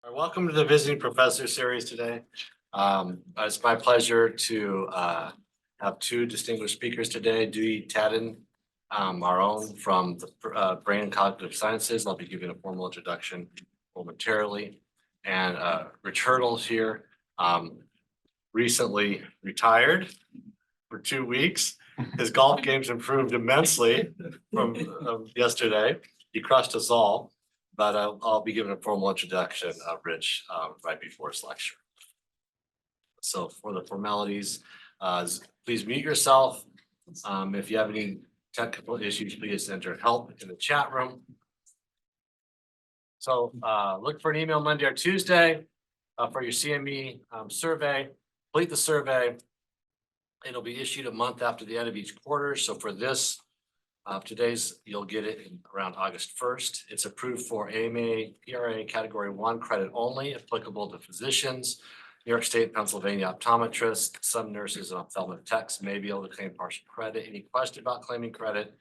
All right, welcome to the Visiting Professor Series today. It's my pleasure to have two distinguished speakers today. Duje Tadin, our own from the Brain and Cognitive Sciences. I'll be giving a formal introduction momentarily. And Rich Hertle here, recently retired for 2 weeks. His golf game's improved immensely from yesterday. He crushed us all. But I'll be giving a formal introduction of Rich right before his lecture. So for the formalities, please mute yourself. If you have any technical issues, please enter help in the chat room. So look for an email Monday or Tuesday for your CME survey. Complete the survey. It'll be issued a month after the end of each quarter. So for this, you'll get it in around August 1st. It's approved for AMA, PRA Category 1 credit only, applicable to physicians, New York State, Pennsylvania optometrists, some nurses and ophthalmic techs may be able to claim partial credit. Any question about claiming credit,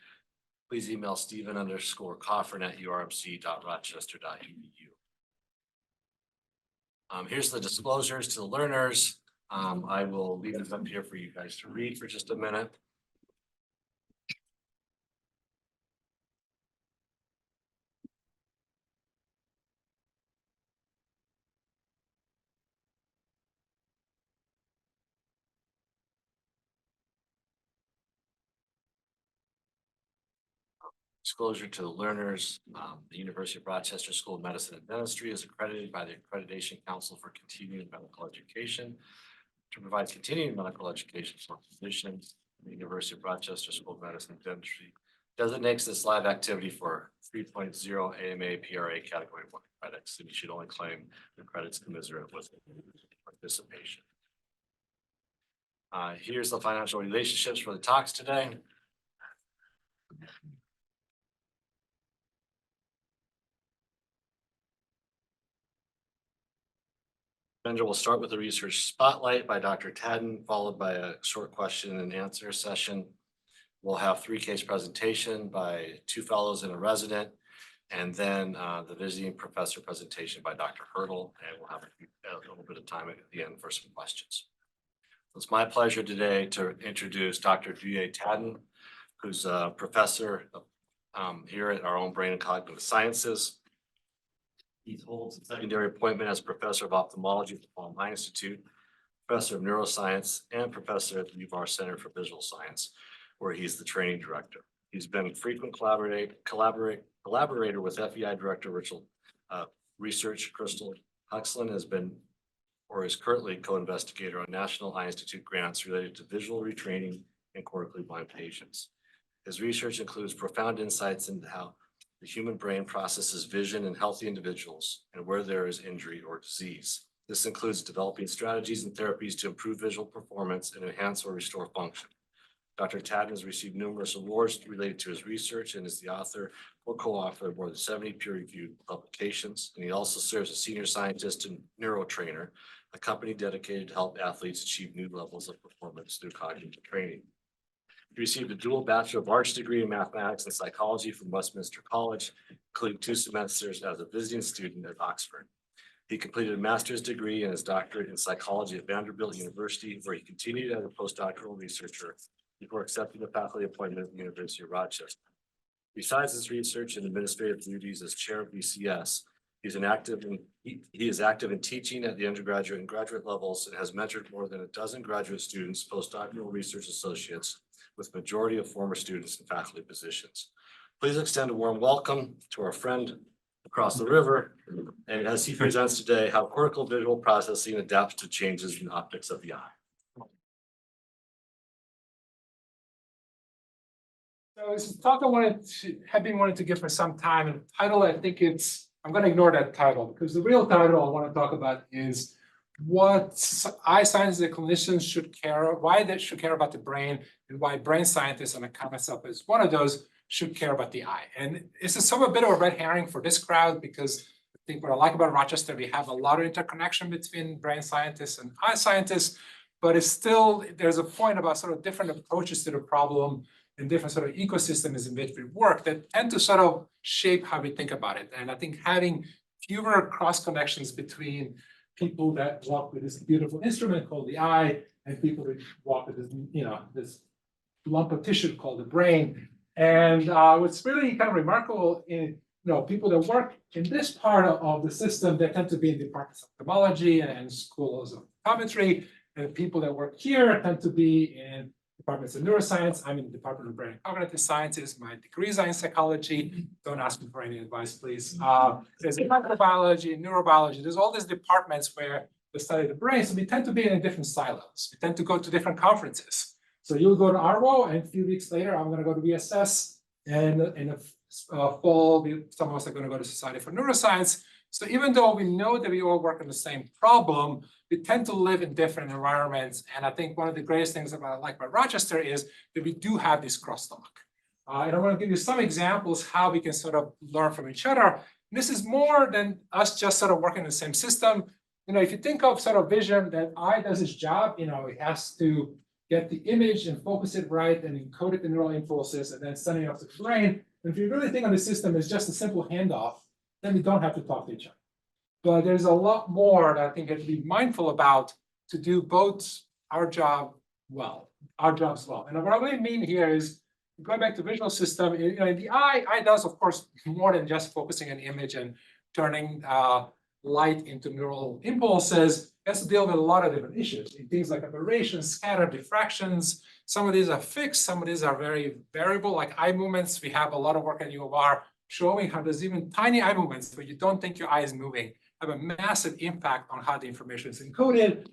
please email Stephen_Coffin@urmc.edu. Here's the disclosures to the learners. I will leave this up here for you guys to read for just a minute. Disclosure to the learners, the University of Rochester School of Medicine and Dentistry is accredited by the Accreditation Council for Continuing Medical Education to provide continuing medical education for physicians. The University of Rochester School of Medicine and Dentistry designates this live activity for 3.0 AMA PRA Category 1 credits, and you should only claim the credits commensurate with participation. Here's the financial relationships for the talks today. Vendor will start with a research spotlight by Dr. Tadin, followed by a short question and answer session. We'll have 3 case presentation by 2 fellows and a resident, and then the visiting professor presentation by Dr. Hertle, and we'll have a little bit of time at the end for some questions. It's my pleasure today to introduce Dr. Duje Tadin, who's a professor here at our own Brain and Cognitive Sciences. He holds a secondary appointment as professor of ophthalmology at the Flaum Institute, professor of neuroscience, and professor at the UVaR Center for Visual Science, where he's the training director. He's been a frequent collaborator with FEI Director Richard Research. Crystal Huxland has been or is currently co-investigator on National Eye Institute grants related to visual retraining in cortically blind patients. His research includes profound insights into how the human brain processes vision in healthy individuals and where there is injury or disease. This includes developing strategies and therapies to improve visual performance and enhance or restore function. Dr. Tadin has received numerous awards related to his research and is the author or co-author of more than 70 peer-reviewed publications. And he also serves as senior scientist and neurotrainer, a company dedicated to help athletes achieve new levels of performance through cognitive training. He received a dual Bachelor of Arts degree in mathematics and psychology from Westminster College, including 2 semesters as a visiting student at Oxford. He completed a master's degree and his doctorate in psychology at Vanderbilt University, where he continued as a postdoctoral researcher before accepting the faculty appointment at the University of Rochester. Besides his research and administrative duties as chair of BCS, he is active in teaching at the undergraduate and graduate levels and has mentored more than a dozen graduate students, postdoctoral research associates, with majority of former students in faculty positions. Please extend a warm welcome to our friend across the river, and as he presents today, how cortical visual processing adapts to changes in optics of the eye. So this is a talk have been wanting to give for some time, and the title, I think I'm going to ignore that title because the real title I want to talk about is what eye scientists and clinicians should care, why they should care about the brain, and why brain scientists, and I count myself as one of those, should care about the eye. And this is a bit of a red herring for this crowd because I think what I like about Rochester, we have a lot of interconnection between brain scientists and eye scientists, but it's still, there's a point about sort of different approaches to the problem and different sort of ecosystems in which we work that tend to sort of shape how we think about it. And I think having fewer cross connections between people that walk with this beautiful instrument called the eye and people that walk with this, this lump of tissue called the brain. And what's really kind of remarkable in people that work in this part of the system, they tend to be in departments of ophthalmology and schools of optometry, and people that work here tend to be in departments of neuroscience. I'm in the Department of Brain and Cognitive Sciences. My degree is in psychology. Don't ask me for any advice, please. There's microbiology, neurobiology. There's all these departments where they study the brain. So we tend to be in different silos. We tend to go to different conferences. So you'll go to ARVO, and a few weeks later, I'm going to go to VSS. And in the fall, some of us are going to go to Society for Neuroscience. So even though we know that we all work on the same problem, we tend to live in different environments. And I think one of the greatest things about Rochester is that we do have this crosstalk. And I want to give you some examples how we can sort of learn from each other. This is more than us just sort of working in the same system. If you think of sort of vision, that eye does its job, it has to get the image and focus it right and encode it in neural impulses and then send it off to the brain. And if you really think of the system as just a simple handoff, then we don't have to talk to each other. But there's a lot more that I think you have to be mindful about to do both our jobs well. And what I really mean here is, going back to visual system, in the eye does, of course, more than just focusing an image and turning light into neural impulses. It has to deal with a lot of different issues, things like aberrations, scatter, diffractions. Some of these are fixed, some of these are very variable, like eye movements. We have a lot of work at U of R showing how there's even tiny eye movements where you don't think your eye is moving have a massive impact on how the information is encoded.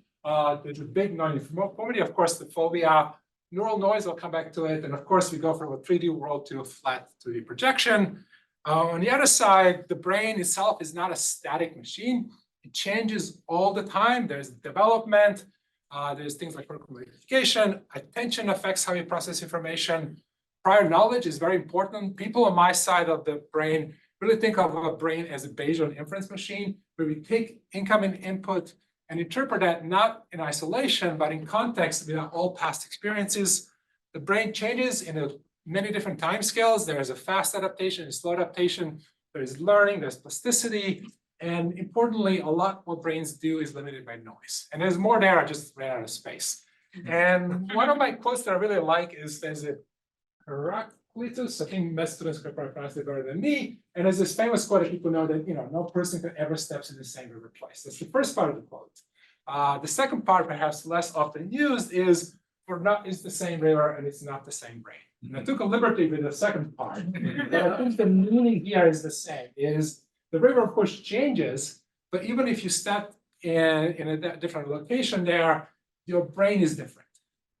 There's a big non-uniformity, of course, the phobia, neural noise, I'll come back to it. And of course, we go from a 3D world to a flat 2D projection. On the other side, the brain itself is not a static machine. It changes all the time. There's development. There's things like cortical modification. Attention affects how you process information. Prior knowledge is very important. People on my side of the brain really think of a brain as a Bayesian inference machine, where we take incoming input and interpret that not in isolation, but in context with all past experiences. The brain changes in many different time scales. There is a fast adaptation, a slow adaptation. There is learning, there's plasticity. And importantly, a lot what brains do is limited by noise. And there's more there, I just ran out of space. And one of my quotes that I really like is, there's a Heraclitus, I think most students could probably pronounce it better than me. And there's this famous quote that people know that, no person can ever steps in the same river twice. That's the first part of the quote. The second part, perhaps less often used, is it's the same river and it's not the same brain. And I took a liberty with the second part. But I think the meaning here is the same, is the river, of course, changes, but even if you step in a different location there, your brain is different.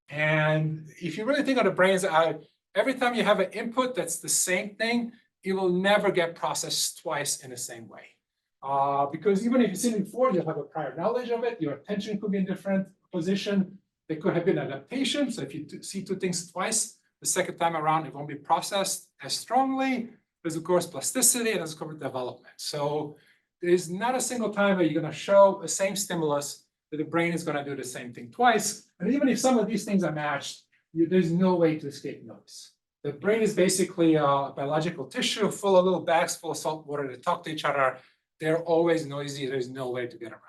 And if you really think of the brain's eye, every time you have an input that's the same thing, it will never get processed twice in the same way. Because even if you've seen it before, you have a prior knowledge of it, your attention could be in different position. There could have been adaptation. So if you see two things twice, the second time around, it won't be processed as strongly. There's, of course, plasticity and there's, of course, development. So there's not a single time where you're going to show the same stimulus that the brain is going to do the same thing twice. And even if some of these things are matched, there's no way to escape noise. The brain is basically a biological tissue full of little bags full of salt water that talk to each other. They're always noisy. There's no way to get around.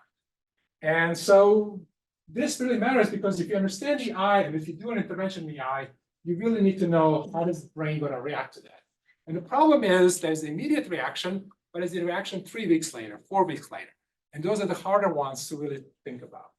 And so this really matters, because if you understand the eye and if you do an intervention in the eye, you really need to know how does the brain going to react to that. And the problem is there's the immediate reaction, but there's the reaction 3 weeks later, 4 weeks later. And those are the harder ones to really think about.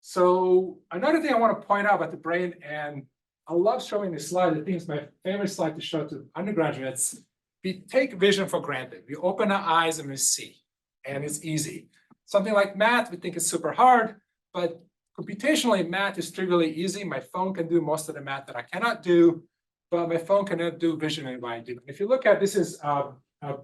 So another thing I want to point out about the brain, and I love showing this slide. I think it's my favorite slide to show to undergraduates. We take vision for granted. We open our eyes and we see, and it's easy. Something like math, we think it's super hard, but computationally, math is trivially easy. My phone can do most of the math that I cannot do, but my phone cannot do vision in what I do. If you look at this, is a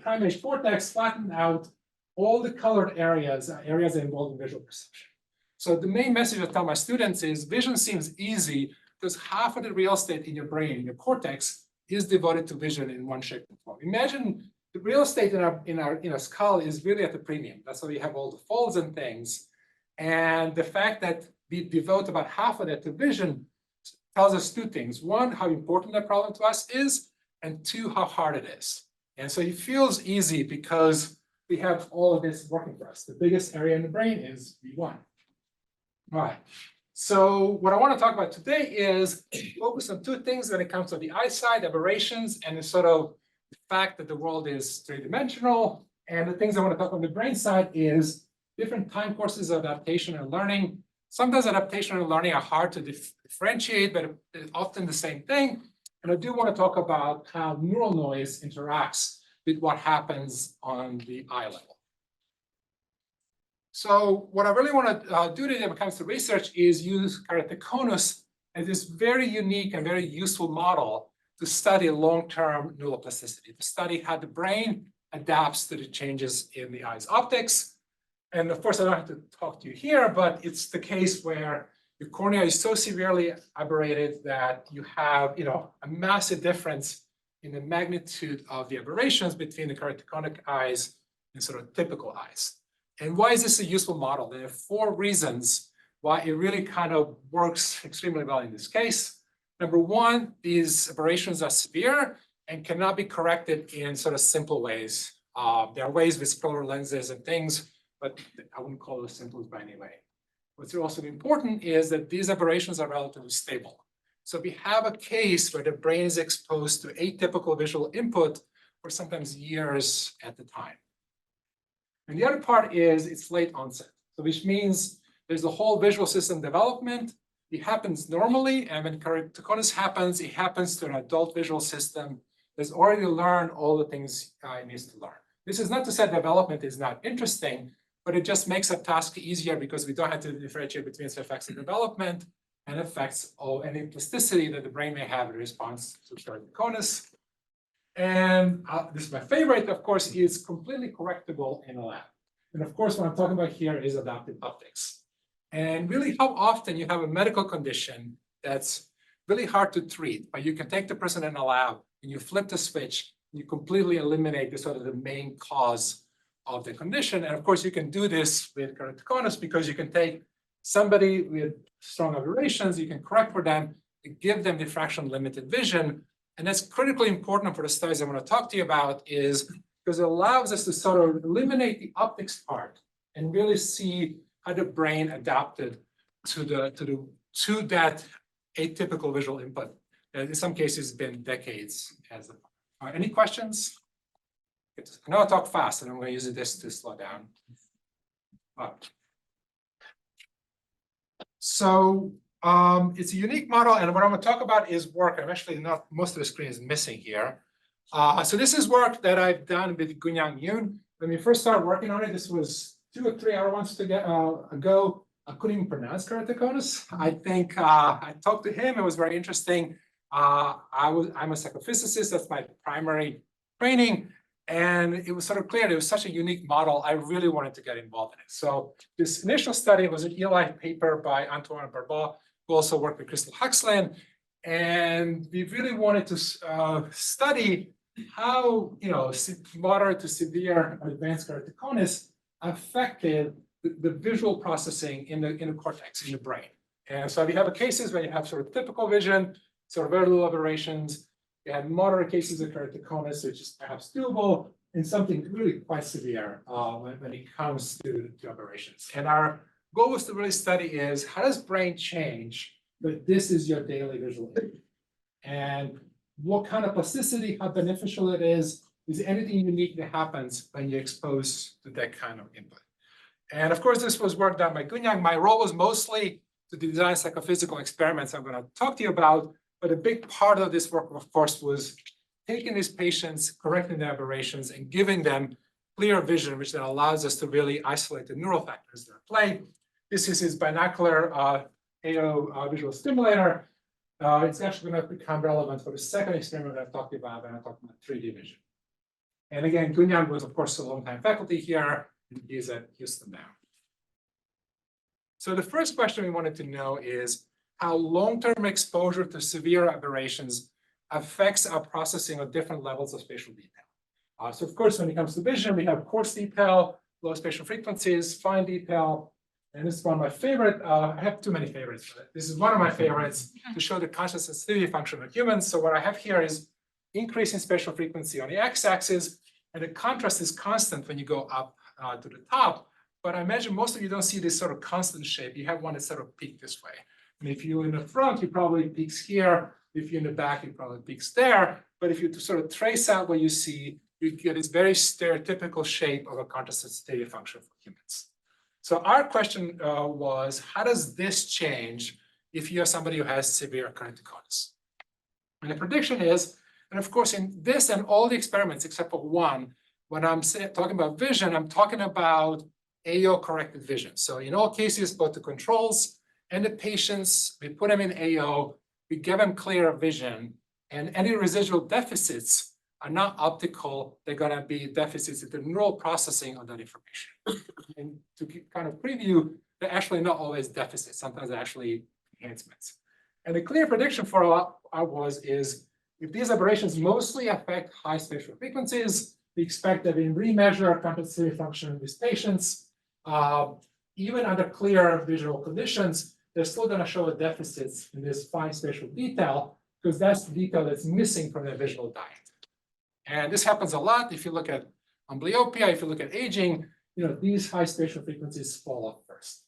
primate cortex flattened out all the colored areas, areas involved in visual perception. So the main message I tell my students is vision seems easy because half of the real estate in your brain, in your cortex, is devoted to vision in one shape and form. Imagine the real estate in our skull is really at the premium. That's why we have all the folds and things. And the fact that we devote about half of that to vision tells us two things. One, how important that problem to us is, and two, how hard it is. And so it feels easy because we have all of this working for us. The biggest area in the brain is V1. All right. So what I want to talk about today is focus on two things when it comes to the eyesight, aberrations, and the sort of the fact that the world is three-dimensional. And the things I want to talk on the brain side is different time courses of adaptation and learning. Sometimes adaptation and learning are hard to differentiate, but it's often the same thing. And I do want to talk about how neural noise interacts with what happens on the eye level. So what I really want to do today when it comes to research is use keratoconus as this very unique and very useful model to study long-term neuroplasticity, to study how the brain adapts to the changes in the eye's optics. And of course, I don't have to talk to you here, but it's the case where your cornea is so severely aberrated that you have, a massive difference in the magnitude of the aberrations between the keratoconic eyes and sort of typical eyes. And why is this a useful model? There are 4 reasons why it really kind of works extremely well in this case. Number 1, these aberrations are severe and cannot be corrected in sort of simple ways. There are ways with scleral lenses and things, but I wouldn't call those simple by any way. What's also important is that these aberrations are relatively stable. So we have a case where the brain is exposed to atypical visual input for sometimes years at a time. And the other part is it's late onset, so which means there's a whole visual system development. It happens normally, and when keratoconus happens, it happens to an adult visual system that's already learned all the things it needs to learn. This is not to say development is not interesting, but it just makes a task easier because we don't have to differentiate between the effects of development and effects of any plasticity that the brain may have in response to keratoconus. And this is my favorite, of course, is completely correctable in a lab. And of course, what I'm talking about here is adaptive optics. And really how often you have a medical condition that's really hard to treat, but you can take the person in a lab and you flip the switch, you completely eliminate the sort of the main cause of the condition. And of course, you can do this with keratoconus because you can take somebody with strong aberrations, you can correct for them, give them diffraction limited vision. And that's critically important for the studies I want to talk to you about is because it allows us to sort of eliminate the optics part and really see how the brain adapted to that atypical visual input. And in some cases, it's been decades. Any questions? I know I talk fast, and I'm going to use this to slow down. So it's a unique model, and what I'm going to talk about is work. I'm actually not, most of the screen is missing here. So this is work that I've done with Gunyang Yoon. When we first started working on it, this was 2 or 3 hours ago. I couldn't even pronounce keratoconus. I think I talked to him. It was very interesting. I'm a psychophysicist. That's my primary training. And it was sort of clear it was such a unique model. I really wanted to get involved in it. So this initial study was an Eli paper by Antoine Barbault, who also worked with Crystal Huxland. And we really wanted to study how, moderate to severe advanced keratoconus affected the visual processing in the cortex, in the brain. And so we have cases where you have sort of typical vision, sort of very little aberrations. You have moderate cases of keratoconus, which is perhaps doable, and something really quite severe when it comes to aberrations. And our goal was to really study is how does brain change, but this is your daily visual input. And what kind of plasticity, how beneficial it is anything unique that happens when you're exposed to that kind of input. And of course, this was work done by Gunyang. My role was mostly to design psychophysical experiments I'm going to talk to you about. But a big part of this work, of course, was taking these patients, correcting their aberrations, and giving them clear vision, which then allows us to really isolate the neural factors that are at play. This is his binocular AO visual stimulator. It's actually going to become relevant for the second experiment I've talked about when I talked about 3D vision. And again, Gunyang was, of course, a long-time faculty here, and he's at Houston now. So the first question we wanted to know is how long-term exposure to severe aberrations affects our processing of different levels of spatial detail. So of course, when it comes to vision, we have coarse detail, low spatial frequencies, fine detail, and this is one of my favorite. I have too many favorites, but this is one of my favorites to show the conscious sensitivity function of humans. So what I have here is increase in spatial frequency on the x-axis And the contrast is constant when you go up to the top. But I imagine most of you don't see this sort of constant shape. You have one that sort of peaks this way. And if you're in the front, you probably peaks here. If you're in the back, it probably peaks there. But if you sort of trace out what you see, you get this very stereotypical shape of a contrast sensitivity function for humans. So our question was, how does this change if you're somebody who has severe keratoconus? And the prediction is, and of course, in this and all the experiments except for one, when I'm talking about vision, I'm talking about AO-corrected vision. So in all cases, both the controls and the patients, we put them in AO, we give them clear vision, and any residual deficits are not optical, they're going to be deficits in the neural processing of that information. And to kind of preview, they're actually not always deficits, sometimes they're actually enhancements. And the clear prediction for us is, if these aberrations mostly affect high spatial frequencies, we expect that we remeasure compensating function in these patients. Even under clear visual conditions, they're still going to show a deficits in this fine spatial detail, because that's the detail that's missing from their visual diet. And this happens a lot. If you look at amblyopia, if you look at aging, these high spatial frequencies fall off first.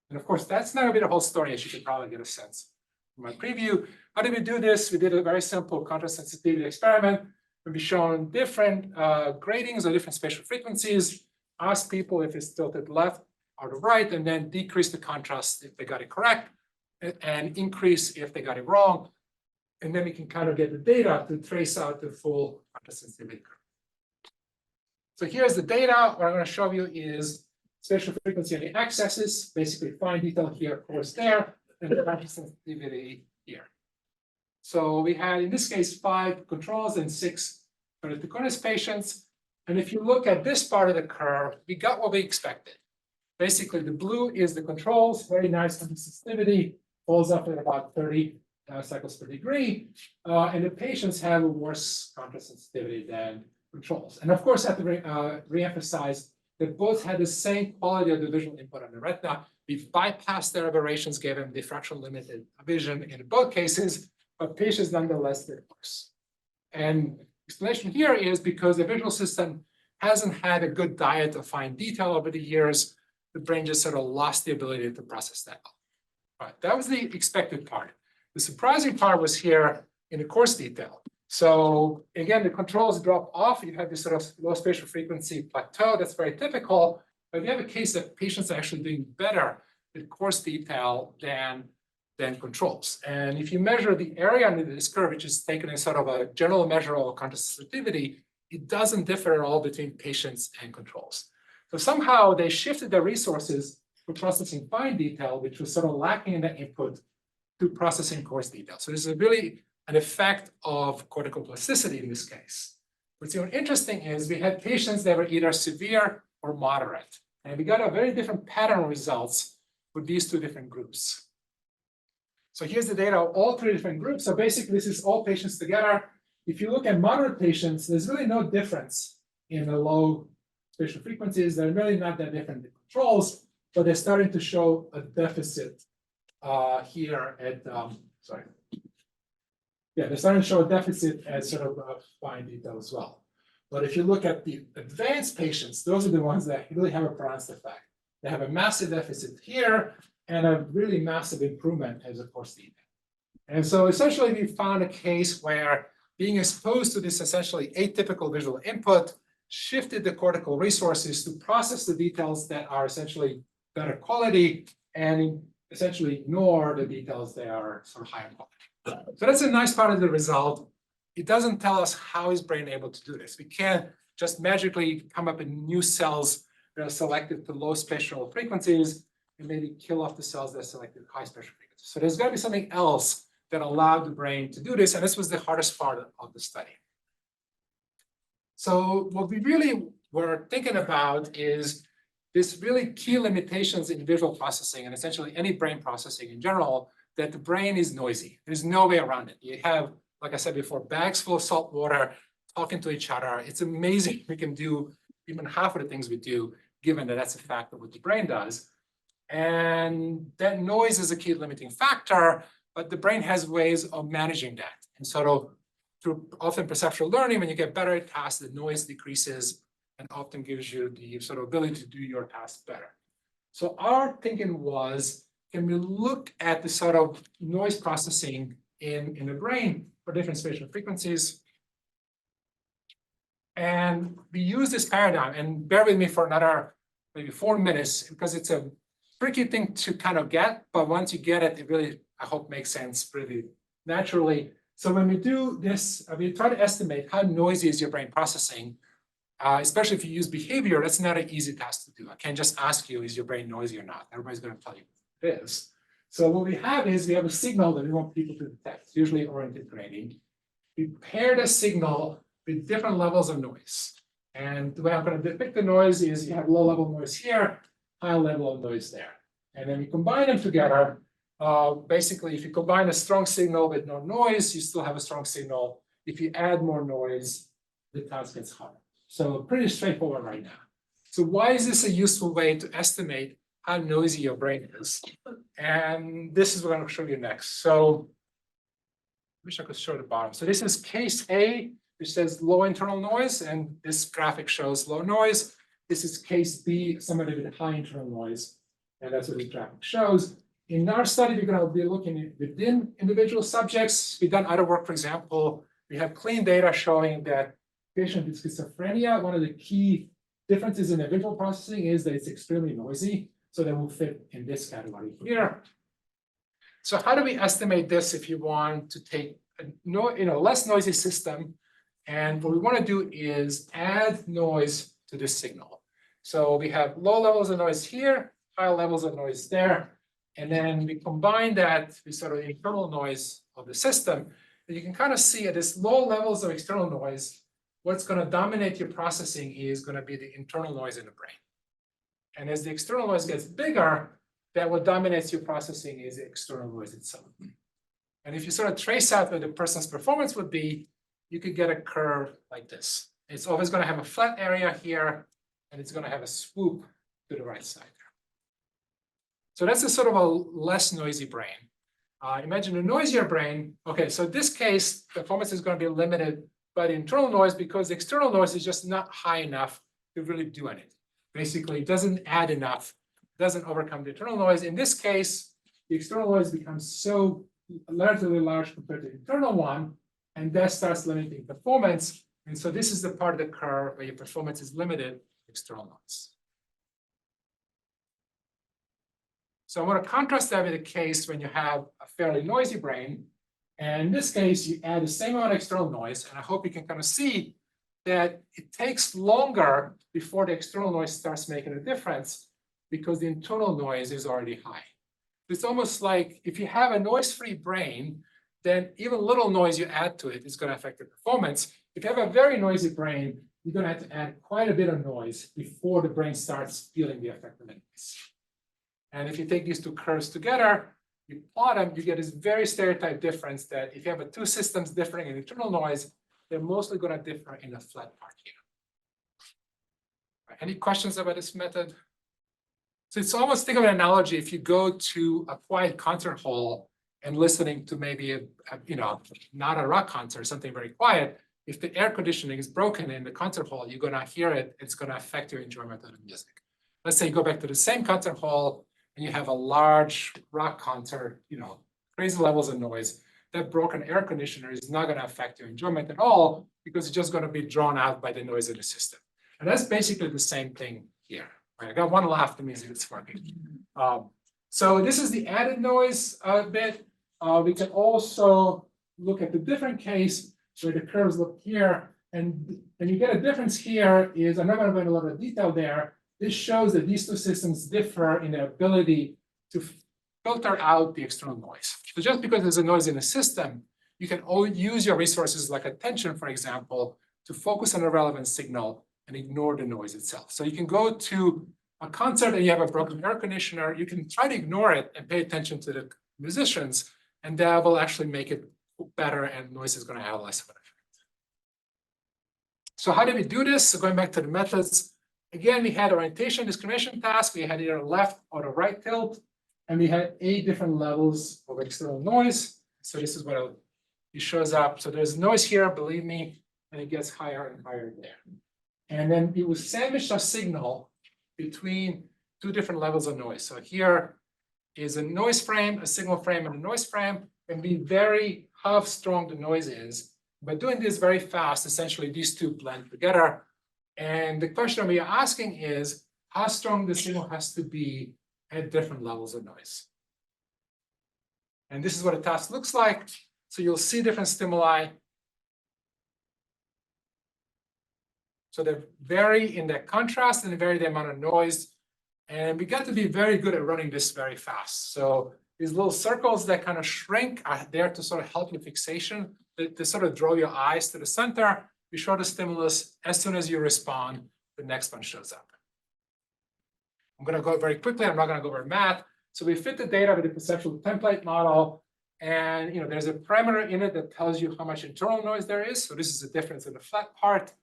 And of course, that's not going to be the whole story, as you can probably get a sense from my preview. How did we do this? We did a very simple contrast sensitivity experiment. We've shown different gradings or different spatial frequencies, asked people if it's tilted left or to right, and then decrease the contrast if they got it correct, and increase if they got it wrong. And then we can kind of get the data to trace out the full contrast sensitivity curve. So here's the data. What I'm going to show you is spatial frequency on the x-axis, basically fine detail here, of course, there, and the contrast sensitivity here. So we had, in this case, 5 controls and 6 keratoconus patients. And if you look at this part of the curve, we got what we expected. Basically, the blue is the controls, very nice contrast sensitivity, falls up at about 30 cycles per degree. And the patients have a worse contrast sensitivity than controls. And of course, I have to reemphasize that both had the same quality of the visual input on the retina. We've bypassed their aberrations, gave them diffraction limited vision in both cases, but patients nonetheless did worse. And explanation here is because the visual system hasn't had a good diet of fine detail over the years, the brain just sort of lost the ability to process that. Right, that was the expected part. The surprising part was here in the coarse detail. So again, the controls drop off. You have this sort of low spatial frequency plateau. That's very typical. But we have a case that patients are actually doing better with coarse detail than controls. And if you measure the area under this curve, which is taken as sort of a general measure of contrast sensitivity, it doesn't differ at all between patients and controls. So somehow they shifted their resources from processing fine detail, which was sort of lacking in the input, to processing coarse detail. So this is really an effect of cortical plasticity in this case. What's even interesting is we had patients that were either severe or moderate. And we got a very different pattern of results with these 2 different groups. So here's the data of all 3 different groups. So basically, this is all patients together. If you look at moderate patients, there's really no difference in the low spatial frequencies. They're really not that different than controls, but they're starting to show a deficit here at, sorry. Yeah, they're starting to show a deficit at sort of fine detail as well. But if you look at the advanced patients, those are the ones that really have a pronounced effect. They have a massive deficit here and a really massive improvement as a coarse detail. And so essentially, we found a case where being exposed to this essentially atypical visual input shifted the cortical resources to process the details that are essentially better quality and essentially ignore the details that are sort of higher quality. So that's a nice part of the result. It doesn't tell us how is brain able to do this. We can't just magically come up with new cells that are selected to low spatial frequencies and maybe kill off the cells that are selected high spatial frequencies. So there's got to be something else that allowed the brain to do this, and this was the hardest part of the study. So what we really were thinking about is this really key limitations in visual processing and essentially any brain processing in general, that the brain is noisy. There's no way around it. You have, like I said before, bags full of salt water talking to each other. It's amazing we can do even half of the things we do, given that that's a fact of what the brain does. And that noise is a key limiting factor, but the brain has ways of managing that and sort of through often perceptual learning, when you get better at tasks, the noise decreases and often gives you the sort of ability to do your task better. So our thinking was, can we look at the sort of noise processing in the brain for different spatial frequencies? And we use this paradigm, and bear with me for another maybe 4 minutes, because it's a tricky thing to kind of get, but once you get it, it really, I hope, makes sense pretty naturally. So when we do this, we try to estimate how noisy is your brain processing, especially if you use behavior. That's not an easy task to do. I can't just ask you, is your brain noisy or not? Everybody's going to tell you it is. So what we have is we have a signal that we want people to detect, usually oriented grading. We pair the signal with different levels of noise. And the way I'm going to depict the noise is you have low level noise here, high level of noise there. And then we combine them together. Basically, if you combine a strong signal with no noise, you still have a strong signal. If you add more noise, the task gets harder. So pretty straightforward right now. So why is this a useful way to estimate how noisy your brain is? And this is what I'm going to show you next. So I wish I could show the bottom. So this is case A, which says low internal noise, and this graphic shows low noise. This is case B, somebody with high internal noise, and that's what this graphic shows. In our study, we're going to be looking at within individual subjects. We've done other work, for example, we have clean data showing that patients with schizophrenia, one of the key differences in their visual processing is that it's extremely noisy. So they will fit in this category here. So how do we estimate this if you want to take a less noisy system? And what we want to do is add noise to this signal. So we have low levels of noise here, high levels of noise there. And then we combine that with sort of the internal noise of the system. And you can kind of see at this low levels of external noise, what's going to dominate your processing is going to be the internal noise in the brain. And as the external noise gets bigger, that what dominates your processing is the external noise itself. And if you sort of trace out where the person's performance would be, you could get a curve like this. It's always going to have a flat area here, and it's going to have a swoop to the right side. So that's a sort of a less noisy brain. Imagine a noisier brain. Okay, so in this case, performance is going to be limited by the internal noise because the external noise is just not high enough to really do anything. Basically, it doesn't add enough, doesn't overcome the internal noise. In this case, the external noise becomes so relatively large compared to the internal one, and that starts limiting performance. And so this is the part of the curve where your performance is limited to external noise. So I want to contrast that with a case when you have a fairly noisy brain. And in this case, you add the same amount of external noise, and I hope you can kind of see that it takes longer before the external noise starts making a difference because the internal noise is already high. It's almost like if you have a noise-free brain, then even little noise you add to it is going to affect the performance. If you have a very noisy brain, you're going to have to add quite a bit of noise before the brain starts feeling the effect of the noise. And if you take these two curves together, you plot them, you get this very stereotyped difference that if you have two systems differing in internal noise, they're mostly going to differ in the flat part here. Any questions about this method? So it's almost, think of an analogy. If you go to a quiet concert hall and listening to maybe not a rock concert, something very quiet, if the air conditioning is broken in the concert hall, you're going to hear it. It's going to affect your enjoyment of the music. Let's say you go back to the same concert hall and you have a large rock concert, crazy levels of noise. That broken air conditioner is not going to affect your enjoyment at all because it's just going to be drawn out by the noise in the system. And that's basically the same thing here. Right, I got one laugh, that means it's working. So this is the added noise bit. We can also look at the different case where the curves look here. And you get a difference here is, I'm not going to go into a lot of detail there. This shows that these two systems differ in their ability to filter out the external noise. So just because there's a noise in the system, you can use your resources like attention, for example, to focus on a relevant signal and ignore the noise itself. So you can go to a concert and you have a broken air conditioner, you can try to ignore it and pay attention to the musicians, and that will actually make it better and noise is going to have less of an effect. So how did we do this? So going back to the methods, again, we had orientation discrimination task. We had either a left or a right tilt, and we had 8 different levels of external noise. So this is what it shows up. So there's noise here, believe me, and it gets higher and higher there. And then it will sandwich a signal between two different levels of noise. So here is a noise frame, a signal frame, and a noise frame, and be very how strong the noise is. By doing this very fast, essentially these two blend together. And the question we are asking is how strong the signal has to be at different levels of noise. And this is what a task looks like. So you'll see different stimuli. So they vary in their contrast and vary the amount of noise. And we got to be very good at running this very fast. So these little circles that kind of shrink are there to sort of help you fixation, to sort of draw your eyes to the center. You show the stimulus. As soon as you respond, the next one shows up. I'm going to go very quickly. I'm not going to go over math. So we fit the data with the perceptual template model. And there's a parameter in it that tells you how much internal noise there is. So this is the difference in the flat part.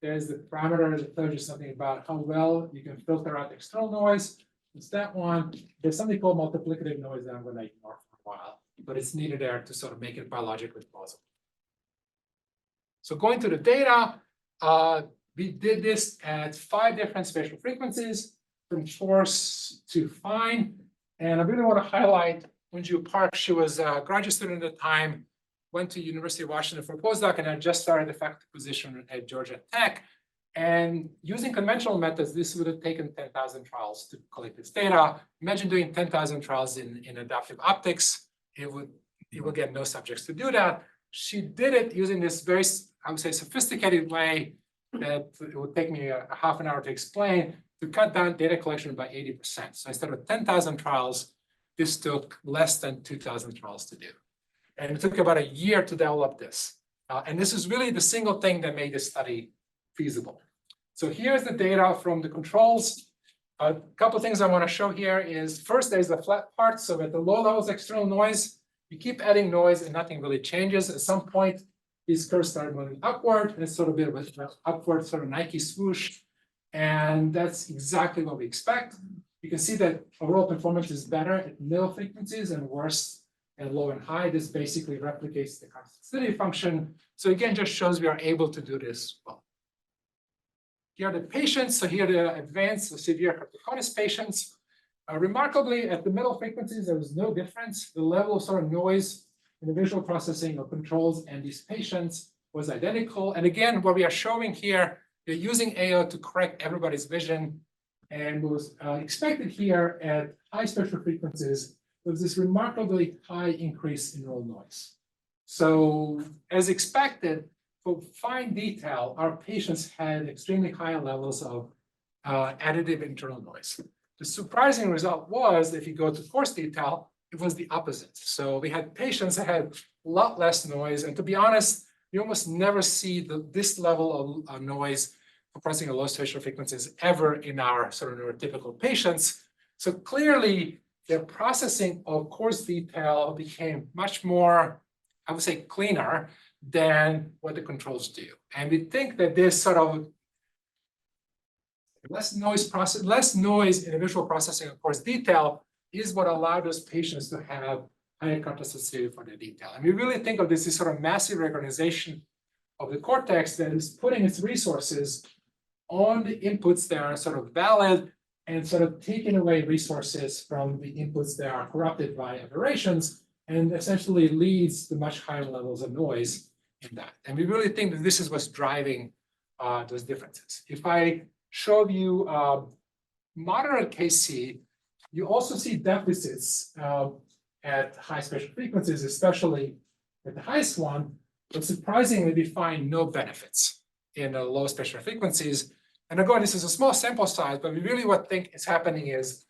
There's the parameter that tells you something about how well you can filter out external noise. It's that one. There's something called multiplicative noise that I'm going to ignore for a while, but it's needed there to sort of make it biologically plausible. So going to the data, we did this at 5 different spatial frequencies, from coarse to fine. And I really want to highlight Unju Park. She was a graduate student at the time, went to University of Washington for a postdoc, and I just started the faculty position at Georgia Tech. And using conventional methods, this would have taken 10,000 trials to collect this data. Imagine doing 10,000 trials in adaptive optics. It would get no subjects to do that. She did it using this very, I would say, sophisticated way that it would take me a half an hour to explain, to cut down data collection by 80%. So instead of 10,000 trials, this took less than 2,000 trials to do. And it took about a year to develop this. And this is really the single thing that made this study feasible. So here's the data from the controls. A couple of things I want to show here is, first, there's the flat part. So at the low levels external noise, you keep adding noise and nothing really changes. At some point, these curves start moving upward, and it's sort of a bit of an upward sort of Nike swoosh. And that's exactly what we expect. You can see that overall performance is better at middle frequencies and worse at low and high. This basically replicates the consistency function. So again, just shows we are able to do this well. Here are the patients. So here are the advanced or severe keratoconus patients. Remarkably, at the middle frequencies, there was no difference. The level of sort of noise in the visual processing of controls and these patients was identical. And again, what we are showing here, they're using AO to correct everybody's vision. And what was expected here at high spectral frequencies was this remarkably high increase in roll noise. So as expected, for fine detail, our patients had extremely high levels of additive internal noise. The surprising result was, if you go to coarse detail, it was the opposite. So we had patients that had a lot less noise. And to be honest, you almost never see this level of noise for processing of low spatial frequencies ever in our sort of neurotypical patients. So clearly, their processing of coarse detail became much more, I would say, cleaner than what the controls do. And we think that this sort of less noise in the visual processing of coarse detail is what allowed those patients to have higher contrast sensitivity for the detail. And we really think of this as sort of massive reorganization of the cortex that is putting its resources on the inputs that are sort of valid and sort of taking away resources from the inputs that are corrupted by aberrations, and essentially leads to much higher levels of noise in that. And we really think that this is what's driving those differences. If I show you moderate KC, you also see deficits at high spatial frequencies, especially at the highest one, but surprisingly, we find no benefits in the low spatial frequencies. And again, this is a small sample size, but we really what think is happening is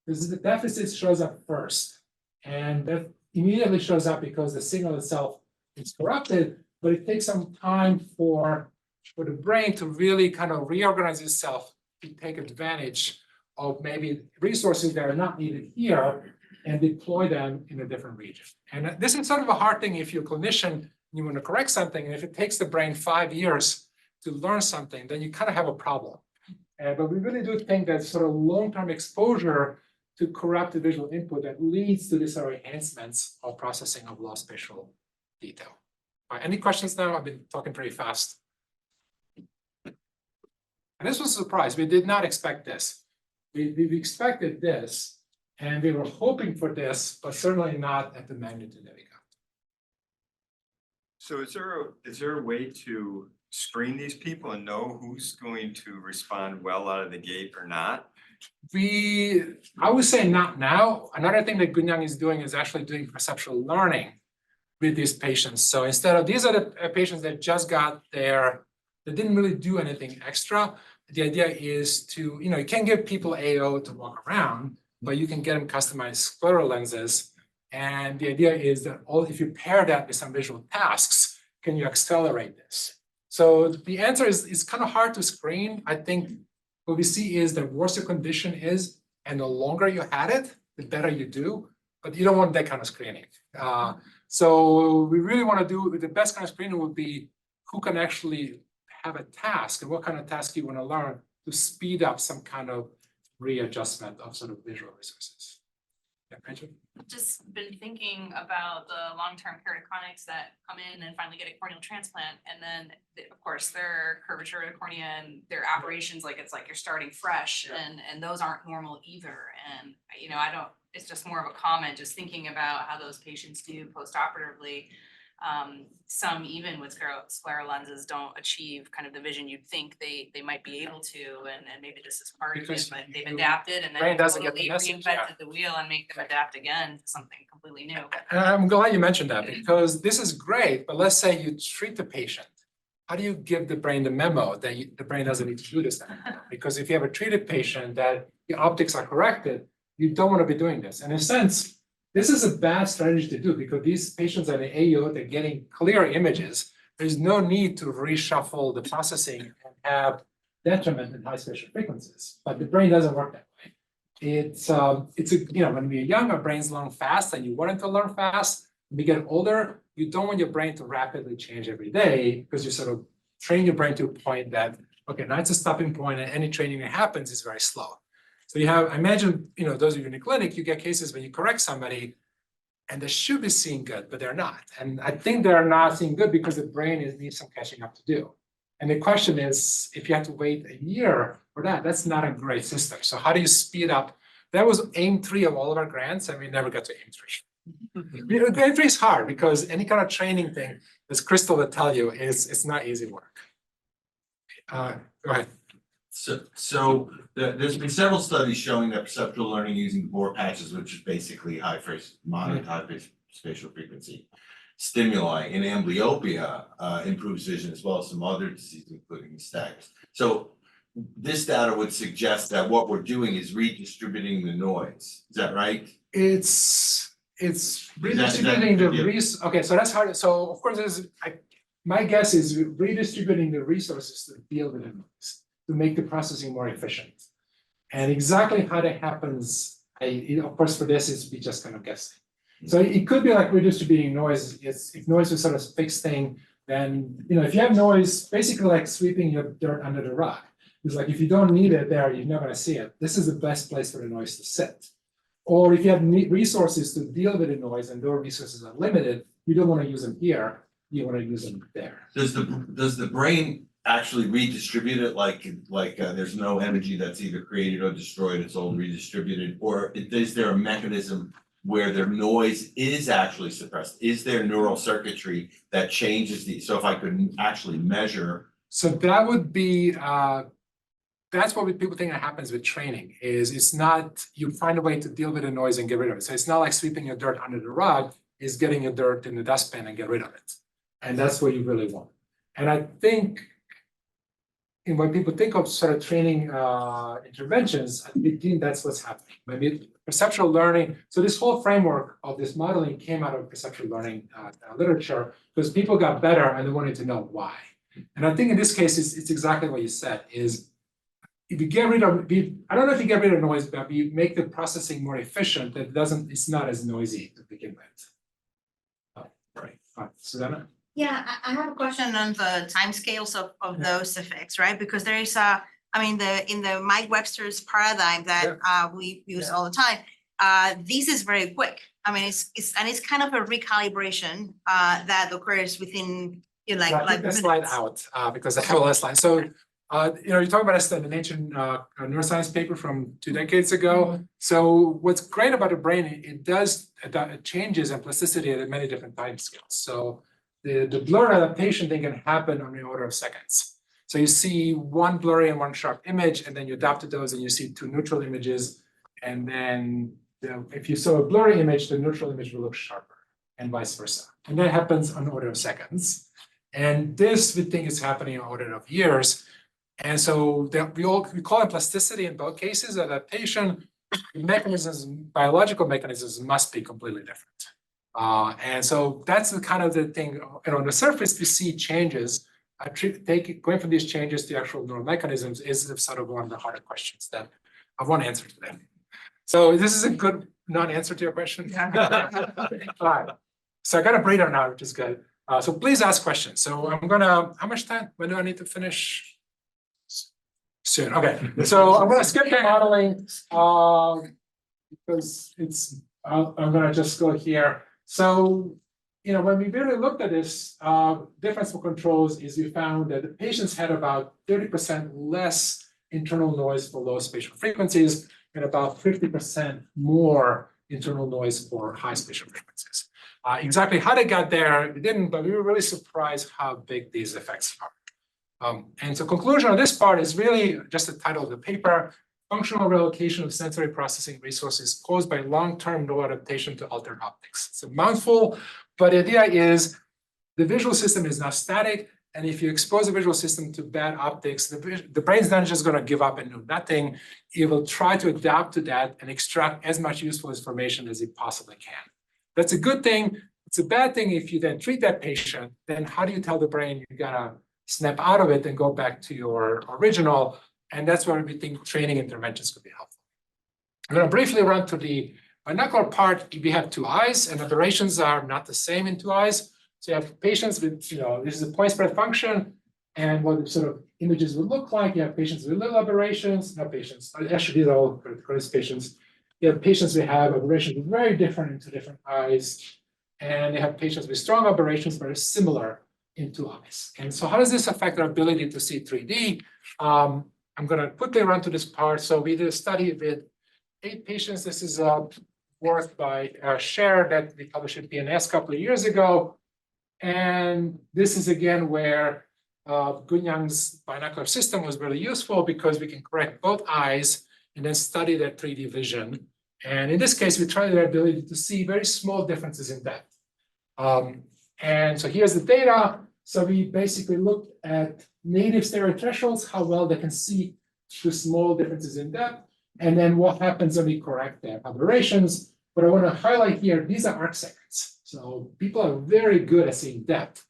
the deficit shows up first. And that immediately shows up because the signal itself is corrupted, but it takes some time for the brain to really kind of reorganize itself to take advantage of maybe resources that are not needed here and deploy them in a different region. And this is sort of a hard thing if you're a clinician and you want to correct something, and if it takes the brain 5 years to learn something, then you kind of have a problem. But we really do think that sort of long-term exposure to corrupted visual input that leads to these sort of enhancements of processing of low spatial detail. Any questions now? I've been talking pretty fast. And this was a surprise. We did not expect this. We expected this, and we were hoping for this, but certainly not at the magnitude that we got. So is there a way to screen these people and know who's going to respond well out of the gate or not? I would say not now. Another thing that Gunyang is doing is actually doing perceptual learning with these patients. So instead of, these are the patients that just got there, that didn't really do anything extra. The idea is to, you can give people AO to walk around, but you can get them customized scleral lenses. And the idea is that if you pair that with some visual tasks, can you accelerate this? So the answer is kind of hard to screen. I think what we see is the worse your condition is, and the longer you had it, the better you do. But you don't want that kind of screening. So we really want to do, the best kind of screening would be who can actually have a task and what kind of task you want to learn to speed up some kind of readjustment of sort of visual resources. Yeah, Rachel? Just been thinking about the long-term keratoconics that come in and finally get a corneal transplant, and then of course their curvature of the cornea and their aberrations, like it's like you're starting fresh, and those aren't normal either. And I don't. It's just more of a comment, just thinking about how those patients do post-operatively. Some even with scleral lenses don't achieve kind of the vision you'd think they might be able to, and maybe this is part of it, Because but they've adapted and brain then doesn't get the totally message, reinvented the wheel and make them adapt again to something completely new. And I'm glad you mentioned that, because this is great, but let's say you treat the patient. How do you give the brain the memo that the brain doesn't need to do this anymore? Because if you have a treated patient that the optics are corrected, you don't want to be doing this. And in a sense, this is a bad strategy to do, because these patients are in AO, they're getting clear images. There's no need to reshuffle the processing and have detriment in high spatial frequencies, but the brain doesn't work that way. It's when we're young, our brains learn fast, and you want it to learn fast. When we get older, you don't want your brain to rapidly change every day, because you sort of train your brain to a point that, okay, now it's a stopping point, and any training that happens is very slow. So you have, imagine, those of you in the clinic, you get cases when you correct somebody and they should be seeing good, but they're not. And I think they're not seeing good because the brain needs some catching up to do. And the question is, if you have to wait a year for that, that's not a great system. So how do you speed up? That was aim 3 of all of our grants, and we never got to aim 3. Aim 3 is hard because any kind of training thing, as Crystal will tell you, it's not easy work. Go ahead. So there's been several studies showing that perceptual learning using Bohr patches, which is basically monitored high spatial frequency stimuli in amblyopia, improves vision, as well as some other diseases, including nystagmus. So this data would suggest that what we're doing is redistributing the noise. Is that right? It's redistributing the okay, so that's hard. So of course, my guess is redistributing the resources to deal with the noise, to make the processing more efficient. And exactly how that happens, of course, for this is we just kind of guessing. So it could be like redistributing noise. If noise is sort of fixed thing, then if you have noise, basically like sweeping your dirt under the rug. It's like if you don't need it there, you're not going to see it. This is the best place for the noise to sit. Or if you have resources to deal with the noise and those resources are limited, you don't want to use them here. You want to use them there. Does the brain actually redistribute it like there's no energy that's either created or destroyed, it's all redistributed? Or is there a mechanism where their noise is actually suppressed? Is there neural circuitry that changes so if I could actually measure? So that would be, that's what people think that happens with training, is it's not, you find a way to deal with the noise and get rid of it. So it's not like sweeping your dirt under the rug, it's getting your dirt in the dustbin and get rid of it. And that's what you really want. And I think when people think of sort of training interventions, I think that's what's happening. Maybe perceptual learning. So this whole framework of this modeling came out of perceptual learning literature, because people got better and they wanted to know why. And I think in this case, it's exactly what you said, is if you get rid of, I don't know if you get rid of noise, but you make the processing more efficient, it's not as noisy to begin with. Right. Susanna? Yeah, I have a question on the timescales of those effects, right? Because there is in the Mike Webster's paradigm that we use all the time, this is very quick. I mean, it's kind of a recalibration that occurs within, So I took the slide minutes. out because I have a last slide. So, you're talking about the Nature neuroscience paper from 2 decades ago. So what's great about the brain, it changes in plasticity at many different time scales. So the blur adaptation thing can happen on the order of seconds. So you see one blurry and one sharp image, and then you adapt to those and you see 2 neutral images. And then if you saw a blurry image, the neutral image will look sharper and vice versa. And that happens on the order of seconds. And this we think is happening on order of years. And so we call it plasticity in both cases. Adaptation mechanisms, biological mechanisms must be completely different. And so that's the kind of the thing. And on the surface, we see changes. Going from these changes to actual neural mechanisms is sort of one of the harder questions that I want to answer today. So this is a good non-answer to your question. All right. So I got a breather now, which is good. So please ask questions. So I'm gonna, how much time? When do I need to finish? Soon, okay. So I'm gonna skip the modeling, because I'm gonna just go here. So, when we really looked at this, difference for controls is we found that the patients had about 30% less internal noise for low spatial frequencies and about 50% more internal noise for high spatial frequencies. Exactly how they got there, we didn't, but we were really surprised how big these effects are. And so conclusion of this part is really just the title of the paper, functional relocation of sensory processing resources caused by long-term no adaptation to altered optics. It's a mouthful, but the idea is the visual system is not static. And if you expose the visual system to bad optics, the brain's not just going to give up and do nothing. It will try to adapt to that and extract as much useful information as it possibly can. That's a good thing. It's a bad thing if you then treat that patient, then how do you tell the brain you gotta snap out of it and go back to your original? And that's where we think training interventions could be helpful. I'm gonna briefly run through the binocular part. We have 2 eyes and aberrations are not the same in 2 eyes. So you have patients with, this is a point spread function and what the sort of images would look like. You have patients with little aberrations, not patients, actually these are all critical patients. You have patients who have aberrations very different into different eyes, and you have patients with strong aberrations very similar in 2 eyes. And so how does this affect our ability to see 3D? I'm going to quickly run through this part. So we did a study with 8 patients. This is work by Scher that we published at PNS a couple of years ago. And this is again where Gunyang's binocular system was really useful because we can correct both eyes and then study their 3D vision. And in this case, we tried their ability to see very small differences in depth. And so here's the data. So we basically looked at native stereo thresholds, how well they can see through small differences in depth, and then what happens when we correct their aberrations. But I want to highlight here, these are arc seconds. So people are very good at seeing depth.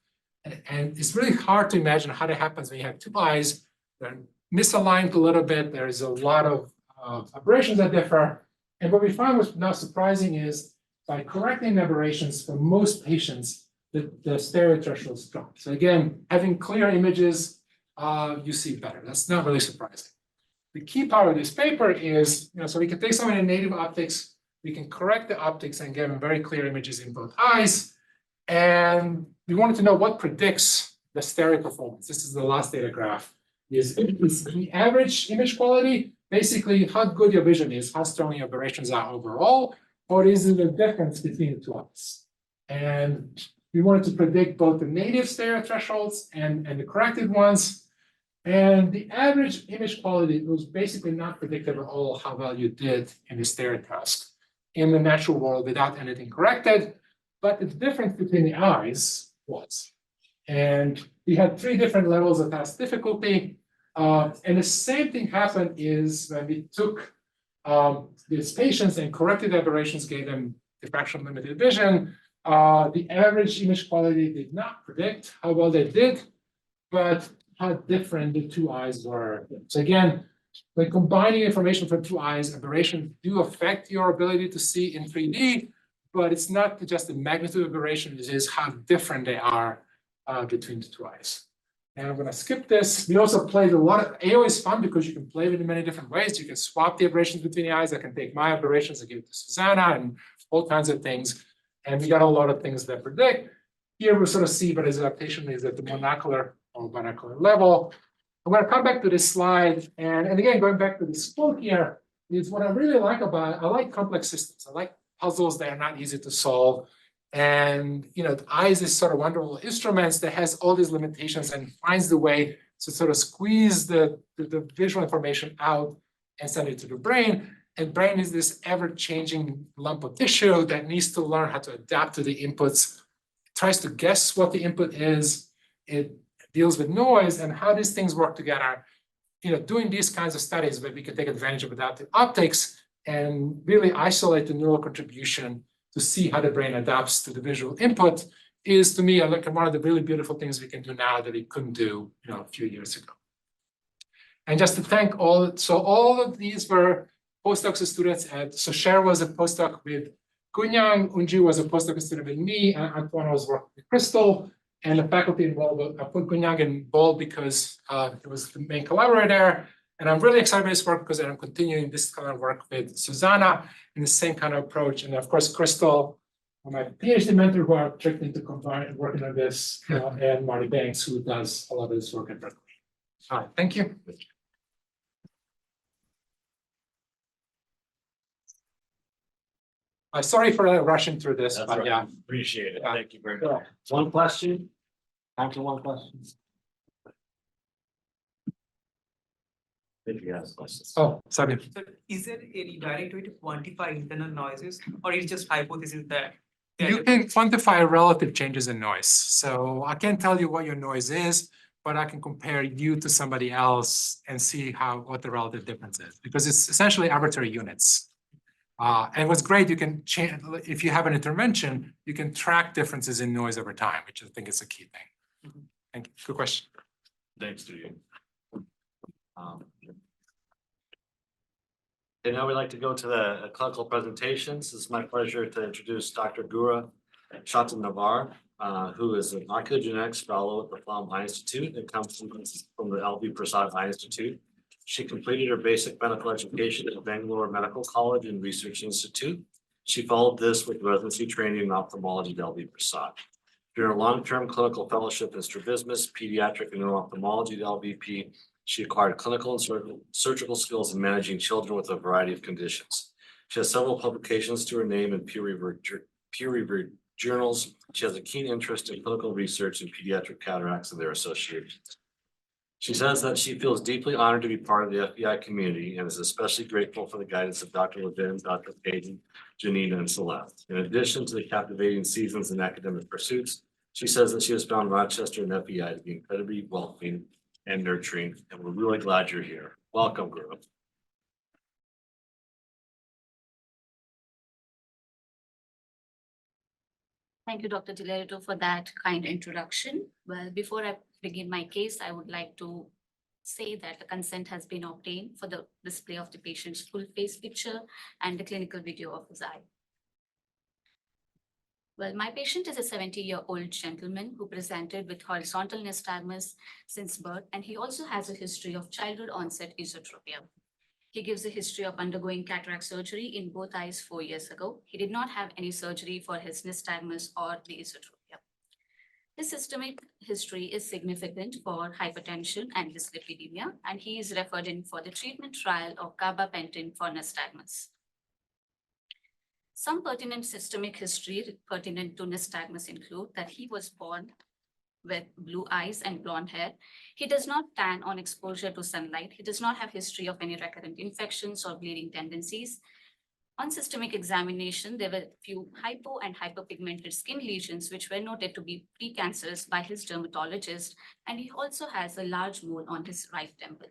And it's really hard to imagine how that happens when you have 2 eyes. They're misaligned a little bit. There is a lot of aberrations that differ. And what we found was now surprising is by correcting aberrations for most patients, the stereo thresholds drop. So again, having clear images, you see better. That's not really surprising. The key part of this paper is, so we can take some of the native optics, we can correct the optics and give them very clear images in both eyes. And we wanted to know what predicts the stereo performance. This is the last data graph. Is the average image quality, basically how good your vision is, how strong your aberrations are overall, or is it a difference between the 2 eyes? And we wanted to predict both the native stereo thresholds and the corrected ones. And the average image quality was basically not predictive at all how well you did in the stereo task in the natural world without anything corrected. But the difference between the eyes was. And we had 3 different levels of task difficulty. And the same thing happened is when we took these patients and corrected aberrations, gave them diffraction limited vision. The average image quality did not predict how well they did, but how different the 2 eyes were. So again, when combining information from 2 eyes, aberrations do affect your ability to see in 3D, but it's not just the magnitude of aberration, it is how different they are between the 2 eyes. And I'm gonna skip this. We also played a lot of, AO is fun because you can play with it in many different ways. You can swap the aberrations between the eyes. I can take my aberrations and give it to Susanna and all kinds of things. And we got a lot of things that predict. Here we sort of see, but his adaptation is at the monocular or binocular level. I'm gonna come back to this slide. And again, going back to this quote here, is what I really like about, I like complex systems. I like puzzles that are not easy to solve. And the eye is this sort of wonderful instruments that has all these limitations and finds the way to sort of squeeze the visual information out and send it to the brain. And brain is this ever-changing lump of tissue that needs to learn how to adapt to the inputs. It tries to guess what the input is. It deals with noise and how these things work together. Doing these kinds of studies where we can take advantage of adaptive optics and really isolate the neural contribution to see how the brain adapts to the visual input is, to me, like one of the really beautiful things we can do now that we couldn't do, a few years ago. And just to thank all of these were postdocs and students so Cher was a postdoc with Gunyang, Unju was a postdoc student with me, and Antoine was working with Crystal, and the faculty involved. I put Gunyang in bold because it was the main collaborator there. And I'm really excited about this work because I'm continuing this kind of work with Susanna in the same kind of approach. And of course, Crystal, my PhD mentor who are tricked into working on this, and Marty Banks, who does a lot of this work at Berkeley. All right, thank you. Sorry for rushing through this, That's but right. yeah. Appreciate it. Yeah. Thank you very Yeah. much. One question? Time for one question? If you have questions. Oh, sorry. So is there any direct way to quantify internal noises, or is it just hypothesis that? You can quantify relative changes in noise. So I can't tell you what your noise is, but I can compare you to somebody else and see what the relative difference is, because it's essentially arbitrary units. And what's great, you can change, if you have an intervention, you can track differences in noise over time, which I think is a key thing. Thank you. Good question. Thanks to you. And now we'd like to go to the clinical presentations. It's my pleasure to introduce Dr. Gura Shatan-Navar, who is an ocular genetics fellow at the Flaum Eye Institute and comes from the LV Prasad Eye Institute. She completed her basic medical education at Bangalore Medical College and Research Institute. She followed this with residency training in ophthalmology at LV Prasad. During her long-term clinical fellowship in strabismus, pediatric and neuro-ophthalmology at LVP, she acquired clinical and surgical skills in managing children with a variety of conditions. She has several publications to her name in peer-reviewed journals. She has a keen interest in clinical research in pediatric cataracts and their associations. She says that she feels deeply honored to be part of the FBI community and is especially grateful for the guidance of Dr. Levin, Dr. Payton, Janina, and Celeste. In addition to the captivating seasons and academic pursuits, she says that she has found Rochester and FBI to be incredibly welcoming and nurturing, and we're really glad you're here. Welcome, Guru. Thank you, Dr. Dilerito, for that kind introduction. Well, before I begin my case, I would like to say that the consent has been obtained for the display of the patient's full face picture and the clinical video of his eye. Well, my patient is a 70-year-old gentleman who presented with horizontal nystagmus since birth, and he also has a history of childhood onset esotropia. He gives a history of undergoing cataract surgery in both eyes 4 years ago. He did not have any surgery for his nystagmus or the esotropia. His systemic history is significant for hypertension and dyslipidemia, and he is referred in for the treatment trial of gabapentin for nystagmus. Some pertinent systemic history pertinent to nystagmus include that he was born with blue eyes and blonde hair. He does not tan on exposure to sunlight. He does not have history of any recurrent infections or bleeding tendencies. On systemic examination, there were few hypo and hyperpigmented skin lesions which were noted to be precancerous by his dermatologist, and he also has a large mole on his right temple.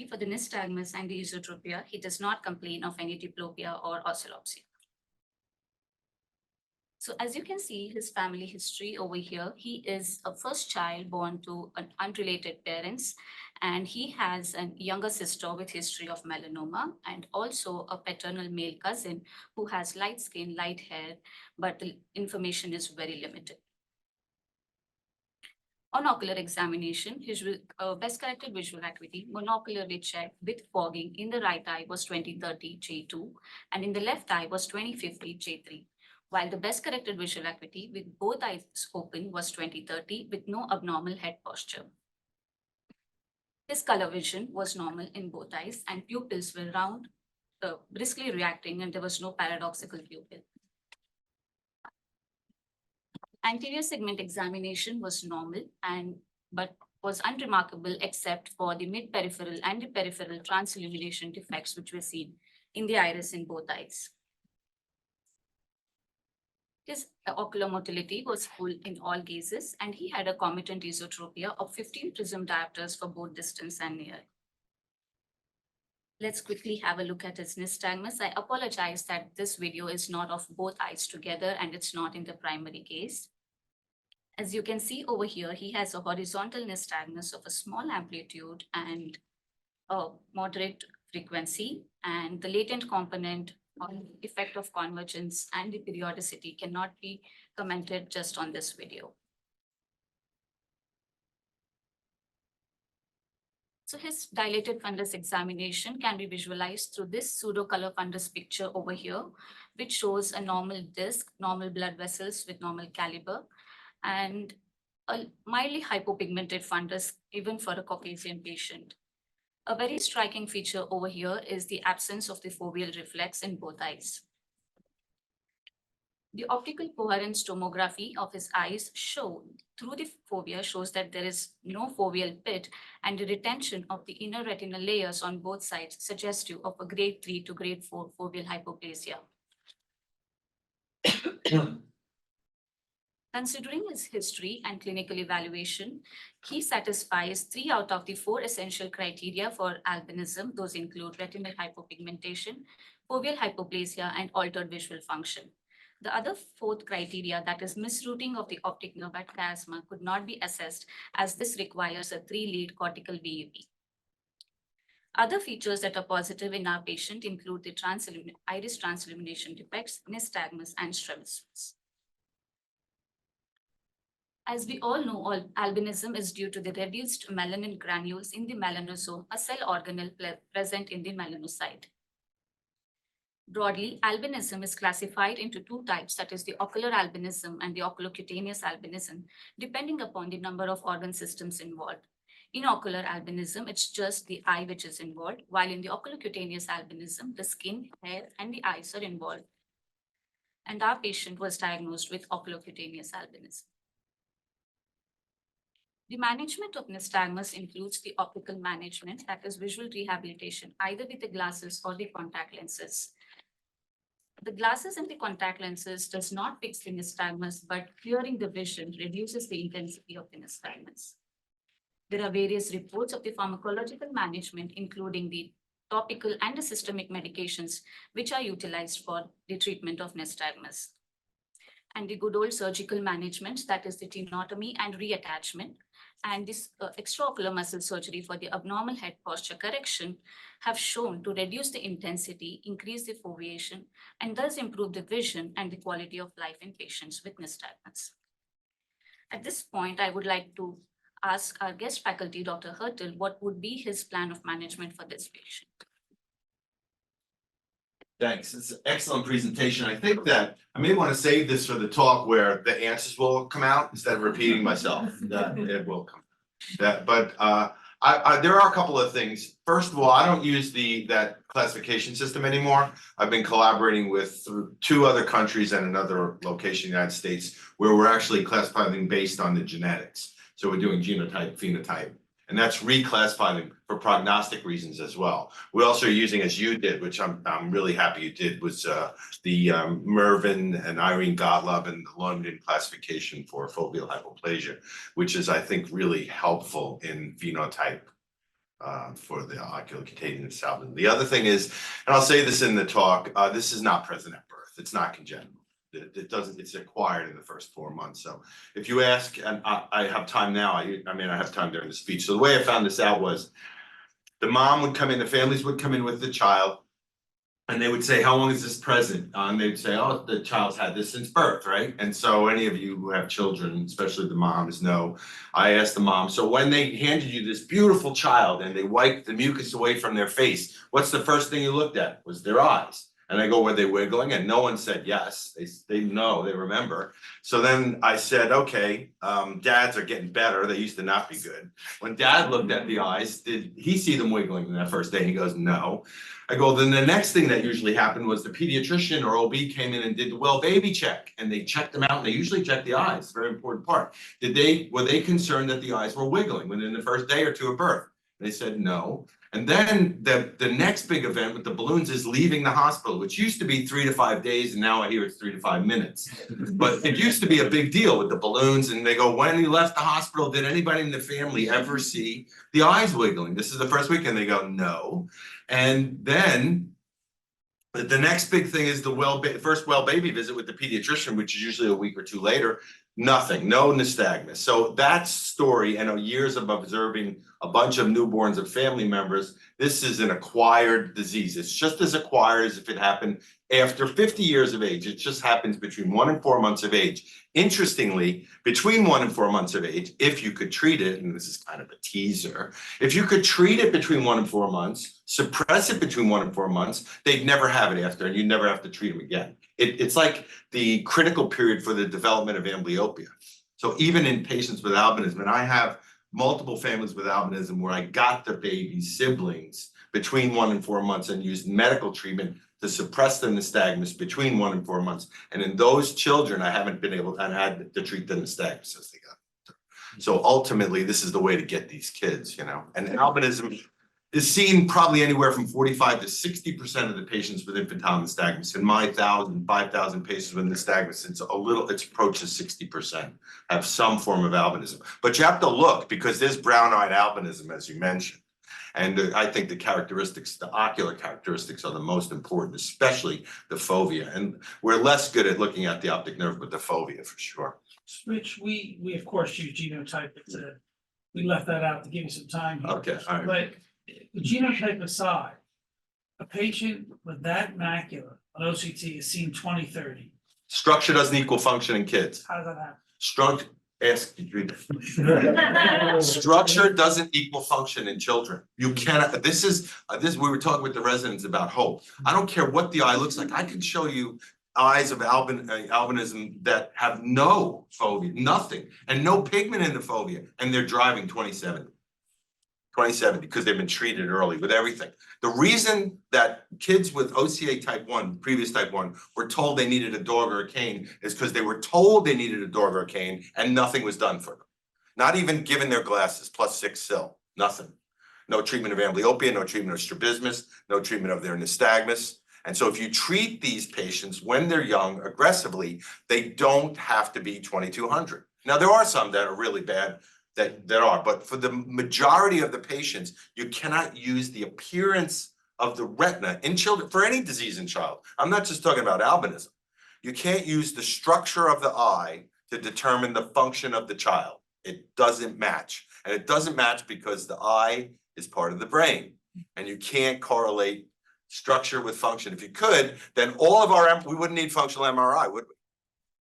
For the nystagmus and the esotropia, he does not complain of any diplopia or ocellopsia. So as you can see, his family history over here, he is a first child born to an unrelated parents, and he has a younger sister with history of melanoma and also a paternal male cousin who has light skin, light hair, but the information is very limited. On ocular examination, his best corrected visual acuity monocularly checked with fogging in the right eye was 20/30 J2 and in the left eye was 20/50 J3, while the best corrected visual acuity with both eyes open was 20/30 with no abnormal head posture. His color vision was normal in both eyes and pupils were round, briskly reacting, and there was no paradoxical pupil. Anterior segment examination was normal but was unremarkable except for the mid-peripheral and the peripheral transillumination defects which were seen in the iris in both eyes. His ocular motility was full in all gazes, and he had a comitant esotropia of 15 prism diopters for both distance and near. Let's quickly have a look at his nystagmus. I apologize that this video is not of both eyes together and it's not in the primary gaze. As you can see over here, he has a horizontal nystagmus of a small amplitude and a moderate frequency, and the latent component on effect of convergence and the periodicity cannot be commented just on this video. So his dilated fundus examination can be visualized through this pseudo color fundus picture over here, which shows a normal disc, normal blood vessels with normal caliber, and a mildly hypopigmented fundus even for a Caucasian patient. A very striking feature over here is the absence of the foveal reflex in both eyes. The optical coherence tomography of his eyes through the fovea shows that there is no foveal pit, and the retention of the inner retinal layers on both sides suggestive of a grade 3 to grade 4 foveal hypoplasia. Considering his history and clinical evaluation, he satisfies 3 out of the 4 essential criteria for albinism. Those include retinal hypopigmentation, foveal hypoplasia, and altered visual function. The other 4th criteria, that is misrouting of the optic nerve at chiasma, could not be assessed as this requires a 3-lead cortical VAP. Other features that are positive in our patient include the iris transillumination defects, nystagmus, and strabismus. As we all know, albinism is due to the reduced melanin granules in the melanosome, a cell organelle present in the melanocyte. Broadly, albinism is classified into 2 types, that is the ocular albinism and the oculocutaneous albinism, depending upon the number of organ systems involved. In ocular albinism, it's just the eye which is involved, while in the oculocutaneous albinism, the skin, hair, and the eyes are involved. And our patient was diagnosed with oculocutaneous albinism. The management of nystagmus includes the optical management, that is visual rehabilitation, either with the glasses or the contact lenses. The glasses and the contact lenses does not fix the nystagmus, but clearing the vision reduces the intensity of the nystagmus. There are various reports of the pharmacological management, including the topical and the systemic medications, which are utilized for the treatment of nystagmus. And the good old surgical management, that is the tenotomy and reattachment, and this extraocular muscle surgery for the abnormal head posture correction have shown to reduce the intensity, increase the foveation, and thus improve the vision and the quality of life in patients with nystagmus. At this point, I would like to ask our guest faculty, Dr. Hertle, what would be his plan of management for this patient? Thanks. It's an excellent presentation. I think that I may want to save this for the talk where the answers will come out instead of repeating myself. That it will come. But there are a couple of things. First of all, I don't use that classification system anymore. I've been collaborating with 2 other countries and another location in the United States where we're actually classifying based on the genetics. So we're doing genotype, phenotype, and that's reclassifying for prognostic reasons as well. We're also using, as you did, which I'm really happy you did, was the Mervyn and Irene Gottlob and the London classification for foveal hypoplasia, which is, I think, really helpful in phenotype for the oculocutaneous albinism. The other thing is, and I'll say this in the talk, this is not present at birth. It's not congenital. It's acquired in the first 4 months. So if you ask, and I have time now, I have time during the speech. So the way I found this out was the mom would come in, the families would come in with the child, And they would say, how long is this present? And they'd say, oh, the child's had this since birth, right? And so any of you who have children, especially the moms, know, I asked the mom, so when they handed you this beautiful child and they wiped the mucus away from their face, what's the first thing you looked at? Was their eyes. And I go, were they wiggling? And no one said yes. They know, they remember. So then I said, okay, dads are getting better. They used to not be good. When dad looked at the eyes, did he see them wiggling in that first day? He goes, no. I go, then the next thing that usually happened was the pediatrician or OB came in and did the well baby check, and they checked them out, and they usually check the eyes, very important part. Were they concerned that the eyes were wiggling within the first day or two of birth? And they said no. And then the next big event with the balloons is leaving the hospital, which used to be 3 to 5 days, and now I hear it's 3 to 5 minutes. But it used to be a big deal with the balloons, and they go, when you left the hospital, did anybody in the family ever see the eyes wiggling? This is the first week, and they go, no. And then the next big thing is the first well baby visit with the pediatrician, which is usually a week or two later. Nothing, no nystagmus. So that story and years of observing a bunch of newborns of family members, this is an acquired disease. It's just as acquired as if it happened after 50 years of age. It just happens between 1 and 4 months of age. Interestingly, between 1 and 4 months of age, if you could treat it, and this is kind of a teaser, if you could treat it between 1 and 4 months, suppress it between 1 and 4 months, they'd never have it after, and you'd never have to treat them again. It's like the critical period for the development of amblyopia. So even in patients with albinism, and I have multiple families with albinism where I got the baby siblings between 1 and 4 months and used medical treatment to suppress the nystagmus between 1 and 4 months. And in those children, I haven't been able to, and had to treat the nystagmus as they got older. So ultimately, this is the way to get these kids, you know. And albinism is seen probably anywhere from 45 to 60% of the patients with infantile nystagmus. In my 5,000 patients with nystagmus, it's approaches 60% have some form of albinism. But you have to look, because there's brown-eyed albinism, as you mentioned. And I think the ocular characteristics are the most important, especially the fovea. And we're less good at looking at the optic nerve, but the fovea for sure. Which we of course use genotype, but we left that out to give you some time here. Okay, all right. But genotype aside, a patient with that macula on OCT is seen 20/30. Structure doesn't equal function in kids. How does that happen? Structure doesn't equal function in children. You cannot, we were talking with the residents about hope. I don't care what the eye looks like. I can show you eyes of albinism that have no fovea, nothing, and no pigment in the fovea, and they're driving 20/70 because they've been treated early with everything. The reason that kids with OCA type 1, previous type 1, were told they needed a dog or a cane is because they were told they needed a dog or a cane and nothing was done for them. Not even given their glasses, +6 SIL, nothing. No treatment of amblyopia, no treatment of strabismus, no treatment of their nystagmus. And so if you treat these patients when they're young aggressively, they don't have to be 2200. Now, there are some that are really bad, but for the majority of the patients, you cannot use the appearance of the retina in children for any disease in child. I'm not just talking about albinism. You can't use the structure of the eye to determine the function of the child. It doesn't match. And it doesn't match because the eye is part of the brain, and you can't correlate structure with function. If you could, then all of we wouldn't need functional MRI, would we?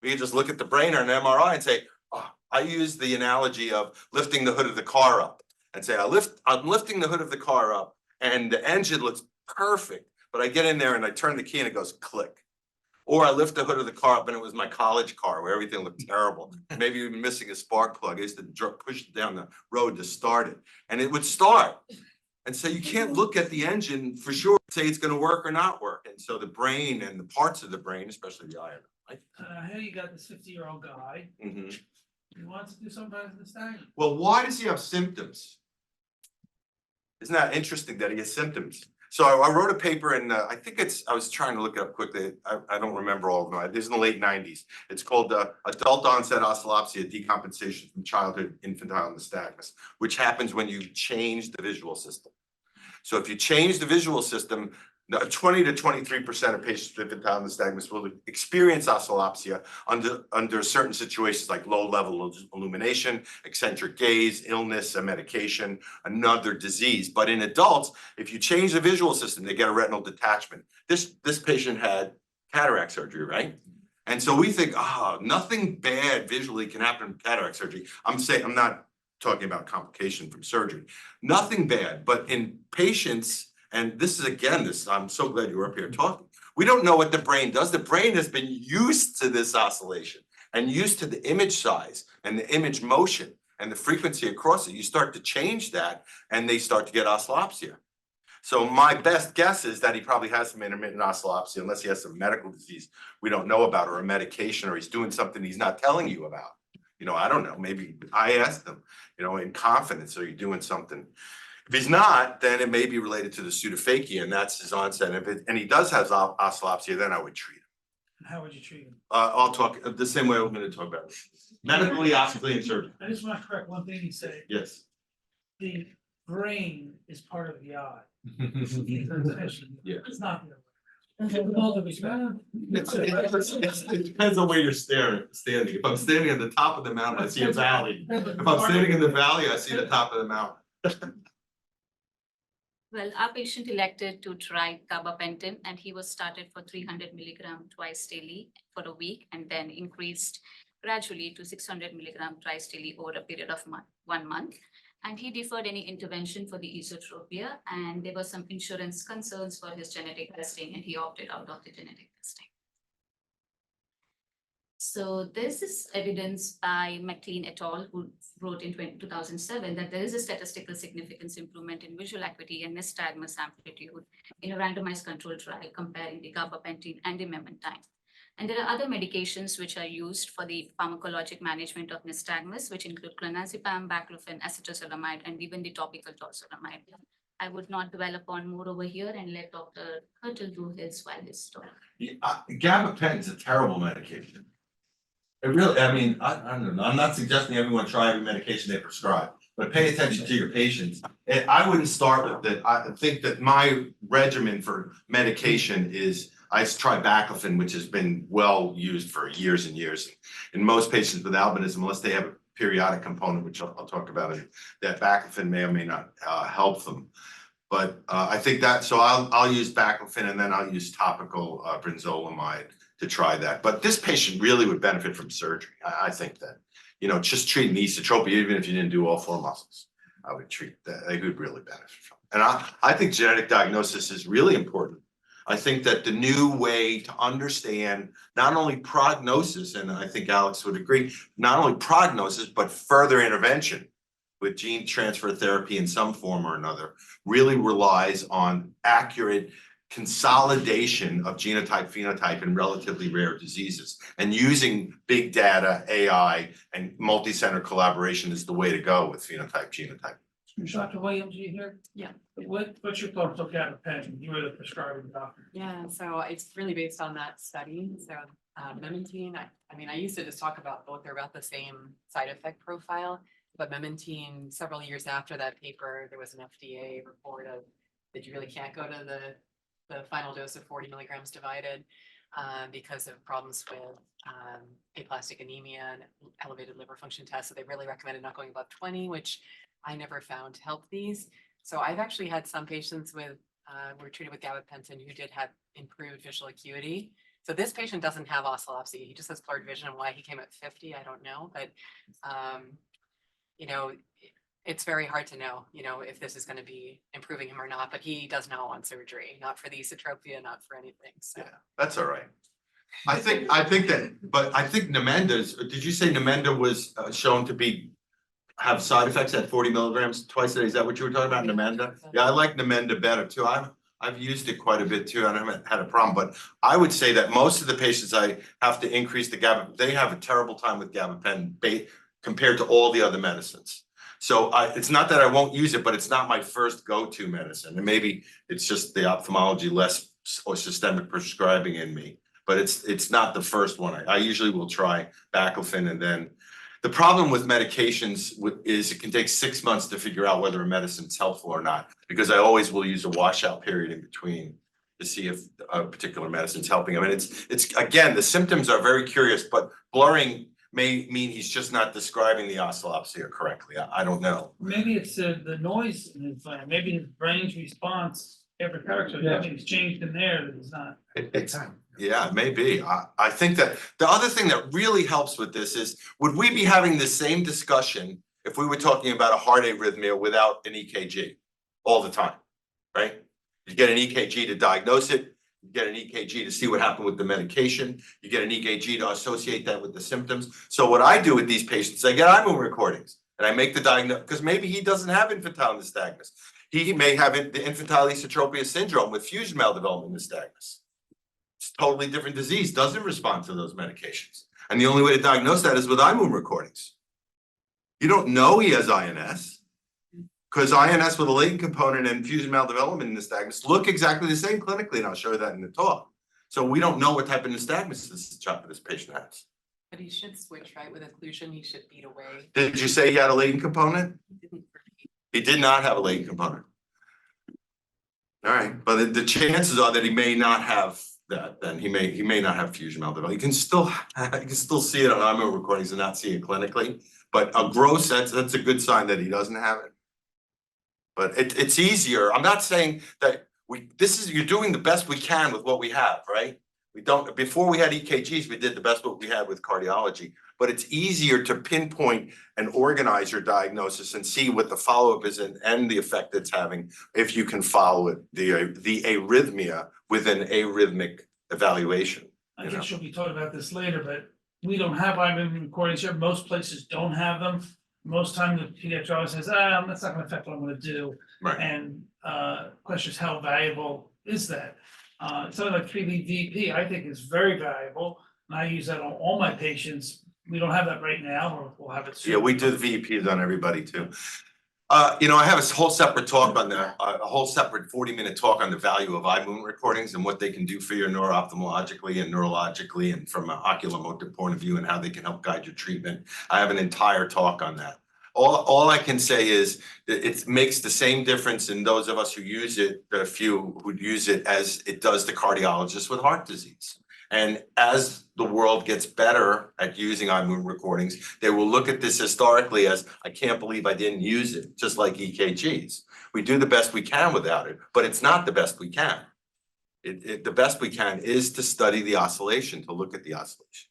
We could just look at the brain or an MRI and say, oh, I use the analogy of lifting the hood of the car up and say, I'm lifting the hood of the car up and the engine looks perfect, but I get in there and I turn the key and it goes click. Or I lift the hood of the car up and it was my college car where everything looked terrible. Maybe even missing a spark plug. I used to push it down the road to start it, and it would start. And so you can't look at the engine for sure, say it's going to work or not work. And so the brain and the parts of the brain, especially the eye, right? Here you got this 50-year-old guy. Mm-hmm. He wants to do something about his nystagmus. Well, why does he have symptoms? Isn't that interesting that he has symptoms? So I wrote a paper and I was trying to look it up quickly. I don't remember all of them. This is in the late 90s. It's called adult onset oscillopsia, decompensation from childhood infantile nystagmus, which happens when you change the visual system. So if you change the visual system, Now, 20 to 23% of patients with infantile nystagmus will experience oscillopsia under certain situations like low level illumination, eccentric gaze, illness, a medication, another disease. But in adults, if you change the visual system, they get a retinal detachment. This patient had cataract surgery, right? And so we think, nothing bad visually can happen from cataract surgery. I'm not talking about complication from surgery. Nothing bad, but in patients, and this is again, I'm so glad you're up here talking. We don't know what the brain does. The brain has been used to this oscillation and used to the image size and the image motion and the frequency across it. You start to change that and they start to get oscillopsia. So my best guess is that he probably has some intermittent oscillopsia unless he has some medical disease we don't know about or a medication or he's doing something he's not telling you about. I don't know, maybe I asked him, in confidence, are you doing something? If he's not, then it may be related to the pseudophakia and that's his onset. And he does have oscillopsia, then I would treat him. How would you treat him? I'll talk the same way we're gonna talk about it. Medically, optically, and surgically. I just want to correct one thing you said. Yes. The brain is part of the eye. Yeah. It's not the other way. With all due respect. It depends on where you're standing. If I'm standing at the top of the mountain, I see a valley. If I'm standing in the valley, I see the top of the mountain. Well, our patient elected to try gabapentin and he was started for 300 milligram twice daily for a week and then increased gradually to 600 milligram twice daily over a period of 1 month. And he deferred any intervention for the esotropia and there were some insurance concerns for his genetic testing and he opted out of the genetic testing. So this is evidence by McLean et al. Who wrote in 2007 that there is a statistical significance improvement in visual acuity and nystagmus amplitude in a randomized controlled trial comparing the gabapentin and the memantine. And there are other medications which are used for the pharmacologic management of nystagmus, which include clonazepam, baclofen, acetosalamide, and even the topical torsolamide. I would not dwell upon more over here and let Dr. Hertle do his talk. Gabapentin is a terrible medication. It really, I don't know, I'm not suggesting everyone try every medication they prescribe, but pay attention to your patients. And I wouldn't start with it. I think that my regimen for medication is I try baclofen, which has been well used for years and years. In most patients with albinism, unless they have a periodic component, which I'll talk about, that baclofen may or may not help them. But I think that, so I'll use baclofen and then I'll use topical brinzolamide to try that. But this patient really would benefit from surgery. I think that, just treating the esotropia, even if you didn't do all 4 muscles, I would treat that. They would really benefit from it. And I think genetic diagnosis is really important. I think that the new way to understand not only prognosis, and I think Alex would agree, not only prognosis, but further intervention with gene transfer therapy in some form or another, really relies on accurate consolidation of genotype, phenotype in relatively rare diseases. And using big data, AI, and multi-center collaboration is the way to go with phenotype, genotype. Dr. Williams, you here? Yeah. What's your thoughts on gabapentin? You were the prescribing doctor. Yeah, so it's really based on that study. So memantine, I used to just talk about both, they're about the same side effect profile, but memantine, several years after that paper, there was an FDA report of that you really can't go to the final dose of 40 milligrams divided because of problems with aplastic anemia and elevated liver function tests. So they really recommended not going above 20, which I never found help these. So I've actually had some patients were treated with gabapentin who did have improved visual acuity. So this patient doesn't have oscillopsia. He just has blurred vision. Why he came at 50, I don't know. But, it's very hard to know, if this is going to be improving him or not. But he does not want surgery, not for the esotropia, not for anything. So. Yeah, that's all right. I think Nimenda's, did you say Nimenda was shown to have side effects at 40 milligrams twice a day? Is that what you were talking about, Nimenda? Yeah, I like Nimenda better too. I've used it quite a bit too. I haven't had a problem, but I would say that most of the patients I have to increase the gabapentin, they have a terrible time with gabapentin compared to all the other medicines. So it's not that I won't use it, but it's not my first go-to medicine. And maybe it's just the ophthalmology less or systemic prescribing in me, but it's not the first one. I usually will try baclofen, and then the problem with medications is it can take 6 months to figure out whether a medicine's helpful or not, because I always will use a washout period in between. to see if a particular medicine's helping him. And it's again, the symptoms are very curious, but blurring may mean he's just not describing the oscillopsia correctly. I don't know. Maybe it's the noise in his brain, maybe his brain's response after character, Yeah. nothing's changed in there that is not. It's, yeah, it may be. I think that the other thing that really helps with this is, would we be having the same discussion if we were talking about a heart arrhythmia without an EKG all the time, right? You get an EKG to diagnose it, you get an EKG to see what happened with the medication, you get an EKG to associate that with the symptoms. So what I do with these patients, I get eye movement recordings and I make the diagnosis, because maybe he doesn't have infantile nystagmus. He may have the infantile esotropia syndrome with fusion maldevelopment nystagmus. It's a totally different disease, doesn't respond to those medications. And the only way to diagnose that is with eye movement recordings. You don't know he has INS, because INS with a latent component and fusion maldevelopment nystagmus look exactly the same clinically, and I'll show you that in the talk. So we don't know what type of nystagmus this patient has. But he should switch, right? With occlusion, he should beat away. Did you say he had a latent component? He didn't for me. He did not have a latent component. All right, but the chances are that he may not have that, then he may not have fusion maldevelopment. You can still see it on eye movement recordings and not see it clinically, but a gross, that's a good sign that he doesn't have it. But it's easier. I'm not saying that you're doing the best we can with what we have, right? Before we had EKGs, we did the best what we had with cardiology, but it's easier to pinpoint and organize your diagnosis and see what the follow-up is and the effect it's having if you can follow it, the arrhythmia with an arrhythmic evaluation. I guess you'll be talking about this later, but we don't have eye movement recordings here. Most places don't have them. Most time the pediatrician says, that's not gonna affect what I'm gonna do. Right. And question is, how valuable is that? Something like 3D VP, I think is very valuable, and I use that on all my patients. We don't have that right now, or we'll have it soon. Yeah, we do the VEPs on everybody too. I have a whole separate talk on that, a whole separate 40-minute talk on the value of eye movement recordings and what they can do for you neuroophthalmologically and neurologically and from an oculomotor point of view and how they can help guide your treatment. I have an entire talk on that. All I can say is that it makes the same difference in those of us who use it, the few who use it, as it does the cardiologist with heart disease. And as the world gets better at using eye movement recordings, they will look at this historically as, I can't believe I didn't use it, just like EKGs. We do the best we can without it, but it's not the best we can. The best we can is to study the oscillation, to look at the oscillation.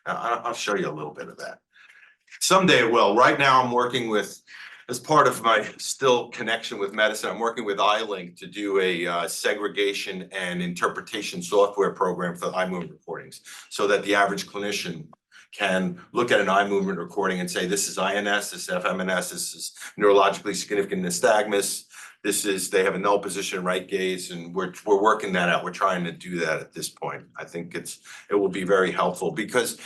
I'll show you a little bit of that. Someday it will. Right now I'm working with, as part of my still connection with medicine, I'm working with iLink to do a segregation and interpretation software program for eye movement recordings, so that the average clinician can look at an eye movement recording and say, this is INS, this is FMNS, this is neurologically significant nystagmus, they have a null position right gaze, and we're working that out. We're trying to do that at this point. I think it will be very helpful, because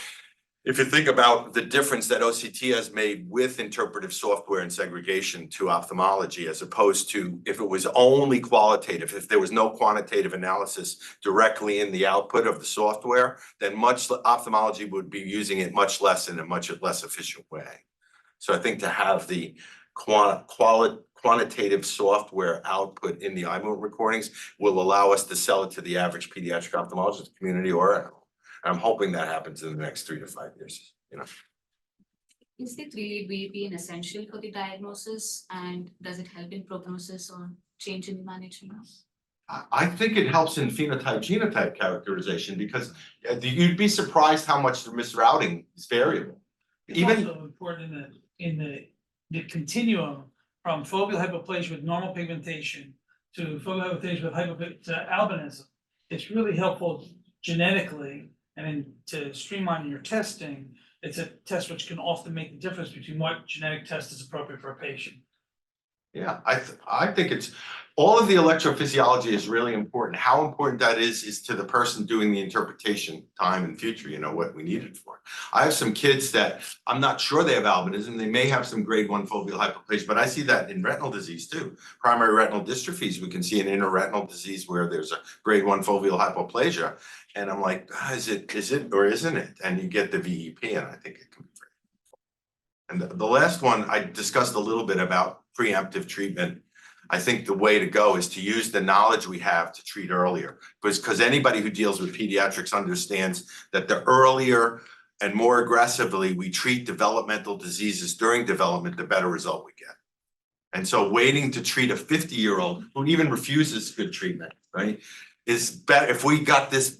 if you think about the difference that OCT has made with interpretive software and segregation to ophthalmology, as opposed to if it was only qualitative, if there was no quantitative analysis directly in the output of the software, then ophthalmology would be using it much less in a much less efficient way. So I think to have the quantitative software output in the eye movement recordings will allow us to sell it to the average pediatric ophthalmologist community, or I'm hoping that happens in the next 3 to 5 years, Is the 3-lead VEP an essential for the diagnosis, and does it help in prognosis or change in management? I think it helps in phenotype-genotype characterization, because you'd be surprised how much the misrouting is variable. It's also important in the continuum from foveal hypoplasia with normal pigmentation to foveal hypoplasia with albinism. It's really helpful genetically, and then to streamline your testing. It's a test which can often make the difference between what genetic test is appropriate for a patient. Yeah, I think it's, all of the electrophysiology is really important. How important that is to the person doing the interpretation time and future, what we need it for. I have some kids that I'm not sure they have albinism. They may have some grade 1 foveal hypoplasia, but I see that in retinal disease too. Primary retinal dystrophies, we can see an interretinal disease where there's a grade 1 foveal hypoplasia. And I'm like, is it or isn't it? And you get the VEP, and I think it can be very helpful. And the last one, I discussed a little bit about preemptive treatment I think the way to go is to use the knowledge we have to treat earlier. Because anybody who deals with pediatrics understands that the earlier and more aggressively we treat developmental diseases during development, the better result we get. And so waiting to treat a 50-year-old who even refuses good treatment, right, is better. If we got this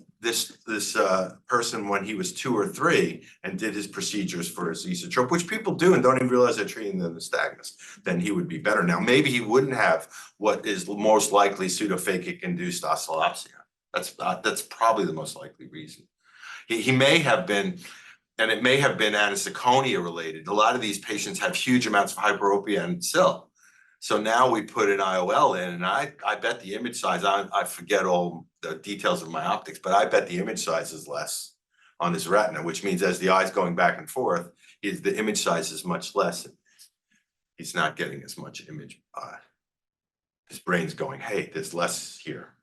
person when he was 2 or 3 and did his procedures for his esotropy, which people do and don't even realize they're treating the nystagmus, then he would be better. Now, maybe he wouldn't have what is most likely pseudophakic induced oscillopsia. That's probably the most likely reason. He may have been, and it may have been anisoconia related. A lot of these patients have huge amounts of hyperopia and SIL. So now we put an IOL in, and I bet the image size, I forget all the details of my optics, but I bet the image size is less on his retina, which means as the eye's going back and forth, the image size is much less. He's not getting as much image. His brain's going, hey, there's less here.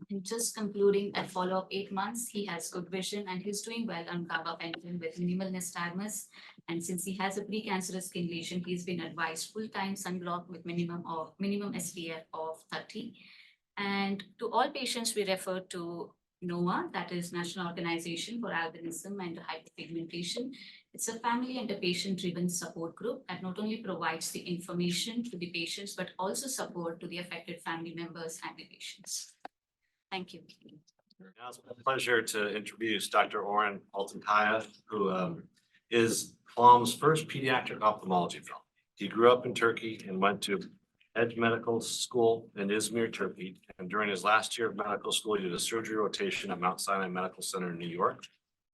And just concluding at follow-up 8 months, he has good vision and he's doing well on gabapentin with minimal nystagmus. And since he has a precancerous skin lesion, he's been advised full-time sunblock with minimum SPF of 30. And to all patients, we refer to NOAA, that is National Organization for Albinism and Hyperpigmentation. It's a family and a patient-driven support group that not only provides the information to the patients, but also support to the affected family members and the patients. Thank you. Now it's my pleasure to introduce Dr. Oren Altenkaya, who is Flaum's first pediatric ophthalmology fellow. He grew up in Turkey and went to Edge Medical School in Izmir, Turkey. And during his last year of medical school, he did a surgery rotation at Mount Sinai Medical Center in New York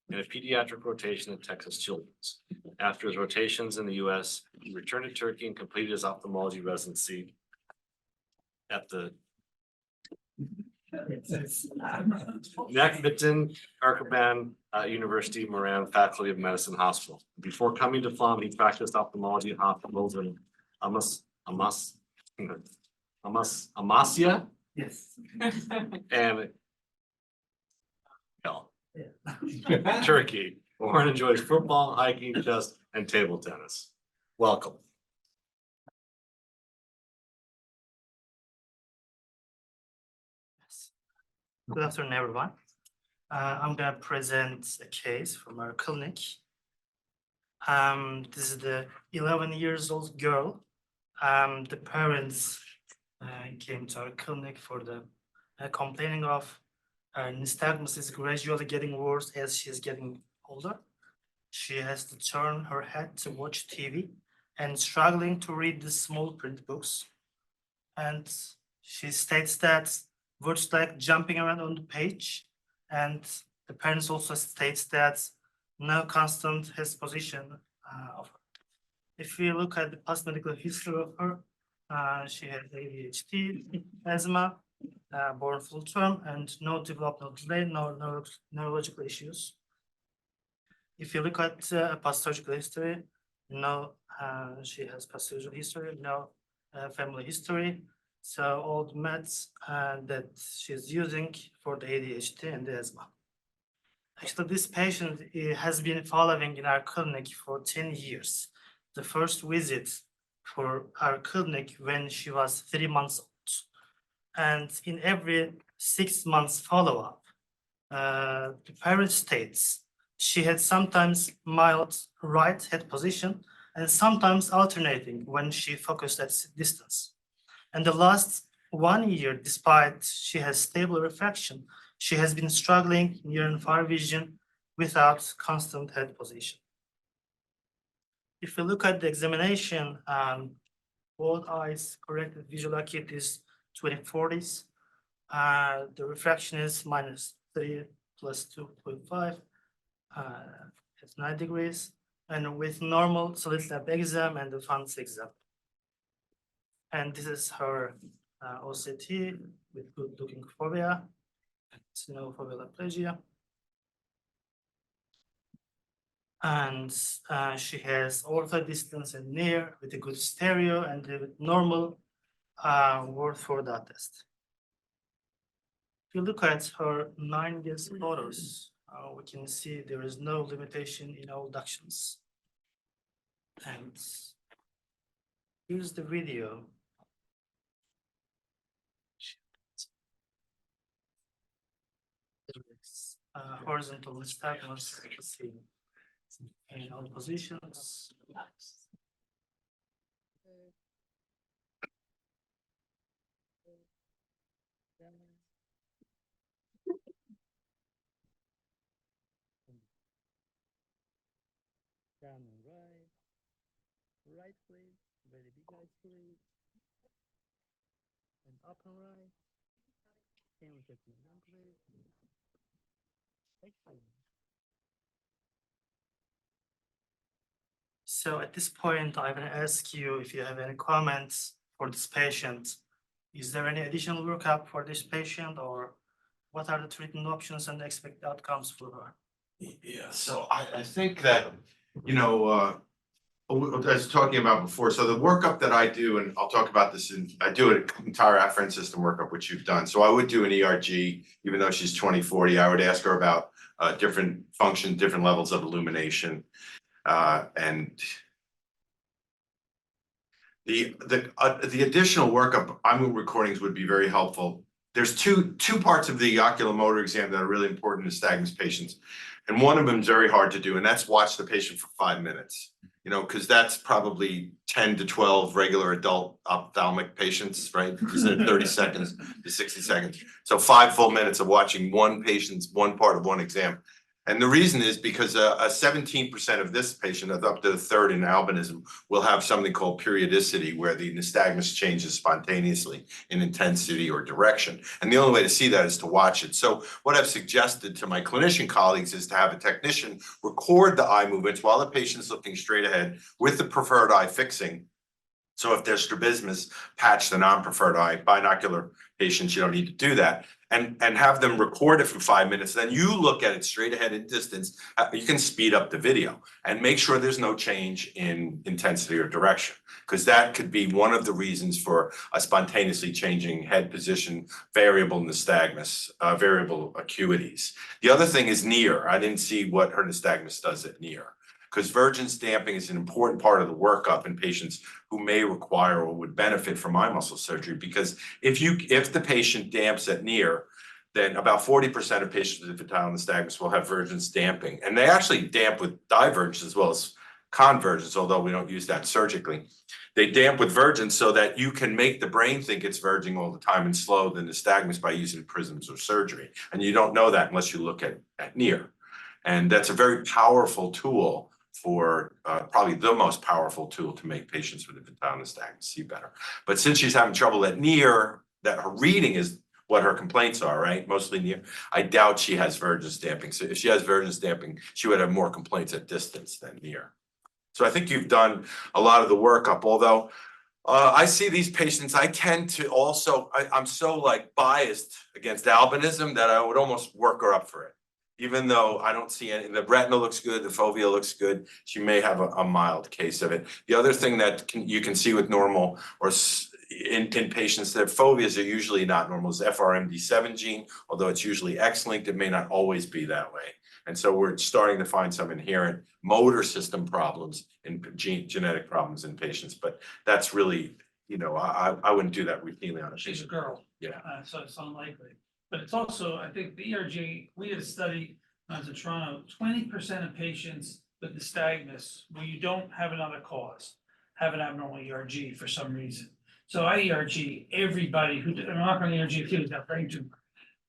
and a pediatric rotation at Texas Children's. After his rotations in the US, he returned to Turkey and completed his ophthalmology residency at the Necmettin Erkaban University Moran Faculty of Medicine Hospital. Before coming to Flaum, he practiced ophthalmology at hospitals in Amasya Yes. and Turkey. Warren enjoys football, hiking, chess, and table tennis. Welcome. Good afternoon, everyone. I'm gonna present a case from our clinic. This is the 11 years old girl. The parents came to our clinic for the complaining of nystagmus is gradually getting worse as she's getting older. She has to turn her head to watch TV and struggling to read the small print books. And she states that words like jumping around on the page, and the parents also states that no constant his position of her. If we look at the past medical history of her, she had ADHD, asthma, born full term, and no developmental delay, no neurological issues. If you look at past surgical history, no, she has past surgical history, no family history. So all the meds that she's using for the ADHD and the asthma. Actually, this patient has been following in our clinic for 10 years. The first visit for our clinic when she was 3 months old. And in every 6 months follow-up, the parent states she had sometimes mild right head position and sometimes alternating when she focused at distance. And the last 1 year, despite she has stable refraction, she has been struggling near and far vision without constant head position. If we look at the examination, both eyes corrected visual acuity is 20/40s. The refraction is -3 plus 2.5 at 9 degrees, and with normal slit lamp exam and the Fancy exam. And this is her OCT with good looking fovea, no foveal aplasia. And she has ortho distance and near with a good stereo and with normal worth for that test. If you look at her 9 years photos, we can see there is no limitation in all adductions. And Here's the video. Horizontal nystagmus, see in all positions. Down and right plate, very big right plate, and up and right. Can we get the plate? Excellent. So at this point, I want to ask you if you have any comments for this patient. Is there any additional workup for this patient, or what are the treatment options and expected outcomes for her? Yeah, so I think that, I was talking about before, so the workup that I do, and I'll talk about this I do an entire afferent system workup, which you've done. So I would do an ERG, even though she's 20/40, I would ask her about different functions, different levels of illumination. And the additional workup, recordings would be very helpful. There's two parts of the oculomotor exam that are really important in nystagmus patients. And one of them is very hard to do, and that's watch the patient for 5 minutes. Because that's probably 10 to 12 regular adult ophthalmic patients, right? 30 seconds to 60 seconds. So 5 full minutes of watching one patient's one part of one exam. And the reason is because 17% of this patient, up to a third in albinism, will have something called periodicity, where the nystagmus changes spontaneously in intensity or direction. And the only way to see that is to watch it. So what I've suggested to my clinician colleagues is to have a technician record the eye movements while the patient's looking straight ahead with the preferred eye fixing. So if there's strabismus, patch the non-preferred eye. Binocular patients, you don't need to do that. And have them record it for 5 minutes. Then you look at it straight ahead in distance. You can speed up the video and make sure there's no change in intensity or direction, because that could be one of the reasons for a spontaneously changing head position, variable nystagmus, variable acuities. The other thing is near. I didn't see what her nystagmus does at near, because vergence damping is an important part of the workup in patients who may require or would benefit from eye muscle surgery. Because if the patient damps at near, then about 40% of patients with infantile nystagmus will have vergence damping. And they actually damp with divergence as well as convergence, although we don't use that surgically. They damp with vergence so that you can make the brain think it's verging all the time and slow the nystagmus by using prisms or surgery. And you don't know that unless you look at near. And that's a very powerful tool for probably the most powerful tool to make patients with infantile nystagmus see better. But since she's having trouble at near, that her reading is what her complaints are, right? Mostly near. I doubt she has vergence damping. So if she has vergence damping, she would have more complaints at distance than near. So I think you've done a lot of the workup, although I see these patients, I tend to also, I'm so biased against albinism that I would almost work her up for it. Even though I don't see any, the retina looks good, the fovea looks good, she may have a mild case of it. The other thing that you can see with normal or in patients that foveas are usually not normal is FRMD7 gene, although it's usually X-linked, it may not always be that way. And so we're starting to find some inherent motor system problems in genetic problems in patients, but that's really, I wouldn't do that routinely on a She's a patient. girl, Yeah. so it's unlikely. But it's also, I think the ERG, we did a study when I was in Toronto, 20% of patients with nystagmus, where you don't have another cause, have an abnormal ERG for some reason. So I ERG everybody I'm not going to ERG kids got brain tumor.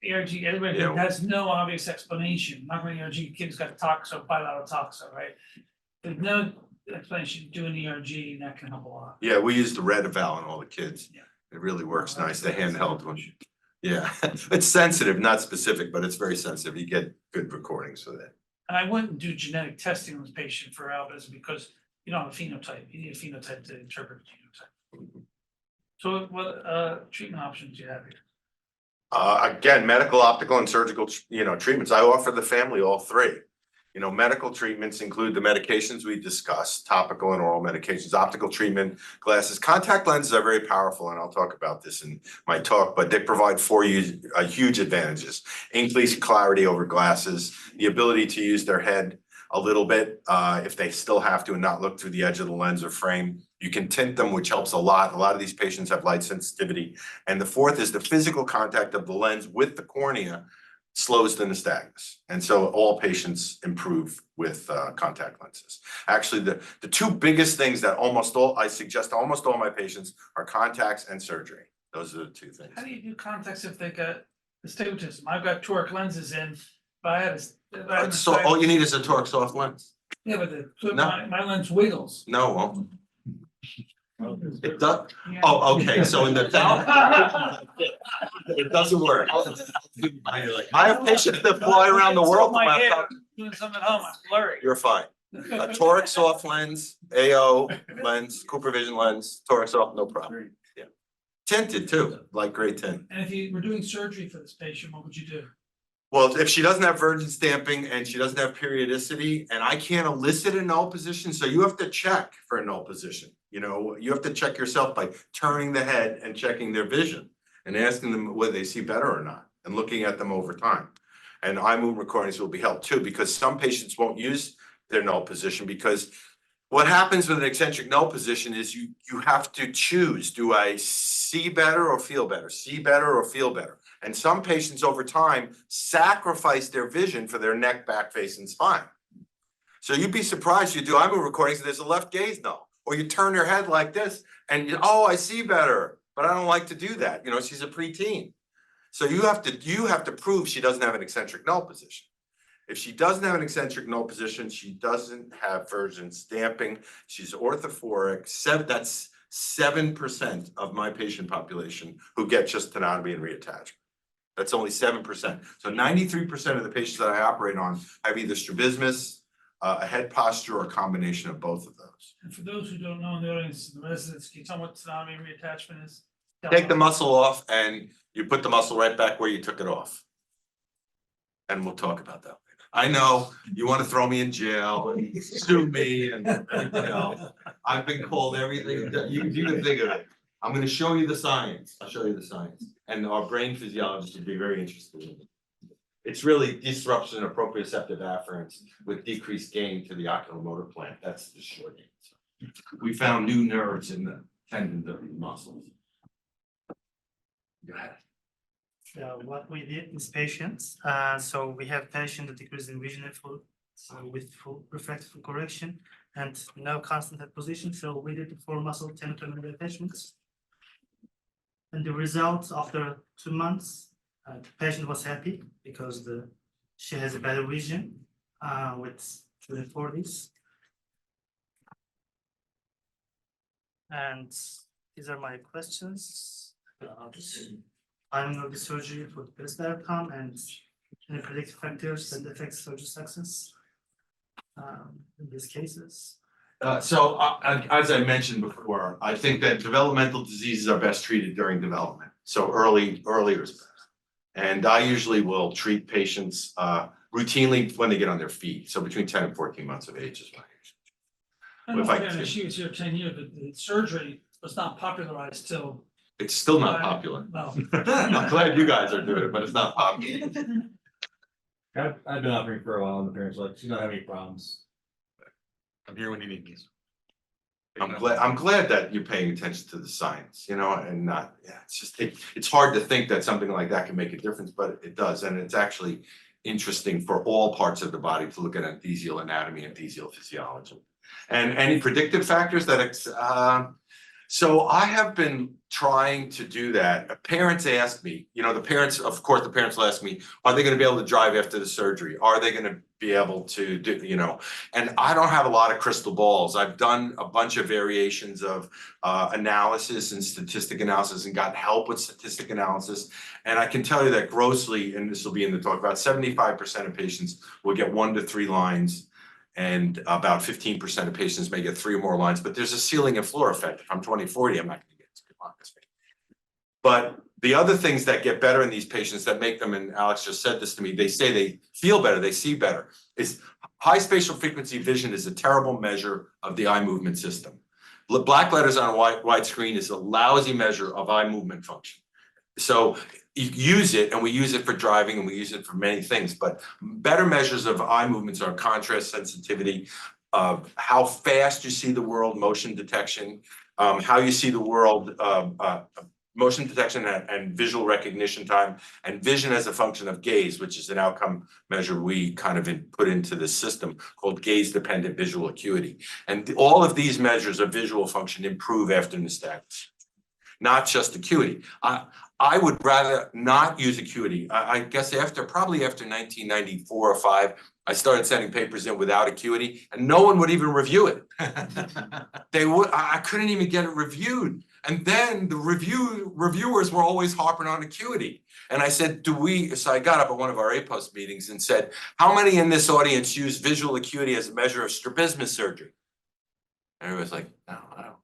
ERG everybody who has no obvious explanation. I'm not going to ERG kids got toxo, bilateral toxo, right? There's no explanation. Do an ERG and that can help a lot. Yeah, we use the Redival in all the kids. Yeah. It really works nice, the handheld one. Yeah, it's sensitive, not specific, but it's very sensitive. You get good recordings with it. And I wouldn't do genetic testing on this patient for albinism because you don't have a phenotype. You need a phenotype to interpret the genotype. So what treatment options do you have here? Again, medical, optical, and surgical, treatments. I offer the family all three. Medical treatments include the medications we discussed, topical and oral medications, optical treatment, glasses. Contact lenses are very powerful, and I'll talk about this in my talk, but they provide huge advantages. Increased clarity over glasses, the ability to use their head a little bit, if they still have to and not look through the edge of the lens or frame. You can tint them, which helps a lot. A lot of these patients have light sensitivity. And the fourth is the physical contact of the lens with the cornea slows the nystagmus. And so all patients improve with contact lenses. Actually, the two biggest things that I suggest to almost all my patients are contacts and surgery. Those are the two things. How do you do contacts if they got astigmatism? I've got toric lenses in, but I had a. So all you need is a toric soft lens. Yeah, but No. my lens wiggles. No, well, it does. Oh, okay, so in the it doesn't work. I have patients that fly around the world. My from head, my- doing something at home, I'm blurry. You're fine. A toric soft lens, AO lens, Cooper Vision lens, toric soft, no problem. Yeah. Tinted too, like gray tint. And if you were doing surgery for this patient, what would you do? Well, if she doesn't have virgin stamping and she doesn't have periodicity, and I can't elicit a null position, so you have to check for a null position. You know, you have to check yourself by turning the head and checking their vision and asking them whether they see better or not and looking at them over time. And eye movement recordings will be helped too, because some patients won't use their null position, because what happens with an eccentric null position is you have to choose, do I see better or feel better? See better or feel better? And some patients over time sacrifice their vision for their neck, back, face, and spine. So you'd be surprised, you do eye movement recordings, and there's a left gaze null, or you turn your head like this and oh, I see better, but I don't like to do that. You know, she's a preteen. So you have to prove she doesn't have an eccentric null position. If she doesn't have an eccentric null position, she doesn't have virgin stamping, she's orthophoric, that's 7% of my patient population who get just tenotomy and reattachment. That's only 7%. So 93% of the patients that I operate on have either strabismus, a head posture, or a combination of both of those. And for those who don't know in the audience, the residents, can you tell them what tsunami reattachment is? Take the muscle off and you put the muscle right back where you took it off. And we'll talk about that later. I know you want to throw me in jail and sue me and everything else. I've been called everything that you can think of it. I'm gonna show you the science. I'll show you the science. And our brain physiologists would be very interested in it. It's really disruption of proprioceptive afferents with decreased gain to the oculomotor plant. That's the short answer. We found new nerves in the tendons of these muscles. Go ahead. What we did is patients, so we have patient that decrease in vision with full refractive correction and no constant head position, so we did 4 muscle tenotomy attachments. And the results after 2 months, the patient was happy because she has a better vision with 240s. And these are my questions. Timing of the surgery for the best outcome and any predictive factors that affect surgery success in these cases. So as I mentioned before, I think that developmental diseases are best treated during development. So earlier is best. And I usually will treat patients routinely when they get on their feet. So between 10 and 14 months of age is my age. I don't If know I if could- she was here 10 years, but the surgery was not popularized till. It's still not popular. No. I'm glad you guys are doing it, but it's not popular. I've been operating for a while and the parents are like, she's not having any problems. I'm here when you need me. I'm glad that you're paying attention to the science, you know, and not, yeah, it's just, it's hard to think that something like that can make a difference, but it does. And it's actually interesting for all parts of the body to look at anesthesial anatomy, anesthesial physiology. And any predictive factors that, so I have been trying to do that. Parents ask me, you know, the parents will ask me, are they gonna be able to drive after the surgery? Are they gonna be able to do, you know? And I don't have a lot of crystal balls. I've done a bunch of variations of analysis and statistic analysis and got help with statistic analysis. And I can tell you that grossly, and this will be in the talk, about 75% of patients will get 1 to 3 lines. And about 15% of patients may get 3 or more lines, but there's a ceiling and floor effect. If I'm 20/40, I'm not gonna get 3 lines. But the other things that get better in these patients that make them, and Alex just said this to me, they say they feel better, they see better, is high spatial frequency vision is a terrible measure of the eye movement system. Black letters on a wide screen is a lousy measure of eye movement function. So use it, and we use it for driving, and we use it for many things, but better measures of eye movements are contrast sensitivity, of how fast you see the world, motion detection, how you see the world, motion detection and visual recognition time, and vision as a function of gaze, which is an outcome measure we kind of put into the system called gaze-dependent visual acuity. And all of these measures of visual function improve after nystagmus, not just acuity. I would rather not use acuity. I guess probably after 1994 or 5, I started sending papers in without acuity, and no one would even review it. I couldn't even get it reviewed. And then the reviewers were always harping on acuity. And I said, so I got up at one of our APOS meetings and said, how many in this audience use visual acuity as a measure of strabismus surgery? And everybody's like, no,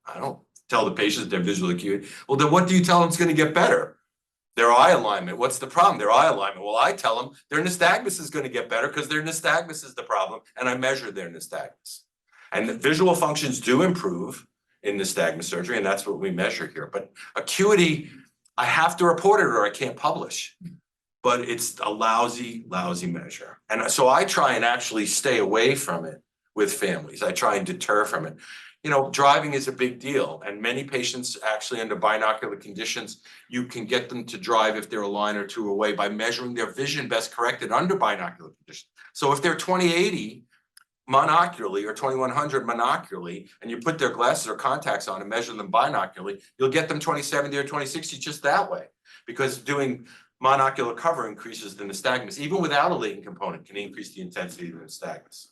I don't tell the patients their visual acuity. Well, then what do you tell them is going to get better? Their eye alignment. What's the problem? Their eye alignment. Well, I tell them their nystagmus is going to get better because their nystagmus is the problem, and I measure their nystagmus. And the visual functions do improve in nystagmus surgery, and that's what we measure here. But acuity, I have to report it or I can't publish. But it's a lousy measure. And so I try and actually stay away from it with families. I try and deter from it. You know, driving is a big deal, and many patients actually under binocular conditions, you can get them to drive if they're a line or two away by measuring their vision best corrected under binocular conditions. So if they're 20/80 monocularly or 2100 monocularly, and you put their glasses or contacts on and measure them binocularly, you'll get them 20/70 or 20/60 just that way, because doing monocular cover increases the nystagmus. Even without a latent component, can increase the intensity of the nystagmus.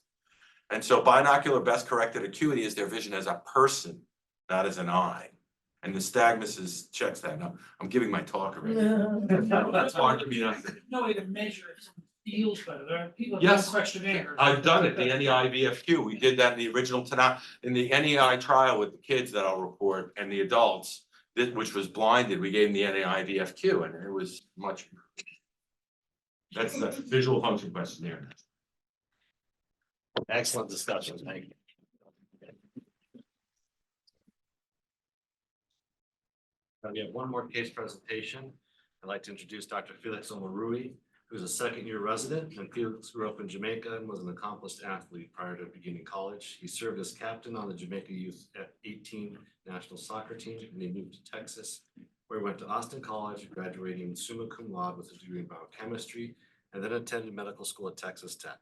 And so binocular best corrected acuity is their vision as a person, not as an eye. And nystagmus checks that. Now, I'm giving my talk already. That's hard to be on. No way to measure if someone feels better. There are people that Yes. have questionnaires. I've done it, the NEI VFQ. We did that in the original in the NEI trial with the kids that I'll report and the adults, which was blinded. We gave them the NEI VFQ, and it was much. That's the visual function questionnaire. Excellent discussion, thank you. We have one more case presentation. I'd like to introduce Dr. Felix Omarui, who's a second-year resident, and Felix grew up in Jamaica and was an accomplished athlete prior to beginning college. He served as captain on the Jamaica Youth '18 national soccer team, and he moved to Texas, where he went to Austin College, graduating summa cum laude with a degree in biochemistry, and then attended medical school at Texas Tech.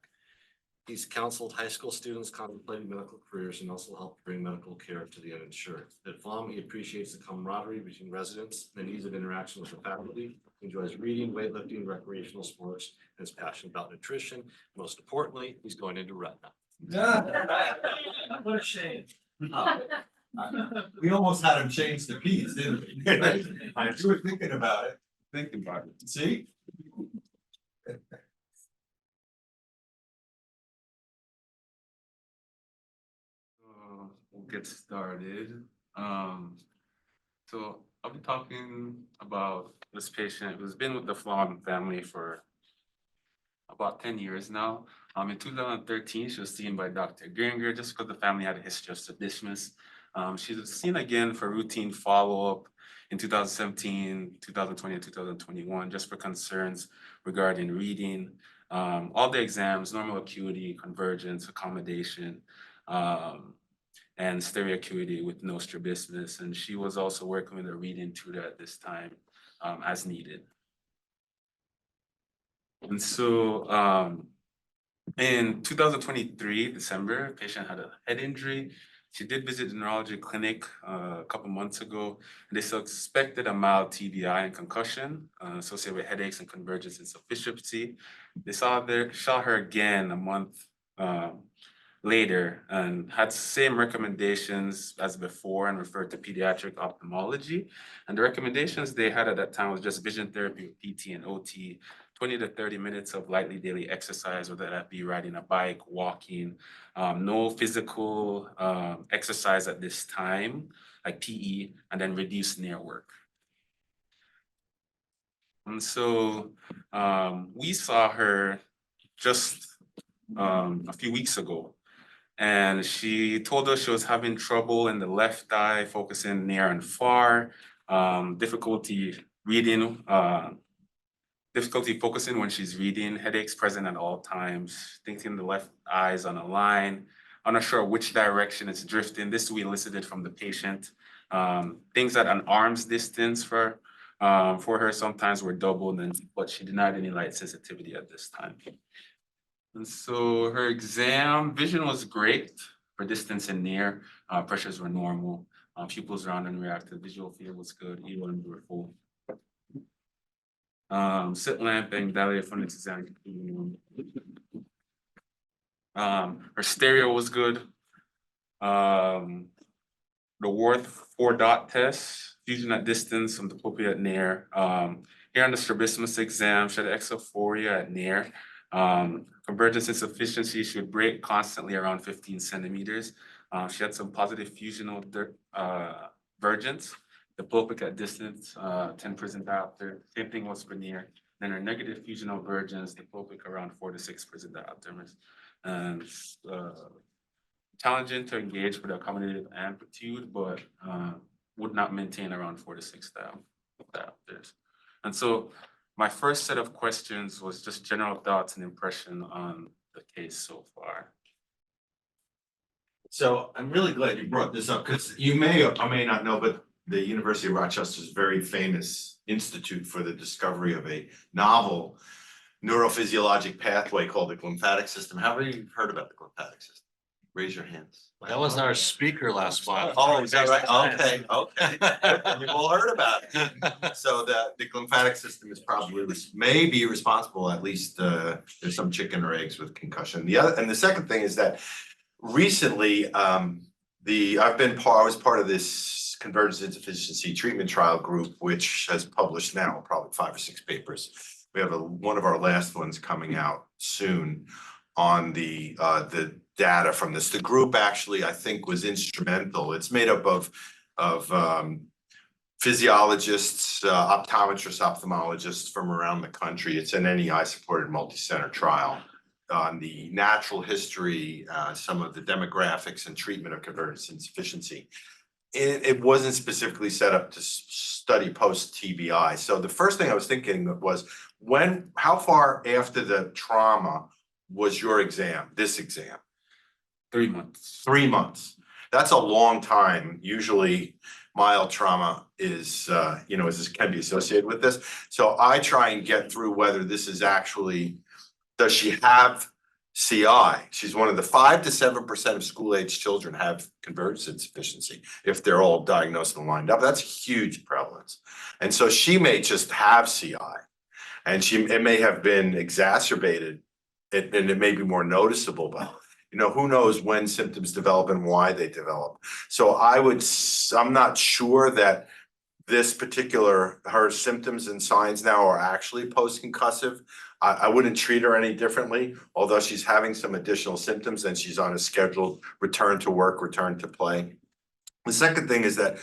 He's counseled high school students contemplating medical careers and also helped bring medical care to the uninsured. At Flaum, he appreciates the camaraderie between residents and ease of interaction with the faculty. He enjoys reading, weightlifting, recreational sports, and is passionate about nutrition. Most importantly, he's going into retina. What a shame. We almost had him change the piece, didn't we? You were thinking about it. See? We'll get started. So I'll be talking about this patient who's been with the Flaum family for about 10 years now. In 2013, she was seen by Dr. Geringer just because the family had a history of strabismus. She was seen again for routine follow-up in 2017, 2020, and 2021, just for concerns regarding reading. All the exams, normal acuity, convergence, accommodation, and stereoacuity with no strabismus. And she was also working with a reading tutor at this time as needed. And so in 2023, December, patient had a head injury. She did visit the neurology clinic a couple months ago, and they suspected a mild TBI and concussion associated with headaches and convergence insufficiency. They saw her again a month later and had same recommendations as before and referred to pediatric ophthalmology. And the recommendations they had at that time was just vision therapy with PT and OT, 20 to 30 minutes of lightly daily exercise, whether that be riding a bike, walking, no physical exercise at this time, like PE, and then reduce near work. And so we saw her just a few weeks ago. And she told us she was having trouble in the left eye, focusing near and far, difficulty reading difficulty focusing when she's reading, headaches present at all times, thinking the left eye is on a line, unsure sure which direction it's drifting. This we elicited from the patient. Things at an arm's distance for her sometimes were doubled, but she denied any light sensitivity at this time. And so her exam vision was great for distance and near. Pressures were normal. Pupils round and reactive. Visual field was good. E1 were full. Sit lamp and dilated phonics exam. Her stereo was good. The Worth 4-dot test, fusion at distance from diplopia at near. Here on the strabismus exam, she had exophoria at near. Convergence insufficiency, she would break constantly around 15 centimeters. She had some positive fusional divergence. Diplopic at distance, 10 prism diopter. Same thing was for near. Then her negative fusional divergence, diplopic around 4 to 6 prism diopters. And challenging to engage for the accommodative amplitude, but would not maintain around 4 to 6 diopters. And so my first set of questions was just general thoughts and impression on the case so far. So I'm really glad you brought this up because you may or may not know, but the University of Rochester is a very famous institute for the discovery of a novel neurophysiologic pathway called the glymphatic system. How many of you have heard about the glymphatic system? Raise your hands. That was our speaker last month. Oh, is that right? Okay. We've all heard about it. So the glymphatic system is probably, may be responsible, at least there's some chicken or eggs with concussion. The second thing is that recently, I was part of this convergence insufficiency treatment trial group, which has published now probably 5 or 6 papers. We have one of our last ones coming out soon on the data from this. The group actually, I think, was instrumental. It's made up of physiologists, optometrists, ophthalmologists from around the country. It's an NEI-supported multi-center trial on the natural history, some of the demographics and treatment of convergence insufficiency. It wasn't specifically set up to study post-TBI. So the first thing I was thinking was, how far after the trauma was your exam, this exam? 3 months. 3 months. That's a long time. Usually mild trauma is, can be associated with this. So I try and get through whether this is actually, does she have CI? She's one of the 5 to 7% of school-age children have convergence insufficiency if they're all diagnosed and lined up. That's a huge prevalence. And so she may just have CI, and it may have been exacerbated, and it may be more noticeable, but who knows when symptoms develop and why they develop. So I'm not sure that her symptoms and signs now are actually post-concussive. I wouldn't treat her any differently, although she's having some additional symptoms and she's on a scheduled return to work, return to play. The second thing is that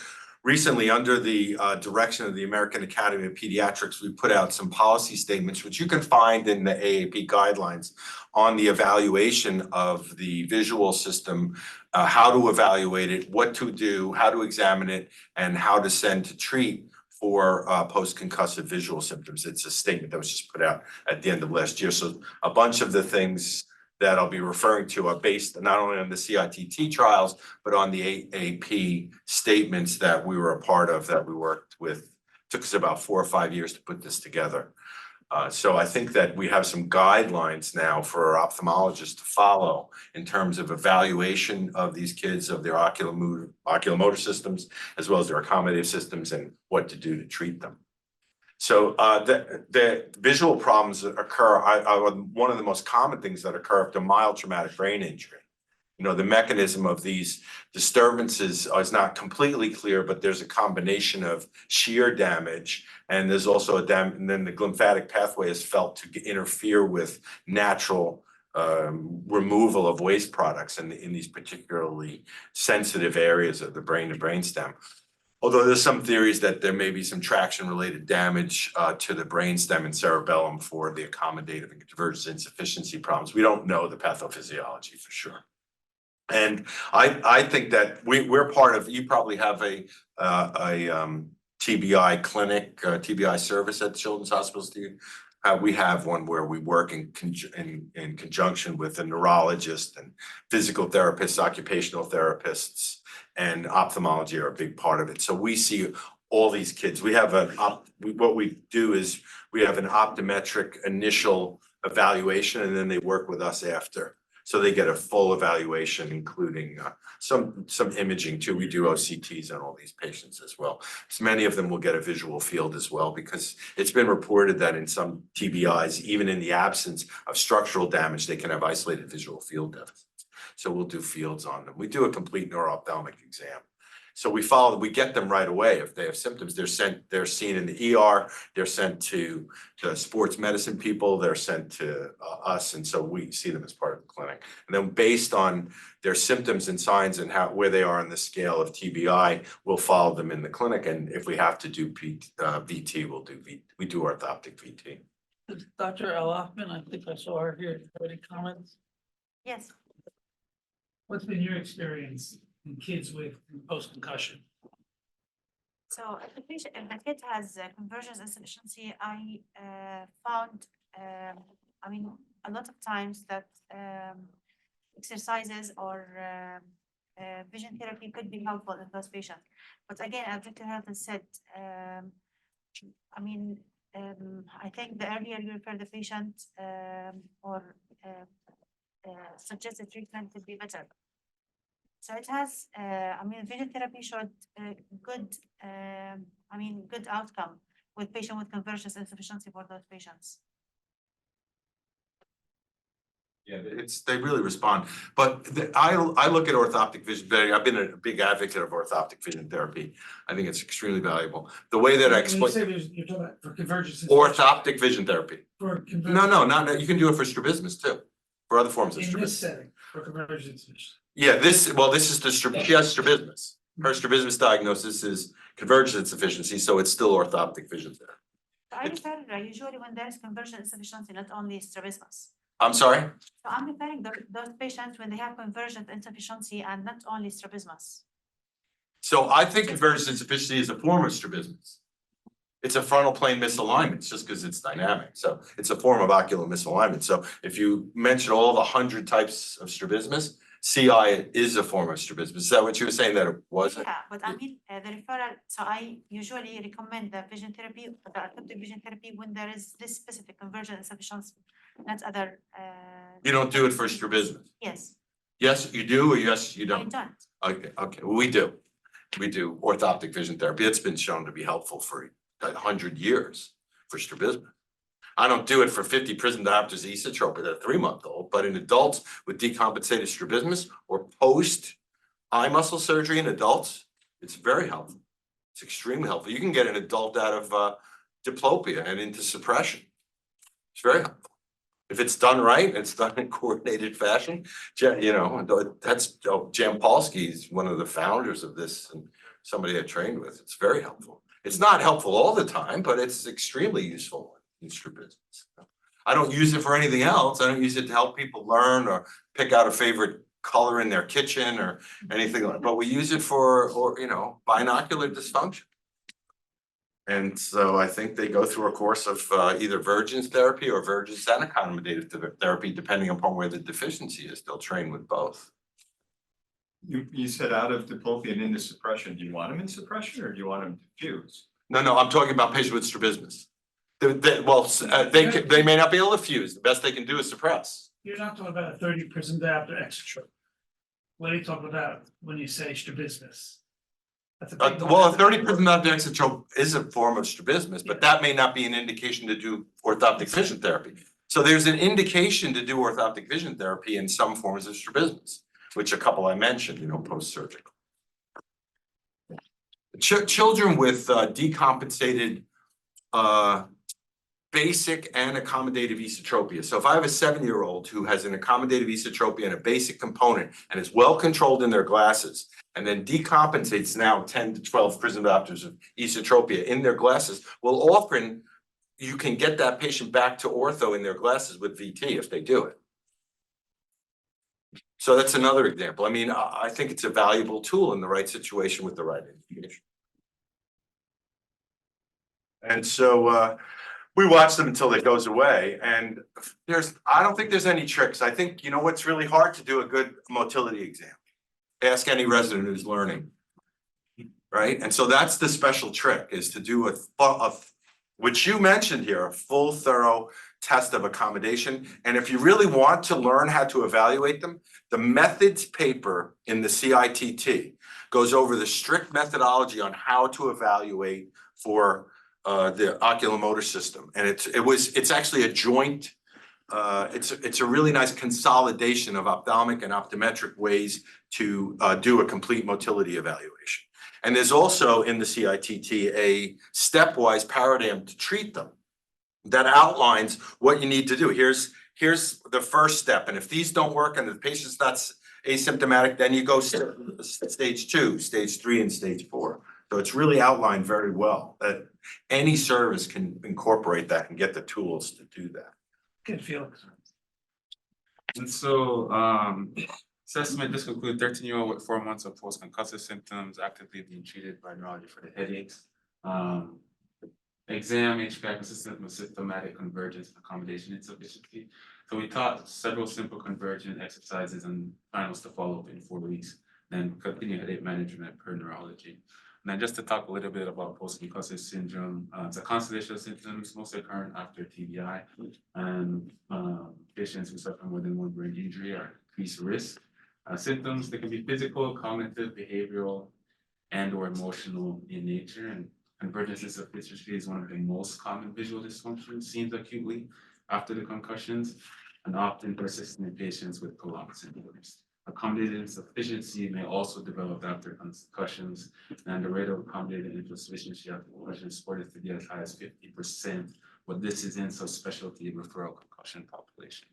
recently, under the direction of the American Academy of Pediatrics, we put out some policy statements, which you can find in the AAP guidelines on the evaluation of the visual system, how to evaluate it, what to do, how to examine it, and how to send to treat for post-concussive visual symptoms. It's a statement that was just put out at the end of last year. So a bunch of the things that I'll be referring to are based not only on the CITT trials, but on the AAP statements that we were a part of, that we worked with. It took us about 4 or 5 years to put this together. So I think that we have some guidelines now for our ophthalmologists to follow in terms of evaluation of these kids, of their oculomotor systems, as well as their accommodative systems, and what to do to treat them. So the visual problems that occur, one of the most common things that occur after mild traumatic brain injury. The mechanism of these disturbances is not completely clear, but there's a combination of shear damage, and there's also and then the glymphatic pathway is felt to interfere with natural removal of waste products in these particularly sensitive areas of the brain and brainstem. Although there's some theories that there may be some traction-related damage to the brainstem and cerebellum for the accommodative and convergence insufficiency problems. We don't know the pathophysiology for sure. And I think that we're part of, you probably have a TBI clinic, TBI service at Children's Hospitals, do you? We have one where we work in conjunction with a neurologist and physical therapists, occupational therapists, and ophthalmology are a big part of it. So we see all these kids. We have what we do is we have an optometric initial evaluation, and then they work with us after. So they get a full evaluation, including some imaging too. We do OCTs on all these patients as well. So many of them will get a visual field as well, because it's been reported that in some TBIs, even in the absence of structural damage, they can have isolated visual field deficits. So we'll do fields on them. We do a complete neuro-ophthalmic exam. So we get them right away. If they have symptoms, they're seen in the ER, they're sent to the sports medicine people, they're sent to us, and so we see them as part of the clinic. And then based on their symptoms and signs and where they are on the scale of TBI, we'll follow them in the clinic, and if we have to do VT, we do orthoptic VT. Dr. Elhoffman, I think I saw her here. Any comments? Yes. What's been your experience in kids with post-concussion? So if the kid has convergence insufficiency, I found, I mean, a lot of times that exercises or vision therapy could be helpful in those patients. But again, as Dr. Hertle said, I mean, I think the earlier you refer the patient or suggested treatment would be better. So it has, I mean, vision therapy showed good, good outcome with patient with convergence insufficiency for those patients. Yeah, they really respond. But I look at orthoptic vision therapy. I've been a big advocate of orthoptic vision therapy. I think it's extremely valuable. The way that I explain. You're talking about for convergence. Orthoptic vision therapy. For convergence. No, not, you can do it for strabismus too, for other forms of In this strabismus. setting, for convergence. Yeah, this is the she has strabismus. Her strabismus diagnosis is convergence insufficiency, so it's still orthoptic vision therapy. I refer usually when there's convergence insufficiency, not only strabismus. I'm sorry? So I'm referring those patients when they have convergence insufficiency and not only strabismus. So I think convergence insufficiency is a form of strabismus. It's a frontal plane misalignment, it's just because it's dynamic. So it's a form of ocular misalignment. So if you mention all the 100 types of strabismus, CI is a form of strabismus. Is that what you were saying that it wasn't? Yeah, but I mean, the referral, so I usually recommend the vision therapy, the adaptive vision therapy when there is this specific convergence insufficiency, not other. You don't do it for strabismus? Yes. Yes, you do, or yes, you I don't? don't. Okay, well, we do. We do orthoptic vision therapy. It's been shown to be helpful for 100 years for strabismus. I don't do it for 50 prism diopters esotropy, they're 3-month-old, but in adults with decompensated strabismus or post eye muscle surgery in adults, it's very helpful. It's extremely helpful. You can get an adult out of diplopia and into suppression. It's very helpful. If it's done right, it's done in coordinated fashion. You know, that's Jampolsky is one of the founders of this and somebody I trained with. It's very helpful. It's not helpful all the time, but it's extremely useful in strabismus. I don't use it for anything else. I don't use it to help people learn or pick out a favorite color in their kitchen or anything like that. But we use it for, binocular dysfunction. And so I think they go through a course of either Vergence therapy or Vergence and accommodative therapy, depending upon where the deficiency is. They'll train with both. You said out of diplopia and into suppression. Do you want them in suppression or do you want them diffuse? No, I'm talking about patients with strabismus. They may not be able to fuse. The best they can do is suppress. You're not talking about a 30 prism diopter exotrope. What are you talking about when you say strabismus? That's a big Well, a 30 prism diopter exotrope is a form of strabismus, but that may not be an indication to do orthoptic vision therapy. So there's an indication to do orthoptic vision therapy in some forms of strabismus, which a couple I mentioned, post-surgical. Children with decompensated basic and accommodative esotropia. So if I have a 7-year-old who has an accommodative esotropia and a basic component and is well controlled in their glasses and then decompensates now 10 to 12 prism diopters of esotropia in their glasses, well, often you can get that patient back to ortho in their glasses with VT if they do it. So that's another example. I mean, I think it's a valuable tool in the right situation with the right indication. And so we watch them until it goes away, and I don't think there's any tricks. I think, you know what's really hard to do a good motility exam? Ask any resident who's learning. Right? And so that's the special trick, is to do which you mentioned here, a full thorough test of accommodation. And if you really want to learn how to evaluate them, the methods paper in the CITT goes over the strict methodology on how to evaluate for the oculomotor system. And it's actually a joint, it's a really nice consolidation of ophthalmic and optometric ways to do a complete motility evaluation. And there's also in the CITT a stepwise paradigm to treat them that outlines what you need to do. Here's the first step. And if these don't work and the patient's not asymptomatic, then you go stage 2, stage 3, and stage 4. So it's really outlined very well that any service can incorporate that and get the tools to do that. Good feeling. And so, assessment, this concludes 13-year-old with 4 months of post-concussive symptoms actively being treated by neurology for the headaches. Exam, HPI consistent with systematic convergence and accommodation insufficiency. So we taught several simple convergent exercises and finals to follow up in 4 weeks, then continue headache management per neurology. And then just to talk a little bit about post-concussive syndrome, it's a constellation of symptoms mostly occurring after TBI, and patients who suffer more than one brain injury are increased risk. Symptoms, they can be physical, cognitive, behavioral, and or emotional in nature. And convergence insufficiency is one of the most common visual dysfunctions seen acutely after the concussions, and often persistent in patients with prolonged symptoms. Accommodated insufficiency may also develop after concussions, and the rate of accommodated insufficiency after concussion is reported to be as high as 50%, but this is in subspecialty referral concussion population.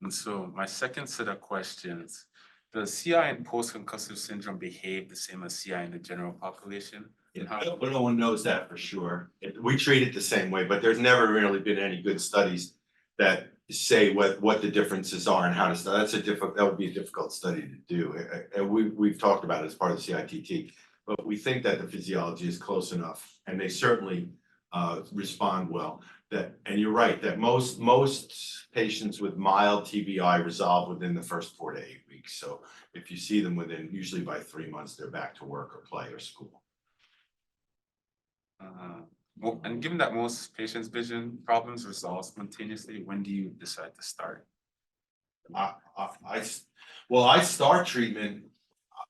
And so my second set of questions, does CI in post-concussive syndrome behave the same as CI in the general population? No one knows that for sure. We treat it the same way, but there's never really been any good studies that say what the differences are and how to study. That would be a difficult study to do. And we've talked about it as part of the CITT, but we think that the physiology is close enough, and they certainly respond well. And you're right, that most patients with mild TBI resolve within the first 4 to 8 weeks. So if you see them usually by 3 months, they're back to work or play or school. And given that most patients' vision problems resolve spontaneously, when do you decide to start? I start treatment.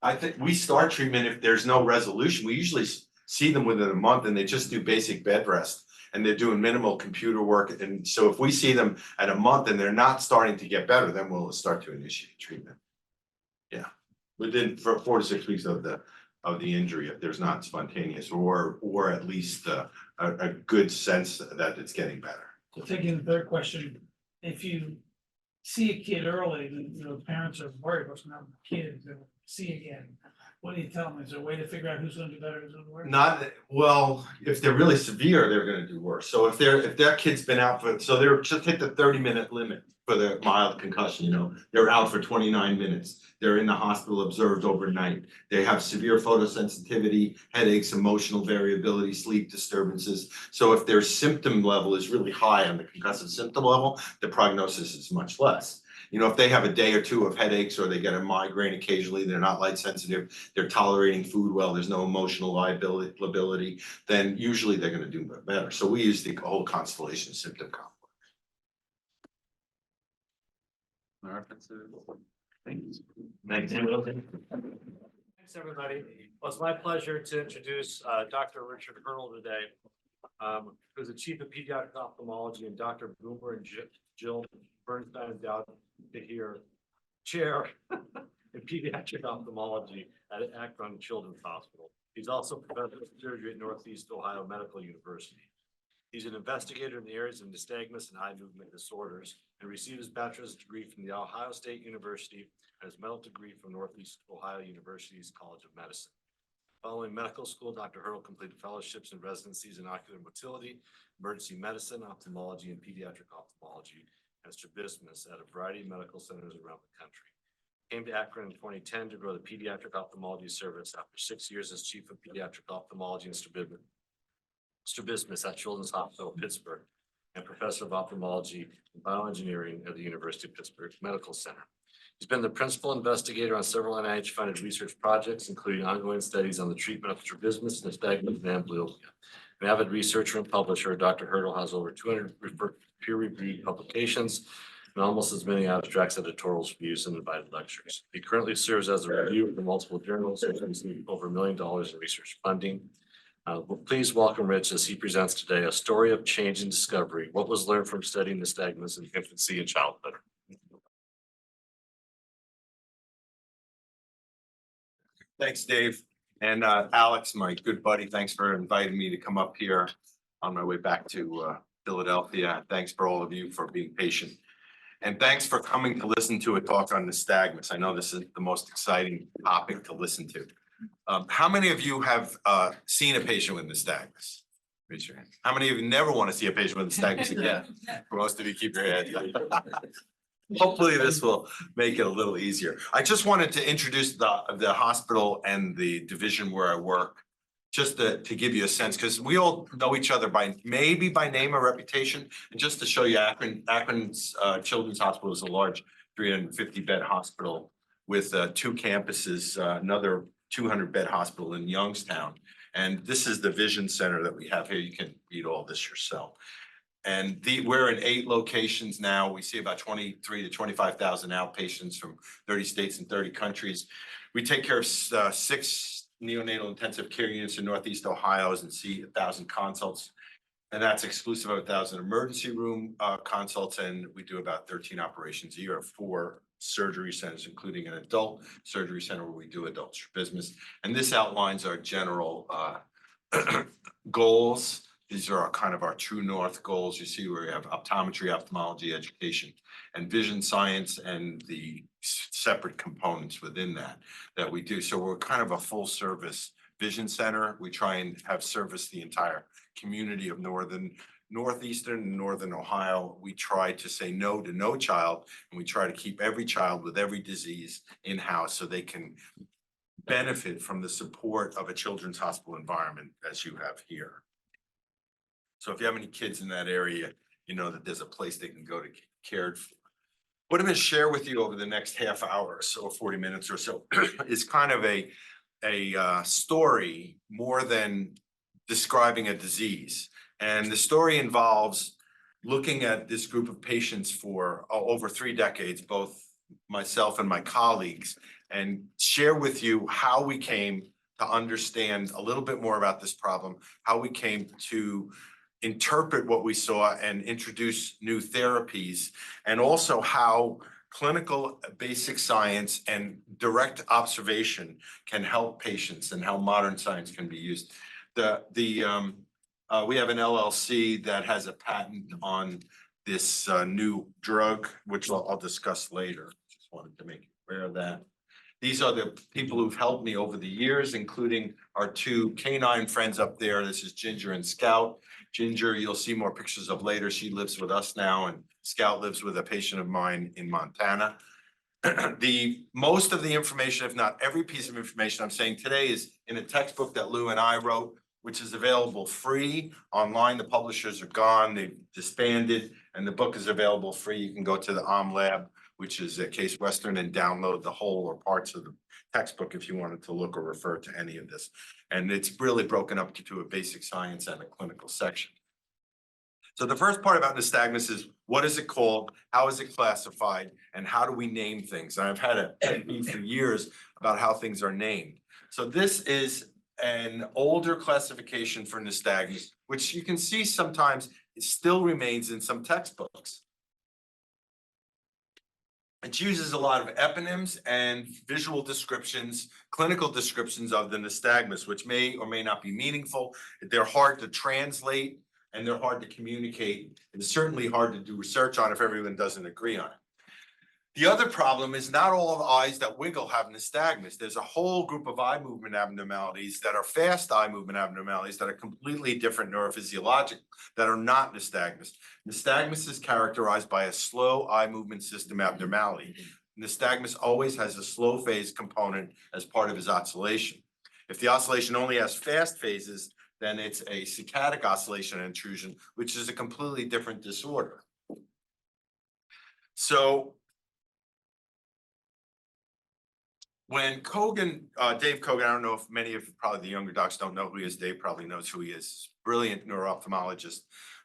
I think we start treatment if there's no resolution. We usually see them within a month, and they just do basic bed rest, and they're doing minimal computer work. And so if we see them at a month and they're not starting to get better, then we'll start to initiate treatment. Yeah, within 4 to 6 weeks of the injury, if there's not spontaneous or at least a good sense that it's getting better. So taking the third question, if you see a kid early, the parents are worried what's not the kid to see again. What do you tell them? Is there a way to figure out who's going to do better, who's going to do worse? Well, if they're really severe, they're going to do worse. So if their kid's been out they're just hit the 30-minute limit for the mild concussion, they're out for 29 minutes. They're in the hospital observed overnight. They have severe photosensitivity, headaches, emotional variability, sleep disturbances. So if their symptom level is really high on the concussive symptom level, the prognosis is much less. If they have a day or two of headaches or they get a migraine occasionally, they're not light sensitive, they're tolerating food well, there's no emotional lability, then usually they're going to do better. So we use the whole constellation symptom complex. Thanks. Thanks, everybody. Well, it's my pleasure to introduce Dr. Richard Hertle today, who's the Chief of Pediatric Ophthalmology, and Dr. Boomer and Jill Bernstein endowed to hear Chair in Pediatric Ophthalmology at Akron Children's Hospital. He's also Professor of Surgery at Northeast Ohio Medical University. He's an investigator in the areas of nystagmus and eye movement disorders, and received his bachelor's degree from the Ohio State University and his medical degree from Northeast Ohio University's College of Medicine. Following medical school, Dr. Hertle completed fellowships and residencies in ocular motility, emergency medicine, ophthalmology, and pediatric ophthalmology, and strabismus at a variety of medical centers around the country. Came to Akron in 2010 to grow the pediatric ophthalmology service after 6 years as chief of pediatric ophthalmology and strabismus at Children's Hospital Pittsburgh and professor of ophthalmology and bioengineering at the University of Pittsburgh Medical Center. He's been the principal investigator on several NIH-funded research projects, including ongoing studies on the treatment of strabismus, nystagmus, and amblyopia. An avid researcher and publisher, Dr. Hertle has over 200 peer-reviewed publications and almost as many abstracts, editorials, reviews, and invited lectures. He currently serves as a reviewer for multiple journals and has received over $1 million in research funding. Please welcome Rich as he presents today a story of change and discovery, what was learned from studying nystagmus in infancy and childhood. Thanks, Dave. And Alex, my good buddy, thanks for inviting me to come up here on my way back to Philadelphia. Thanks for all of you for being patient. And thanks for coming to listen to a talk on nystagmus. I know this is the most exciting topic to listen to. How many of you have seen a patient with nystagmus? Raise your hand. How many of you never want to see a patient with nystagmus again? For most of you, keep your head. Hopefully this will make it a little easier. I just wanted to introduce the hospital and the division where I work, just to give you a sense, because we all know each other maybe by name or reputation. And just to show you, Akron's Children's Hospital is a large 350-bed hospital with 2 campuses, another 200-bed hospital in Youngstown. And this is the vision center that we have here. You can read all this yourself. And we're in 8 locations now. We see about 23 to 25,000 outpatients from 30 states and 30 countries. We take care of 6 neonatal intensive care units in Northeast Ohio and see 1,000 consults. And that's exclusive of 1,000 emergency room consults. And we do about 13 operations a year of 4 surgery centers, including an adult surgery center where we do adult strabismus. And this outlines our general goals. These are our true north goals. You see where we have optometry, ophthalmology, education, and vision science, and the separate components within that we do. So we're kind of a full service vision center. We try and have service the entire community of northeastern and northern Ohio. We try to say no to no child, and we try to keep every child with every disease in-house so they can benefit from the support of a children's hospital environment as you have here. So if you have any kids in that area, you know that there's a place they can go to get cared for. What I'm going to share with you over the next half hour or so, 40 minutes or so, is kind of a story more than describing a disease. And the story involves looking at this group of patients for over 3 decades, both myself and my colleagues, and share with you how we came to understand a little bit more about this problem, how we came to interpret what we saw and introduce new therapies, and also how clinical basic science and direct observation can help patients and how modern science can be used. We have an LLC that has a patent on this new drug, which I'll discuss later. Just wanted to make you aware of that. These are the people who've helped me over the years, including our 2 canine friends up there. This is Ginger and Scout. Ginger, you'll see more pictures of later. She lives with us now, and Scout lives with a patient of mine in Montana. Most of the information, if not every piece of information I'm saying today, is in a textbook that Lou and I wrote, which is available free online. The publishers are gone, they've disbanded, and the book is available free. You can go to the OmLab, which is at Case Western, and download the whole or parts of the textbook if you wanted to look or refer to any of this. And it's really broken up to a basic science and a clinical section. So the first part about nystagmus is, what is it called? How is it classified? And how do we name things? And I've had a pet peeve for years about how things are named. So this is an older classification for nystagmus, which you can see sometimes it still remains in some textbooks. It uses a lot of eponyms and visual descriptions, clinical descriptions of the nystagmus, which may or may not be meaningful. They're hard to translate and they're hard to communicate. It's certainly hard to do research on if everyone doesn't agree on it. The other problem is not all of the eyes that wiggle have nystagmus. There's a whole group of eye movement abnormalities that are fast eye movement abnormalities that are completely different neurophysiologic, that are not nystagmus. Nystagmus is characterized by a slow eye movement system abnormality. Nystagmus always has a slow phase component as part of his oscillation. If the oscillation only has fast phases, then it's a saccadic oscillation intrusion, which is a completely different disorder. So when Kogan, Dave Kogan, I don't know if many of probably the younger docs don't know who he is. Dave probably knows who he is. Brilliant neuro-ophthalmologist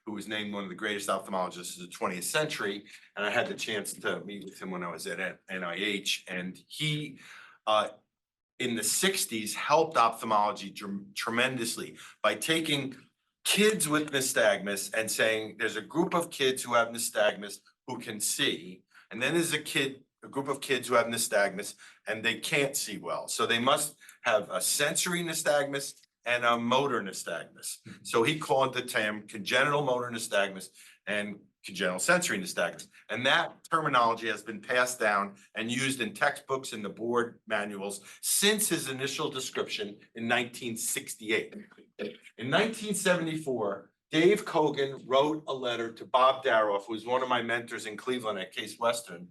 who was named one of the greatest ophthalmologists of the 20th century. And I had the chance to meet with him when I was at NIH. And he, in the 60s, helped ophthalmology tremendously by taking kids with nystagmus and saying there's a group of kids who have nystagmus who can see, and then there's a group of kids who have nystagmus and they can't see well. So they must have a sensory nystagmus and a motor nystagmus. So he called the term congenital motor nystagmus and congenital sensory nystagmus. And that terminology has been passed down and used in textbooks and the board manuals since his initial description in 1968. In 1974, Dave Kogan wrote a letter to Bob Daroff, who was one of my mentors in Cleveland at Case Western,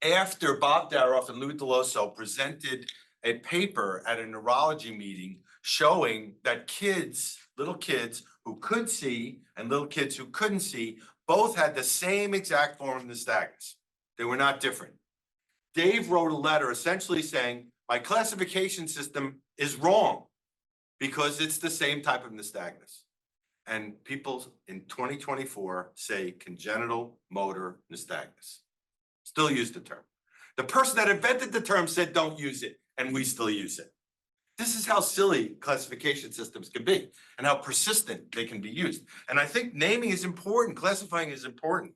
after Bob Daroff and Lou Deloso presented a paper at a neurology meeting showing that kids, little kids who could see and little kids who couldn't see, both had the same exact form of nystagmus. They were not different. Dave wrote a letter essentially saying, my classification system is wrong because it's the same type of nystagmus. And people in 2024 say congenital motor nystagmus. Still use the term. The person that invented the term said don't use it, and we still use it. This is how silly classification systems can be and how persistent they can be used. And I think naming is important, classifying is important.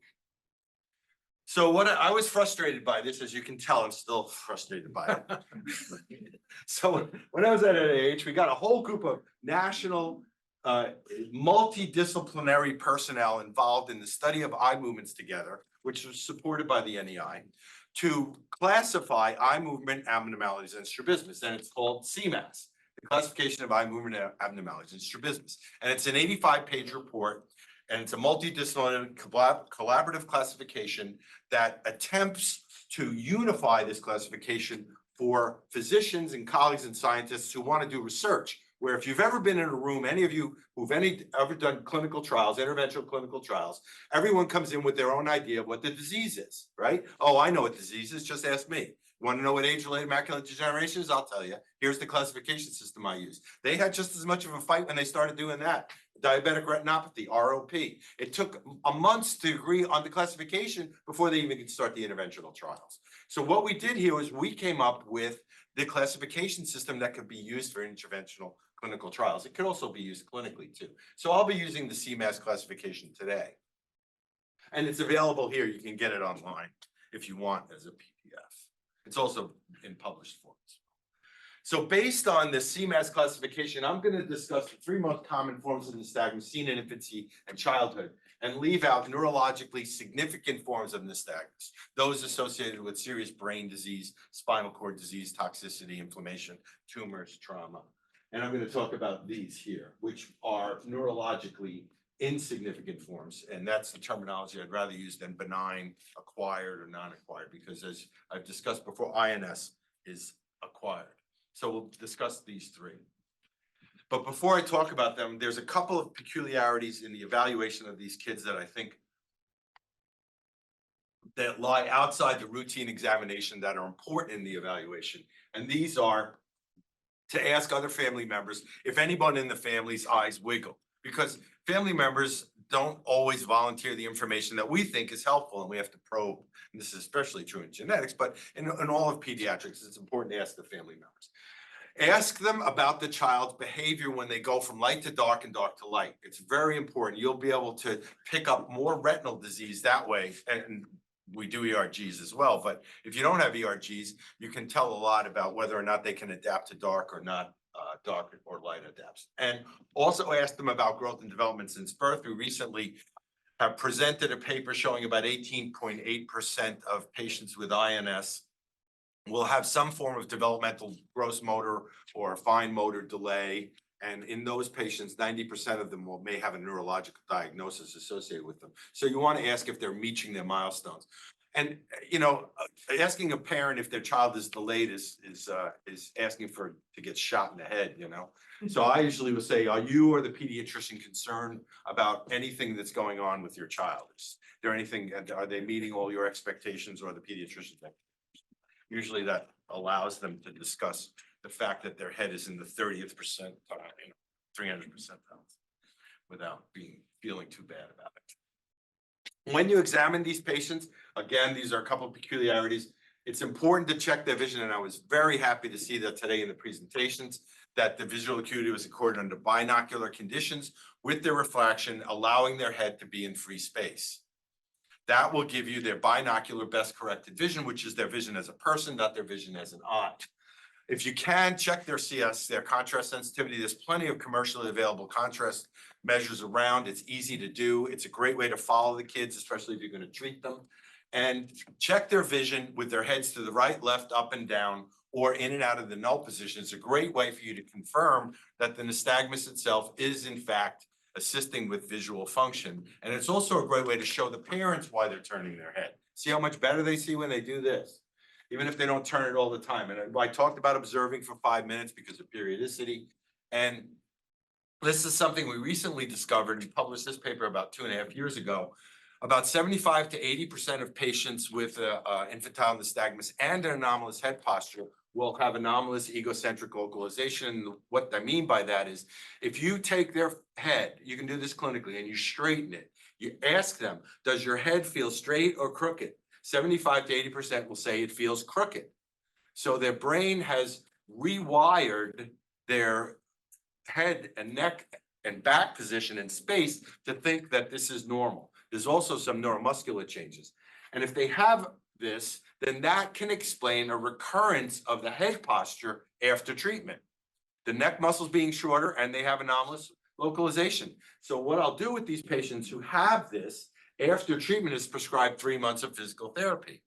So what I was frustrated by this, as you can tell, I'm still frustrated by it. So when I was at NIH, we got a whole group of national multidisciplinary personnel involved in the study of eye movements together, which was supported by the NEI, to classify eye movement abnormalities and strabismus, and it's called CMAS, the Classification of Eye Movement Abnormalities and Strabismus. And it's an 85-page report, and it's a multidisciplinary collaborative classification that attempts to unify this classification for physicians and colleagues and scientists who want to do research, where if you've ever been in a room, any of you who've ever done clinical trials, interventional clinical trials, everyone comes in with their own idea of what the disease is, right? Oh, I know what disease is, just ask me. You want to know what age-related macular degeneration is? I'll tell you. Here's the classification system I use. They had just as much of a fight when they started doing that. Diabetic retinopathy, ROP. It took a month to agree on the classification before they even could start the interventional trials. So what we did here is we came up with the classification system that could be used for interventional clinical trials. It could also be used clinically too. So I'll be using the CMAS classification today. And it's available here. You can get it online if you want as a PDF. It's also in published forms. So based on the CMAS classification, I'm going to discuss the three most common forms of nystagmus seen in infancy and childhood, and leave out neurologically significant forms of nystagmus, those associated with serious brain disease, spinal cord disease, toxicity, inflammation, tumors, trauma. And I'm going to talk about these here, which are neurologically insignificant forms. And that's the terminology I'd rather use than benign, acquired, or non-acquired, because as I've discussed before, INS is acquired. So we'll discuss these three. But before I talk about them, there's a couple of peculiarities in the evaluation of these kids that I think that lie outside the routine examination that are important in the evaluation. And these are to ask other family members if anyone in the family's eyes wiggle, because family members don't always volunteer the information that we think is helpful, and we have to probe. And this is especially true in genetics, but in all of pediatrics, it's important to ask the family members. Ask them about the child's behavior when they go from light to dark and dark to light. It's very important. You'll be able to pick up more retinal disease that way. And we do ERGs as well, but if you don't have ERGs, you can tell a lot about whether or not they can adapt to dark or not, dark or light adapts. And also ask them about growth and development since birth. We recently have presented a paper showing about 18.8% of patients with INS will have some form of developmental gross motor or fine motor delay. And in those patients, 90% of them may have a neurological diagnosis associated with them. So you want to ask if they're reaching their milestones. And, asking a parent if their child is delayed is asking to get shot in the head, So I usually would say, are you or the pediatrician concerned about anything that's going on with your child? Is there anything, are they meeting all your expectations or the pediatrician's expectations? Usually that allows them to discuss the fact that their head is in the 30th percentile, 300 percentile, without feeling too bad about it. When you examine these patients, again, these are a couple of peculiarities. It's important to check their vision, and I was very happy to see that today in the presentations, that the visual acuity was recorded under binocular conditions with their refraction, allowing their head to be in free space. That will give you their binocular best corrected vision, which is their vision as a person, not their vision as an eye. If you can, check their CS, their contrast sensitivity. There's plenty of commercially available contrast measures around. It's easy to do. It's a great way to follow the kids, especially if you're going to treat them. And check their vision with their heads to the right, left, up and down, or in and out of the null position. It's a great way for you to confirm that the nystagmus itself is in fact assisting with visual function. And it's also a great way to show the parents why they're turning their head. See how much better they see when they do this, even if they don't turn it all the time. And I talked about observing for 5 minutes because of periodicity. And this is something we recently discovered. We published this paper about 2.5 years ago. About 75 to 80% of patients with infantile nystagmus and an anomalous head posture will have anomalous egocentric localization. What I mean by that is, if you take their head, you can do this clinically, and you straighten it, you ask them, does your head feel straight or crooked? 75 to 80% will say it feels crooked. So their brain has rewired their head and neck and back position in space to think that this is normal. There's also some neuromuscular changes. And if they have this, then that can explain a recurrence of the head posture after treatment. The neck muscles being shorter and they have anomalous localization. So what I'll do with these patients who have this after treatment is prescribe 3 months of physical therapy.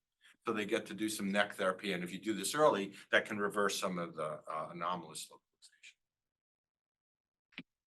So they get to do some neck therapy. And if you do this early, that can reverse some of the anomalous localization.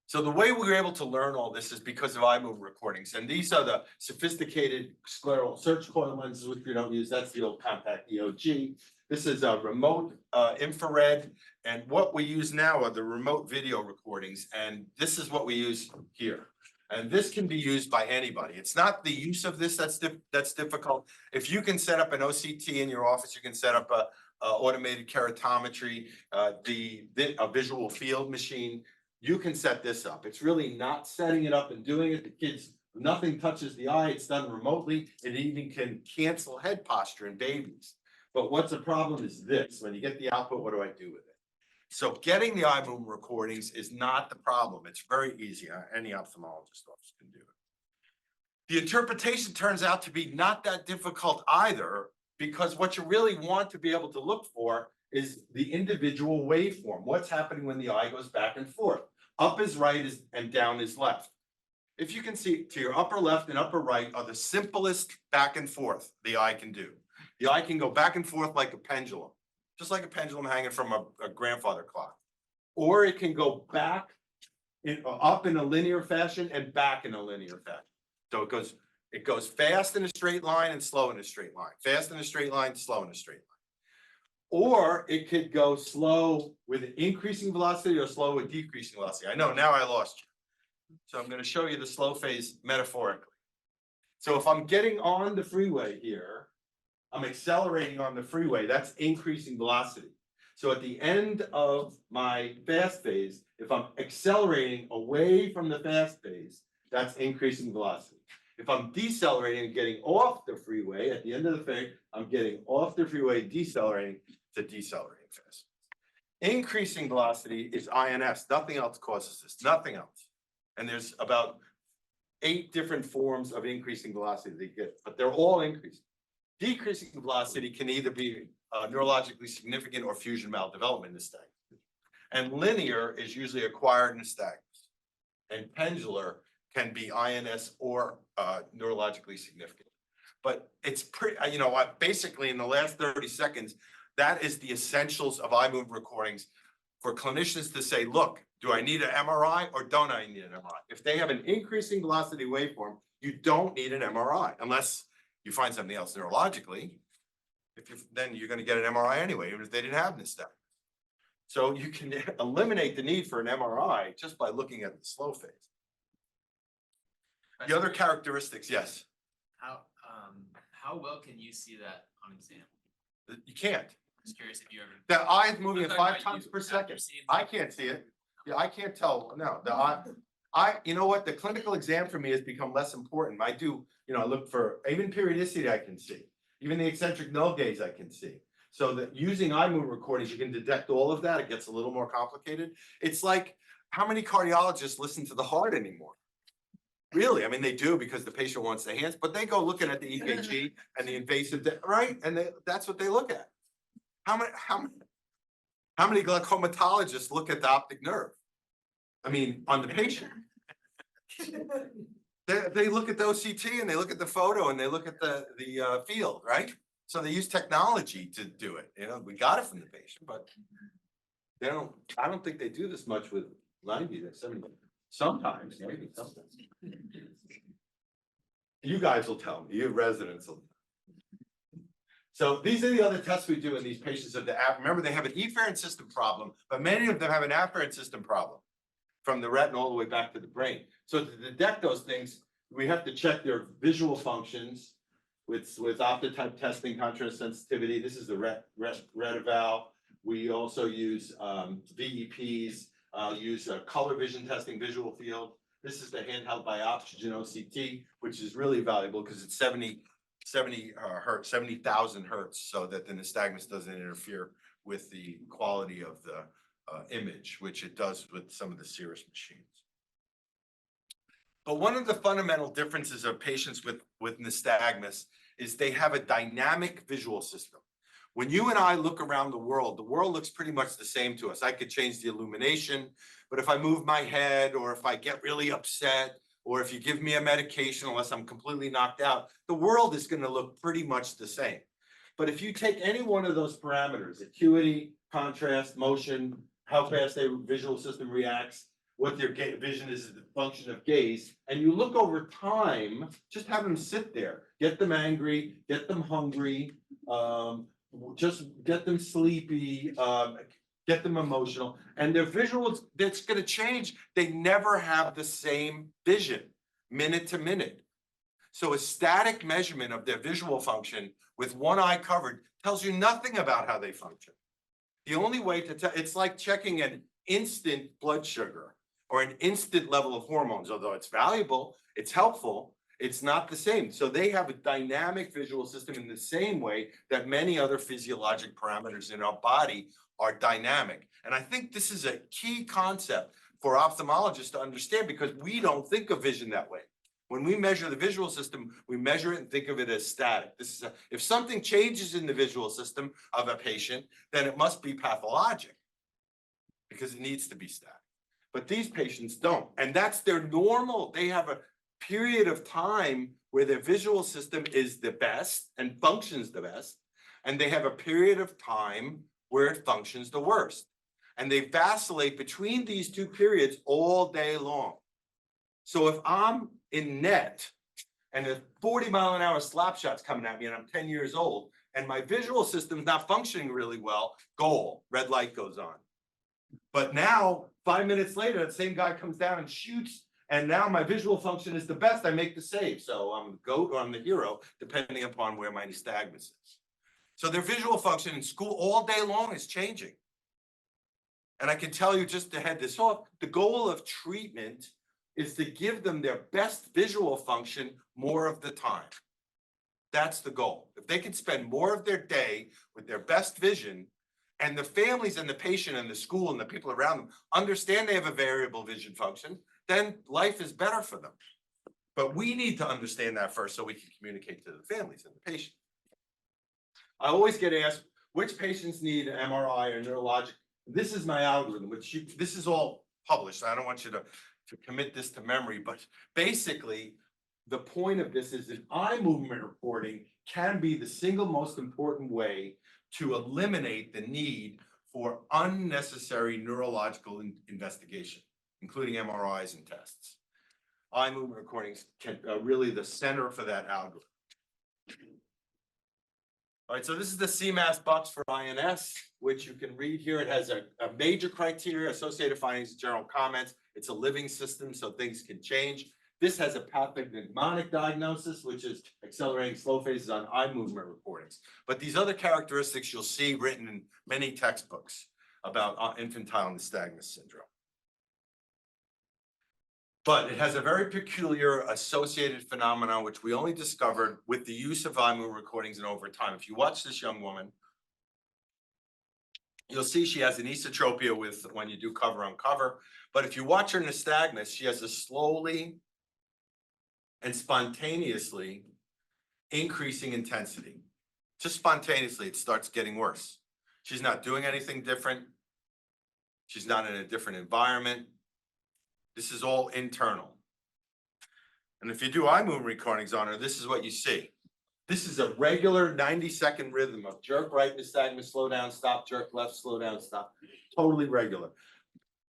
So the way we were able to learn all this is because of eye movement recordings. And these are the sophisticated scleral search coil lenses, which we don't use. That's the old compact EOG. This is a remote infrared. And what we use now are the remote video recordings. And this is what we use here. And this can be used by anybody. It's not the use of this that's difficult. If you can set up an OCT in your office, you can set up a automated keratometry, a visual field machine. You can set this up. It's really not setting it up and doing it. The kids, nothing touches the eye. It's done remotely. It even can cancel head posture in babies. But what's the problem is this: when you get the output, what do I do with it? So getting the eye movement recordings is not the problem. It's very easy. Any ophthalmologist office can do it. The interpretation turns out to be not that difficult either, because what you really want to be able to look for is the individual waveform. What's happening when the eye goes back and forth? Up is right and down is left. If you can see, to your upper left and upper right are the simplest back and forth the eye can do. The eye can go back and forth like a pendulum, just like a pendulum hanging from a grandfather clock. Or it can go back up in a linear fashion and back in a linear fashion. So it goes fast in a straight line and slow in a straight line. Fast in a straight line, slow in a straight line. Or it could go slow with increasing velocity or slow with decreasing velocity. I know, now I lost you. So I'm going to show you the slow phase metaphorically. So if I'm getting on the freeway here, I'm accelerating on the freeway, that's increasing velocity. So at the end of my fast phase, if I'm accelerating away from the fast phase, that's increasing velocity. If I'm decelerating and getting off the freeway, at the end of the phase, I'm getting off the freeway, decelerating to decelerating fast. Increasing velocity is INS. Nothing else causes this, nothing else. And there's about 8 different forms of increasing velocity that you get, but they're all increasing. Decreasing velocity can either be neurologically significant or fusion maldevelopment nystagmus. And linear is usually acquired nystagmus. And pendular can be INS or neurologically significant. But it's pretty, basically in the last 30 seconds, that is the essentials of eye movement recordings for clinicians to say, look, do I need an MRI or don't I need an MRI? If they have an increasing velocity waveform, you don't need an MRI unless You find something else neurologically, then you're gonna get an MRI anyway, even if they didn't have nystagmus. So you can eliminate the need for an MRI just by looking at the slow phase. The other characteristics, yes, How well can you see that on exam? you can't. Just curious if you ever. The eye is moving I'm at talking 5 about times you per after second. seeing I that. can't see it. Yeah, I can't tell, no, you know what, the clinical exam for me has become less important. I do, I look for, even periodicity I can see, even the eccentric null gaze I can see. So that using eye movement recordings, you can detect all of that. It gets a little more complicated. It's like, how many cardiologists listen to the heart anymore? Really, I mean, they do because the patient wants the hands, but they go looking at the EKG and the invasive, right? And that's what they look at. How many glaucomatologists look at the optic nerve? I mean, on the patient. They look at the OCT and they look at the photo and they look at the field, right? So they use technology to do it. We got it from the patient, but I don't think they do this much with 90 to 70. Sometimes, maybe sometimes. You guys will tell me, you residents will. So these are the other tests we do in these patients of remember, they have an efferent system problem, but many of them have an afferent system problem from the retina all the way back to the brain. So to detect those things, we have to check their visual functions with optotype testing, contrast sensitivity. This is the Retival. We also use VEPs, use color vision testing, visual field. This is the handheld by oxygen OCT, which is really valuable because it's 70,000 hertz, so that the nystagmus doesn't interfere with the quality of the image, which it does with some of the Cirrus machines. But one of the fundamental differences of patients with nystagmus is they have a dynamic visual system. When you and I look around the world looks pretty much the same to us. I could change the illumination, but if I move my head or if I get really upset, or if you give me a medication, unless I'm completely knocked out, the world is going to look pretty much the same. But if you take any one of those parameters, acuity, contrast, motion, how fast their visual system reacts, what their vision is the function of gaze, and you look over time, just have them sit there, get them angry, get them hungry, just get them sleepy, get them emotional, and their visuals, that's going to change. They never have the same vision minute to minute. So a static measurement of their visual function with one eye covered tells you nothing about how they function. The only way to tell, it's like checking an instant blood sugar or an instant level of hormones, although it's valuable, it's helpful, it's not the same. So they have a dynamic visual system in the same way that many other physiologic parameters in our body are dynamic. And I think this is a key concept for ophthalmologists to understand because we don't think of vision that way. When we measure the visual system, we measure it and think of it as static. If something changes in the visual system of a patient, then it must be pathologic because it needs to be static. But these patients don't, and that's their normal. They have a period of time where their visual system is the best and functions the best, and they have a period of time where it functions the worst. And they vacillate between these two periods all day long. So if I'm in net and a 40-mile-an-hour slap shot's coming at me and I'm 10 years old and my visual system's not functioning really well, goal, red light goes on. But now, 5 minutes later, that same guy comes down and shoots, and now my visual function is the best, I make the save. So I'm the GOAT or I'm the hero, depending upon where my nystagmus is. So their visual function in school all day long is changing. And I can tell you, just to head this off, the goal of treatment is to give them their best visual function more of the time. That's the goal. If they can spend more of their day with their best vision, and the families and the patient and the school and the people around them understand they have a variable vision function, then life is better for them. But we need to understand that first so we can communicate to the families and the patient. I always get asked, which patients need an MRI or neurologic? This is my algorithm, this is all published. I don't want you to commit this to memory, but basically the point of this is that eye movement reporting can be the single most important way to eliminate the need for unnecessary neurological investigation, including MRIs and tests. Eye movement recordings are really the center for that algorithm. All right, so this is the CMAS box for INS, which you can read here. It has a major criteria, associated findings, general comments. It's a living system, so things can change. This has a pathognomonic diagnosis, which is accelerating slow phases on eye movement recordings. But these other characteristics you'll see written in many textbooks about infantile nystagmus syndrome. But it has a very peculiar associated phenomenon, which we only discovered with the use of eye movement recordings and over time. If you watch this young woman, you'll see she has an esotropia with when you do cover on cover. But if you watch her nystagmus, she has a slowly and spontaneously increasing intensity. Just spontaneously, it starts getting worse. She's not doing anything different. She's not in a different environment. This is all internal. And if you do eye movement recordings on her, this is what you see. This is a regular 90-second rhythm of jerk right, nystagmus, slow down, stop, jerk left, slow down, stop. Totally regular.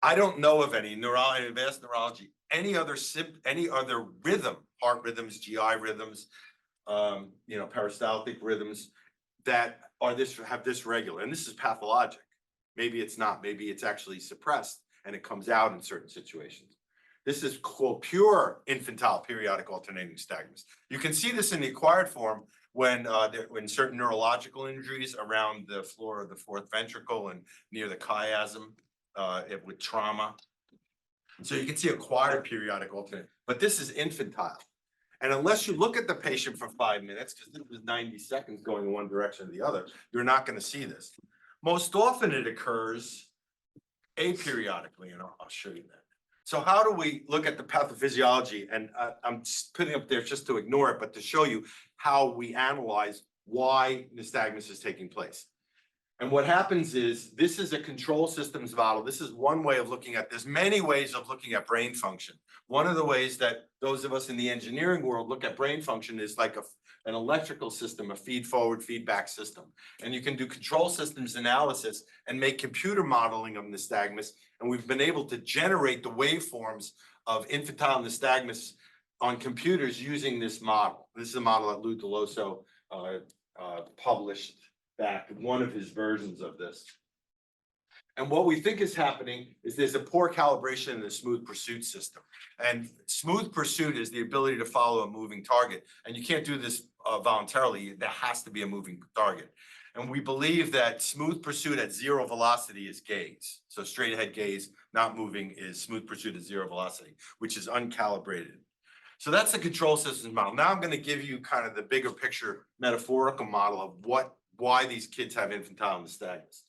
I don't know of any neurology, advanced neurology, any other rhythm, heart rhythms, GI rhythms, peristaltic rhythms that have this regular. And this is pathologic. Maybe it's not. Maybe it's actually suppressed and it comes out in certain situations. This is called pure infantile periodic alternating nystagmus. You can see this in the acquired form when certain neurological injuries around the floor of the fourth ventricle and near the chiasm with trauma. So you can see acquired periodic alternating, but this is infantile. And unless you look at the patient for 5 minutes, because this was 90 seconds going in one direction or the other, you're not going to see this. Most often it occurs aperiodically, and I'll show you that. So how do we look at the pathophysiology? And I'm putting up there just to ignore it, but to show you how we analyze why nystagmus is taking place. And what happens is, this is a control systems model. This is one way of looking at this. Many ways of looking at brain function. One of the ways that those of us in the engineering world look at brain function is like an electrical system, a feed forward, feedback system. And you can do control systems analysis and make computer modeling of nystagmus. And we've been able to generate the waveforms of infantile nystagmus on computers using this model. This is a model that Lou Deloso published back, one of his versions of this. And what we think is happening is there's a poor calibration in the smooth pursuit system. And smooth pursuit is the ability to follow a moving target. And you can't do this voluntarily. There has to be a moving target. And we believe that smooth pursuit at zero velocity is gaze. So straight ahead gaze, not moving, is smooth pursuit at zero velocity, which is uncalibrated. So that's the control systems model. Now I'm going to give you kind of the bigger picture metaphorical model of why these kids have infantile nystagmus.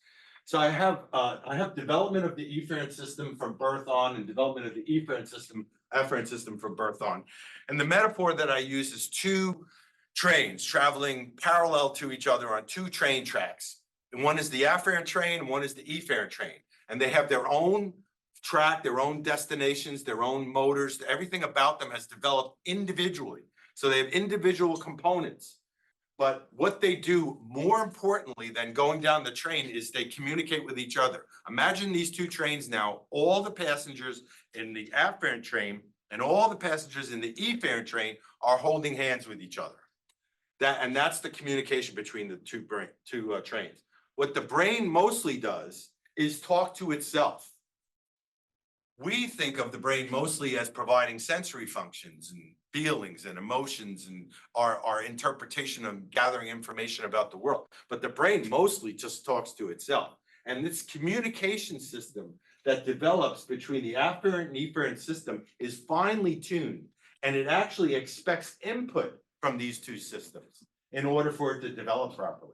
So I have development of the efferent system from birth on and development of the efferent system from birth on. And the metaphor that I use is two trains traveling parallel to each other on two train tracks. And one is the afferent train and one is the efferent train. And they have their own track, their own destinations, their own motors. Everything about them has developed individually. So they have individual components. But what they do more importantly than going down the train is they communicate with each other. Imagine these two trains now, all the passengers in the afferent train and all the passengers in the efferent train are holding hands with each other. That's the communication between the two trains. What the brain mostly does is talk to itself. We think of the brain mostly as providing sensory functions and feelings and emotions and our interpretation of gathering information about the world. But the brain mostly just talks to itself. And this communication system that develops between the afferent and efferent system is finely tuned. And it actually expects input from these two systems in order for it to develop properly.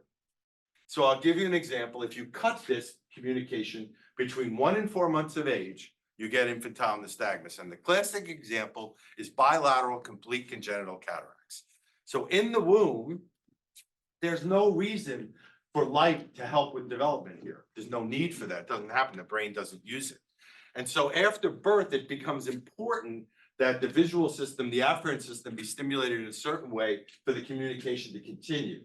So I'll give you an example. If you cut this communication between 1 and 4 months of age, you get infantile nystagmus. And the classic example is bilateral complete congenital cataracts. So in the womb, there's no reason for light to help with development here. There's no need for that. It doesn't happen. The brain doesn't use it. And so after birth, it becomes important that the visual system, the afferent system, be stimulated in a certain way for the communication to continue.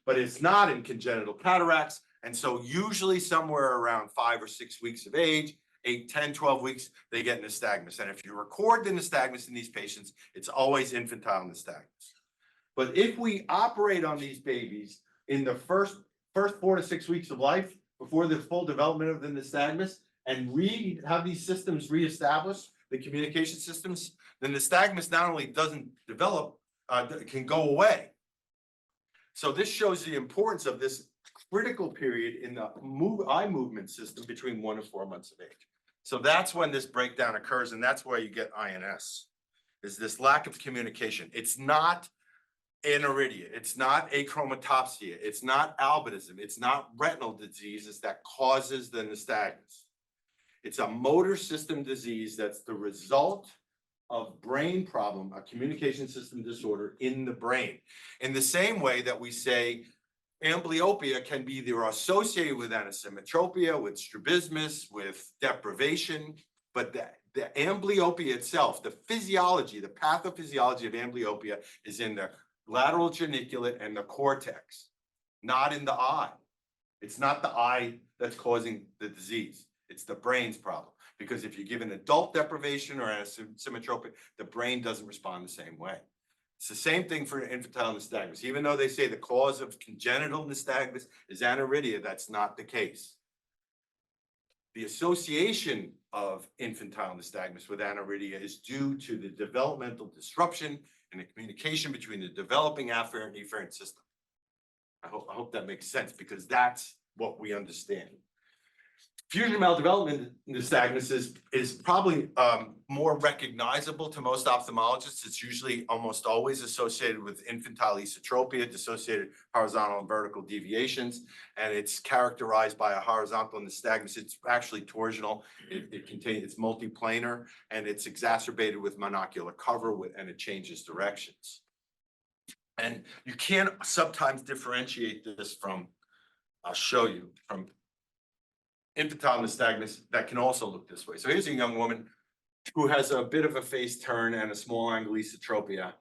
But it's not in congenital cataracts. And so usually somewhere around 5 or 6 weeks of age, 8, 10, 12 weeks, they get nystagmus. And if you record the nystagmus in these patients, it's always infantile nystagmus. But if we operate on these babies in the first 4 to 6 weeks of life, before the full development of the nystagmus, and have these systems reestablished, the communication systems, then the nystagmus not only doesn't develop, it can go away. So this shows the importance of this critical period in the eye movement system between 1 and 4 months of age. So that's when this breakdown occurs, and that's where you get INS, is this lack of communication. It's not aniridia, it's not achromatopsia, it's not albinism, it's not retinal diseases that causes the nystagmus. It's a motor system disease that's the result of brain problem, a communication system disorder in the brain. In the same way that we say amblyopia can be either associated with anisometropia, with strabismus, with deprivation, but the amblyopia itself, the physiology, the pathophysiology of amblyopia is in the lateral geniculate and the cortex, not in the eye. It's not the eye that's causing the disease. It's the brain's problem. Because if you give an adult deprivation or anisometropia, the brain doesn't respond the same way. It's the same thing for infantile nystagmus. Even though they say the cause of congenital nystagmus is aniridia, that's not the case. The association of infantile nystagmus with aniridia is due to the developmental disruption and the communication between the developing afferent and efferent system. I hope that makes sense, because that's what we understand. Fusion maldevelopment nystagmus is probably more recognizable to most ophthalmologists. It's usually almost always associated with infantile esotropia, dissociated horizontal and vertical deviations, and it's characterized by a horizontal nystagmus. It's actually torsional. It's multiplanar, and it's exacerbated with monocular cover, and it changes directions. And you can sometimes differentiate this from, I'll show you, from infantile nystagmus that can also look this way. So here's a young woman who has a bit of a face turn and a small angle esotropia.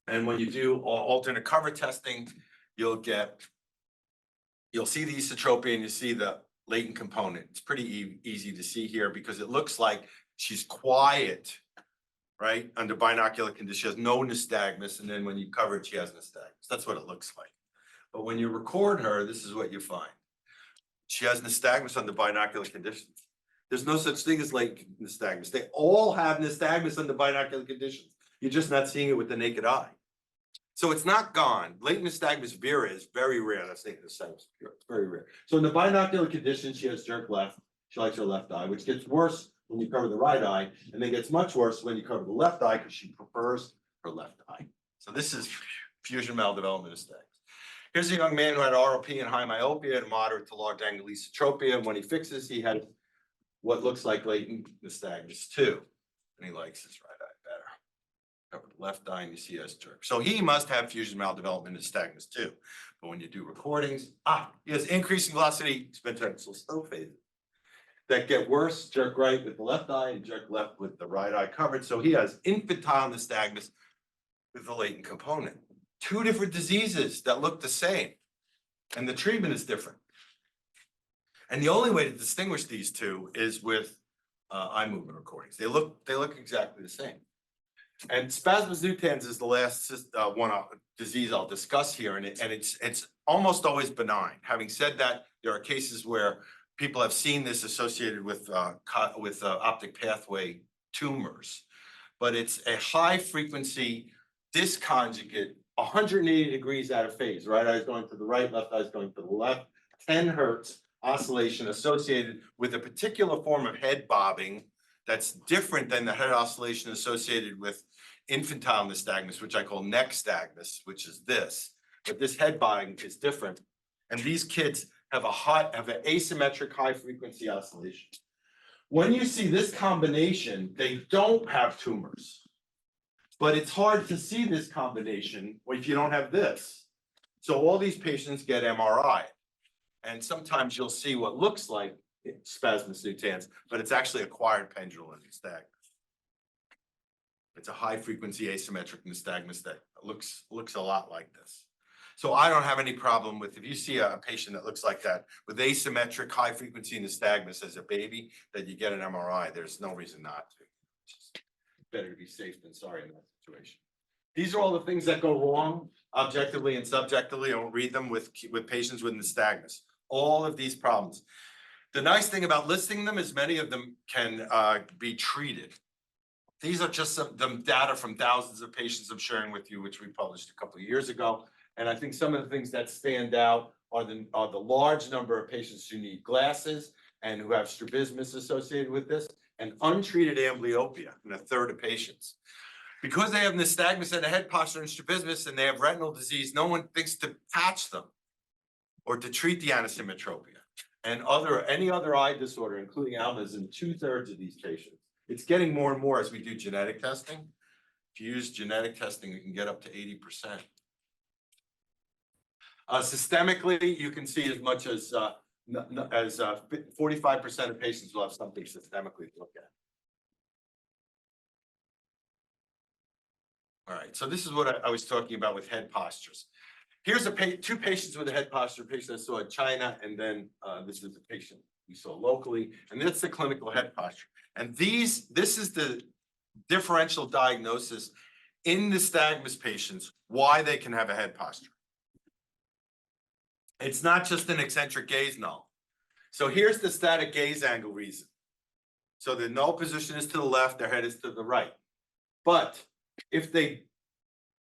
And when you do alternate cover testing, you'll see the esotropia and you see the latent component. It's pretty easy to see here because it looks like she's quiet, right? Under binocular conditions, she has no nystagmus, and then when you cover it, she has nystagmus. That's what it looks like. But when you record her, this is what you find. She has nystagmus under binocular conditions. There's no such thing as latent nystagmus. They all have nystagmus under binocular conditions. You're just not seeing it with the naked eye. So it's not gone. Latent nystagmus vera is very rare. That's latent nystagmus vera. It's very rare. So in the binocular conditions, she has jerk left. She likes her left eye, which gets worse when you cover the right eye, and then gets much worse when you cover the left eye because she prefers her left eye. So this is fusion maldevelopment nystagmus. Here's a young man who had ROP and high myopia and moderate to large angle esotropia. And when he fixes, he had what looks like latent nystagmus too. And he likes his right eye better. Cover the left eye and you see he has jerk. So he must have fusion maldevelopment nystagmus too. But when you do recordings, he has increasing velocity spinotensal slow phases that get worse, jerk right with the left eye and jerk left with the right eye covered. So he has infantile nystagmus with the latent component. Two different diseases that look the same, and the treatment is different. And the only way to distinguish these two is with eye movement recordings. They look exactly the same. And spasmus nutans is the last disease I'll discuss here, and it's almost always benign. Having said that, there are cases where people have seen this associated with optic pathway tumors, but it's a high frequency disconjugate, 180 degrees out of phase. Right eye is going to the right, left eye is going to the left. 10 hertz oscillation associated with a particular form of head bobbing that's different than the head oscillation associated with infantile nystagmus, which I call nystagmus, which is this. But this head bobbing is different. And these kids have an asymmetric high frequency oscillation. When you see this combination, they don't have tumors. But it's hard to see this combination if you don't have this. So all these patients get MRI. And sometimes you'll see what looks like spasmus nutans, but it's actually acquired pendular nystagmus. It's a high frequency asymmetric nystagmus that looks a lot like this. So I don't have any problem with, if you see a patient that looks like that with asymmetric high frequency nystagmus as a baby, that you get an MRI, there's no reason not to. Better to be safe than sorry in that situation. These are all the things that go wrong objectively and subjectively. I won't read them with patients with nystagmus. All of these problems. The nice thing about listing them is many of them can be treated. These are just some data from thousands of patients I'm sharing with you, which we published a couple of years ago. And I think some of the things that stand out are the large number of patients who need glasses and who have strabismus associated with this, and untreated amblyopia in a third of patients. Because they have nystagmus and a head posture and strabismus and they have retinal disease, no one thinks to patch them or to treat the anisotropia. And any other eye disorder, including albinism, in 2/3 of these patients. It's getting more and more as we do genetic testing. If you use genetic testing, you can get up to 80%. Systemically, you can see as much as 45% of patients will have something systemically to look at. All right, so this is what I was talking about with head postures. Here's two patients with a head posture, a patient I saw in China, and then this is a patient we saw locally, and that's the clinical head posture. And this is the differential diagnosis in the nystagmus patients, why they can have a head posture. It's not just an eccentric gaze null. So here's the static gaze angle reason. So the null position is to the left, their head is to the right. But if they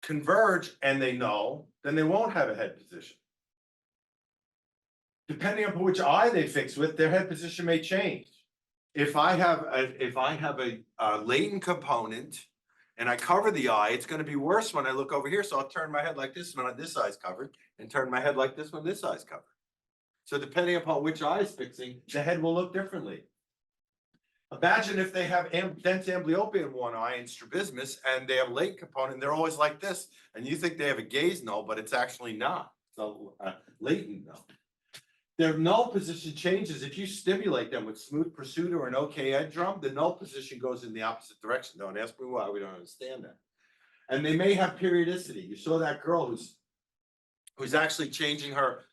converge and they null, then they won't have a head position. Depending on which eye they fix with, their head position may change. If I have a latent component and I cover the eye, it's going to be worse when I look over here. So I'll turn my head like this when this eye's covered, and turn my head like this when this eye's covered. So depending upon which eye is fixing, the head will look differently. Imagine if they have dense amblyopia in one eye and strabismus, and they have a latent component, they're always like this, and you think they have a gaze null, but it's actually not. So latent null. Their null position changes if you stimulate them with smooth pursuit or an OK head drum. The null position goes in the opposite direction. Don't ask me why. We don't understand that. And they may have periodicity. You saw that girl who's actually changing her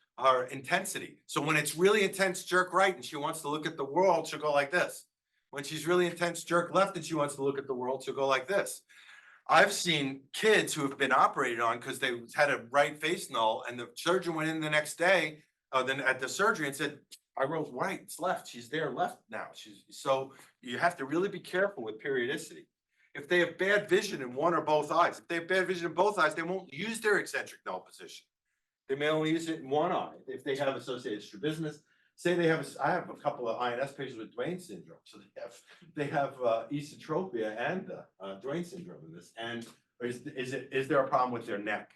intensity. So when it's really intense, jerk right, and she wants to look at the world, she'll go like this. When she's really intense, jerk left, and she wants to look at the world, she'll go like this. I've seen kids who have been operated on because they had a right face null, and the surgeon went in the next day. Then at the surgery and said, I wrote right, it's left. She's there left now. So you have to really be careful with periodicity. If they have bad vision in one or both eyes, if they have bad vision in both eyes, they won't use their eccentric null position. They may only use it in one eye. If they have associated strabismus, say I have a couple of INS patients with Duane syndrome. So they have esotropia and Duane syndrome in this. And is there a problem with their neck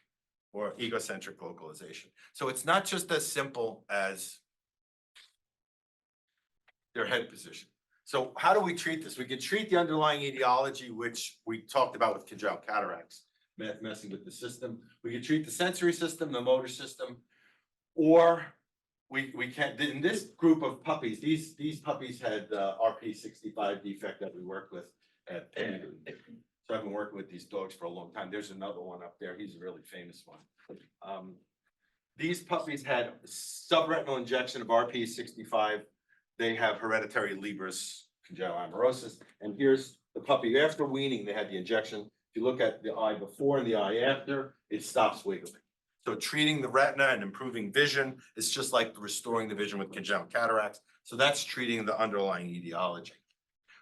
or egocentric localization? So it's not just as simple as their head position. So how do we treat this? We can treat the underlying etiology, which we talked about with congenital cataracts, messing with the system. We can treat the sensory system, the motor system, or we can't. In this group of puppies, these puppies had RP65 defect that we worked with at Penn. So I've been working with these dogs for a long time. There's another one up there. He's a really famous one. These puppies had subretinal injection of RP65. They have hereditary Leber's congenital amaurosis. And here's the puppy after weaning. They had the injection. If you look at the eye before and the eye after, it stops wiggling. So treating the retina and improving vision is just like restoring the vision with congenital cataracts. So that's treating the underlying etiology.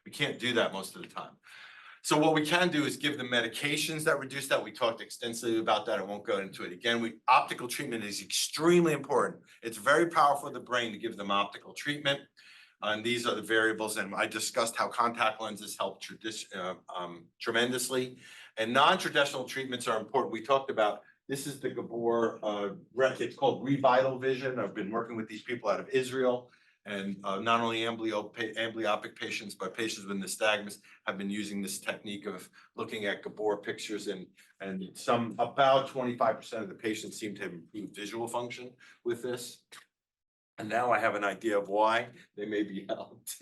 We can't do that most of the time. So what we can do is give them medications that reduce that. We talked extensively about that. I won't go into it again. Optical treatment is extremely important. It's very powerful for the brain to give them optical treatment. And these are the variables. And I discussed how contact lenses help tremendously. And non-traditional treatments are important. We talked about, this is the Gabor, it's called Revital Vision. I've been working with these people out of Israel. And not only amblyopic patients, but patients with nystagmus have been using this technique of looking at Gabor pictures, and about 25% of the patients seem to have improved visual function with this. And now I have an idea of why they may be helped.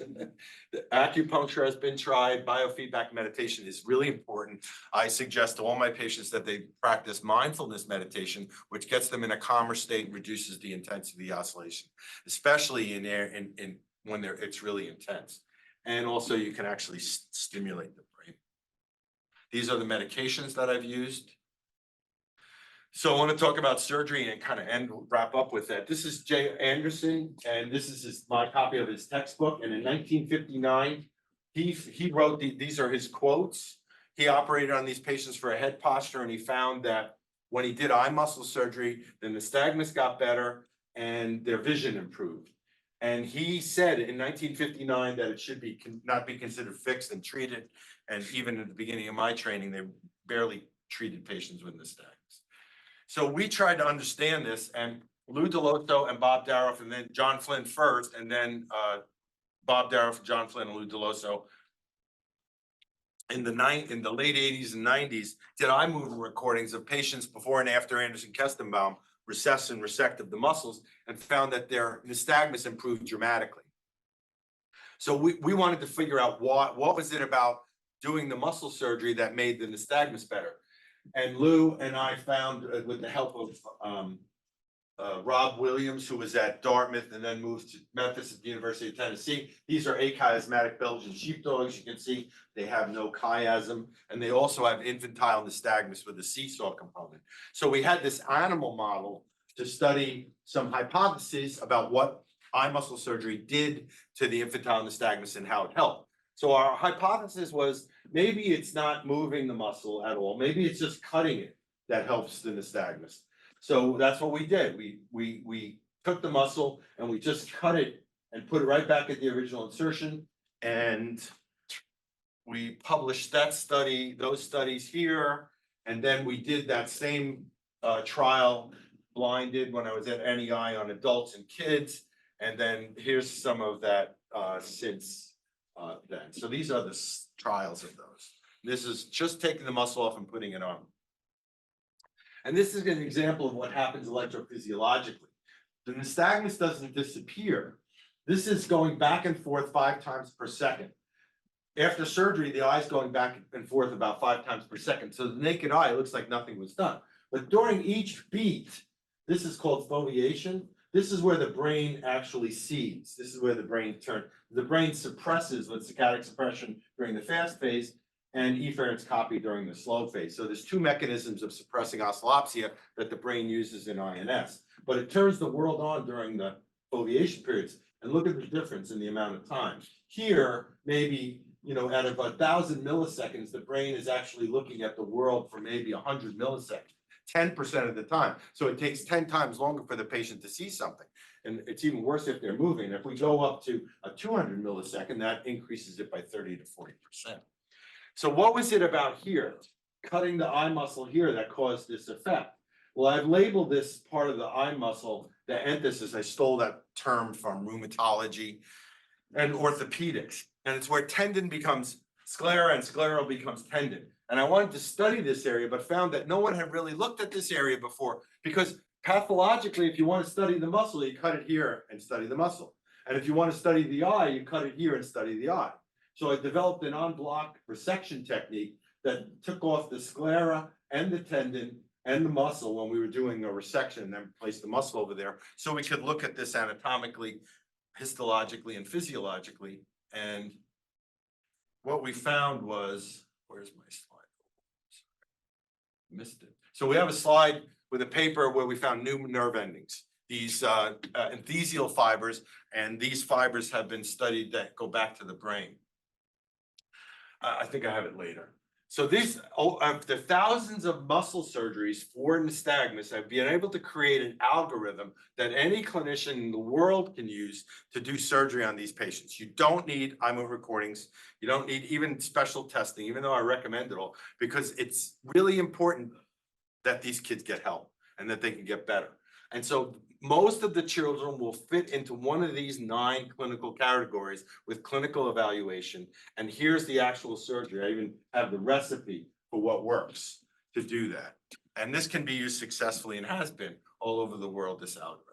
The acupuncture has been tried. Biofeedback meditation is really important. I suggest to all my patients that they practice mindfulness meditation, which gets them in a calmer state and reduces the intensity of the oscillation, especially when it's really intense. And also you can actually stimulate the brain. These are the medications that I've used. So I want to talk about surgery and kind of wrap up with that. This is Jay Anderson, and this is my copy of his textbook. And in 1959, he wrote these are his quotes. He operated on these patients for a head posture, and he found that when he did eye muscle surgery, the nystagmus got better and their vision improved. And he said in 1959 that it should be not be considered fixed and treated. And even at the beginning of my training, they barely treated patients with nystagmus. So we tried to understand this, and Lou Deloso and Bob Daroff, and then John Flynn first, and then Bob Daroff, John Flynn, and Lou Deloso in the late 80s and 90s did eye movement recordings of patients before and after Anderson Kestenbaum recessed and resected the muscles, and found that their nystagmus improved dramatically. So we wanted to figure out what was it about doing the muscle surgery that made the nystagmus better. And Lou and I found, with the help of Rob Williams, who was at Dartmouth and then moved to Memphis at the University of Tennessee. These are achiasmatic Belgian sheepdogs. You can see they have no chiasm, and they also have infantile nystagmus with a seesaw component. So we had this animal model to study some hypotheses about what eye muscle surgery did to the infantile nystagmus and how it helped. So our hypothesis was maybe it's not moving the muscle at all. Maybe it's just cutting it that helps the nystagmus. So that's what we did. We took the muscle and we just cut it and put it right back at the original insertion. And we published that study, those studies here. And then we did that same trial blinded when I was at NEI on adults and kids. And then here's some of that since then. So these are the trials of those. This is just taking the muscle off and putting it on. And this is an example of what happens electrophysiologically. The nystagmus doesn't disappear. This is going back and forth 5 times per second. After surgery, the eye's going back and forth about 5 times per second. So the naked eye looks like nothing was done. But during each beat, this is called foveation. This is where the brain actually sees. This is where the brain turns. The brain suppresses with saccadic suppression during the fast phase and efferent's copy during the slow phase. So there's 2 mechanisms of suppressing oscillopsia that the brain uses in INS. But it turns the world on during the foveation periods. And look at the difference in the amount of time. Here, maybe, out of 1,000 milliseconds, the brain is actually looking at the world for maybe 100 milliseconds. 10% of the time. So it takes 10 times longer for the patient to see something. And it's even worse if they're moving. If we go up to a 200 millisecond, that increases it by 30 to 40%. So what was it about here, cutting the eye muscle here, that caused this effect? Well, I've labeled this part of the eye muscle the enthesis. I stole that term from rheumatology and orthopedics. And it's where tendon becomes sclera and scleral becomes tendon. And I wanted to study this area, but found that no one had really looked at this area before, because pathologically, if you want to study the muscle, you cut it here and study the muscle. And if you want to study the eye, you cut it here and study the eye. So I developed an en-bloc resection technique that took off the sclera and the tendon and the muscle when we were doing a resection, and then placed the muscle over there. So we could look at this anatomically, histologically, and physiologically. And what we found was, where's my slide? Missed it. So we have a slide with a paper where we found new nerve endings, these enthesial fibers, and these fibers have been studied that go back to the brain. I think I have it later. So these, the thousands of muscle surgeries for nystagmus, I've been able to create an algorithm that any clinician in the world can use to do surgery on these patients. You don't need eye movement recordings. You don't need even special testing, even though I recommend it all, because it's really important that these kids get help and that they can get better. And so most of the children will fit into one of these 9 clinical categories with clinical evaluation. And here's the actual surgery. I even have the recipe for what works to do that. And this can be used successfully and has been all over the world, this algorithm.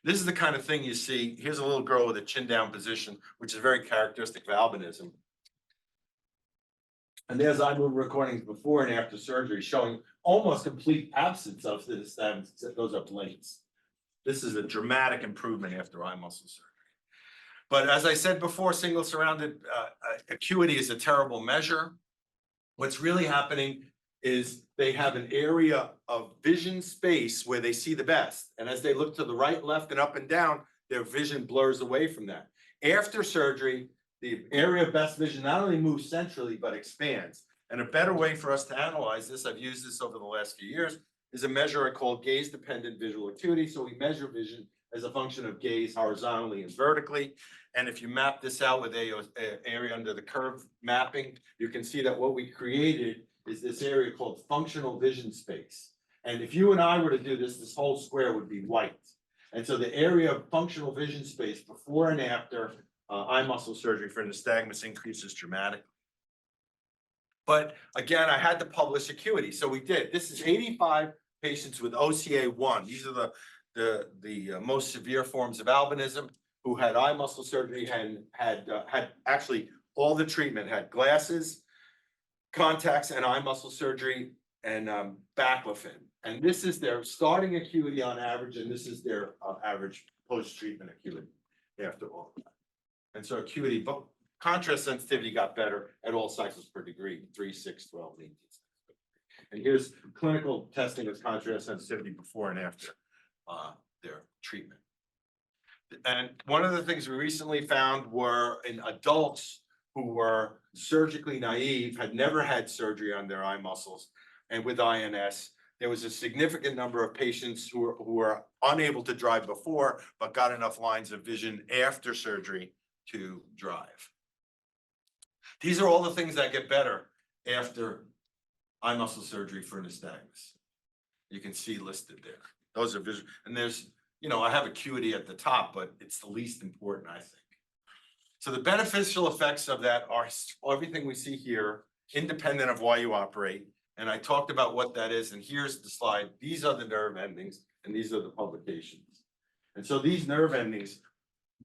This is the kind of thing you see. Here's a little girl with a chin down position, which is very characteristic of albinism. And there's eye movement recordings before and after surgery showing almost complete absence of the nystagmus, except those are plates. This is a dramatic improvement after eye muscle surgery. But as I said before, single surrounded acuity is a terrible measure. What's really happening is they have an area of vision space where they see the best. And as they look to the right, left, and up and down, their vision blurs away from that. After surgery, the area of best vision not only moves centrally, but expands. And a better way for us to analyze this, I've used this over the last few years, is a measure I call gaze-dependent visual acuity. So we measure vision as a function of gaze horizontally and vertically. And if you map this out with area under the curve mapping, you can see that what we created is this area called functional vision space. And if you and I were to do this, this whole square would be white. And so the area of functional vision space before and after eye muscle surgery for nystagmus increases dramatically. But again, I had to publish acuity, so we did. This is 85 patients with OCA 1. These are the most severe forms of albinism who had eye muscle surgery and had actually all the treatment, had glasses, contacts, and eye muscle surgery, and baclofen. And this is their starting acuity on average, and this is their average post-treatment acuity after all of that. And so acuity, but contrast sensitivity got better at all cycles per degree, 3, 6, 12, 18. And here's clinical testing of contrast sensitivity before and after their treatment. And one of the things we recently found were in adults who were surgically naive, had never had surgery on their eye muscles, and with INS, there was a significant number of patients who were unable to drive before, but got enough lines of vision after surgery to drive. These are all the things that get better after eye muscle surgery for nystagmus. You can see listed there. Those are visual, and there's, you know, I have acuity at the top, but it's the least important, I think. So the beneficial effects of that are everything we see here, independent of why you operate. And I talked about what that is, and here's the slide. These are the nerve endings, and these are the publications. And so these nerve endings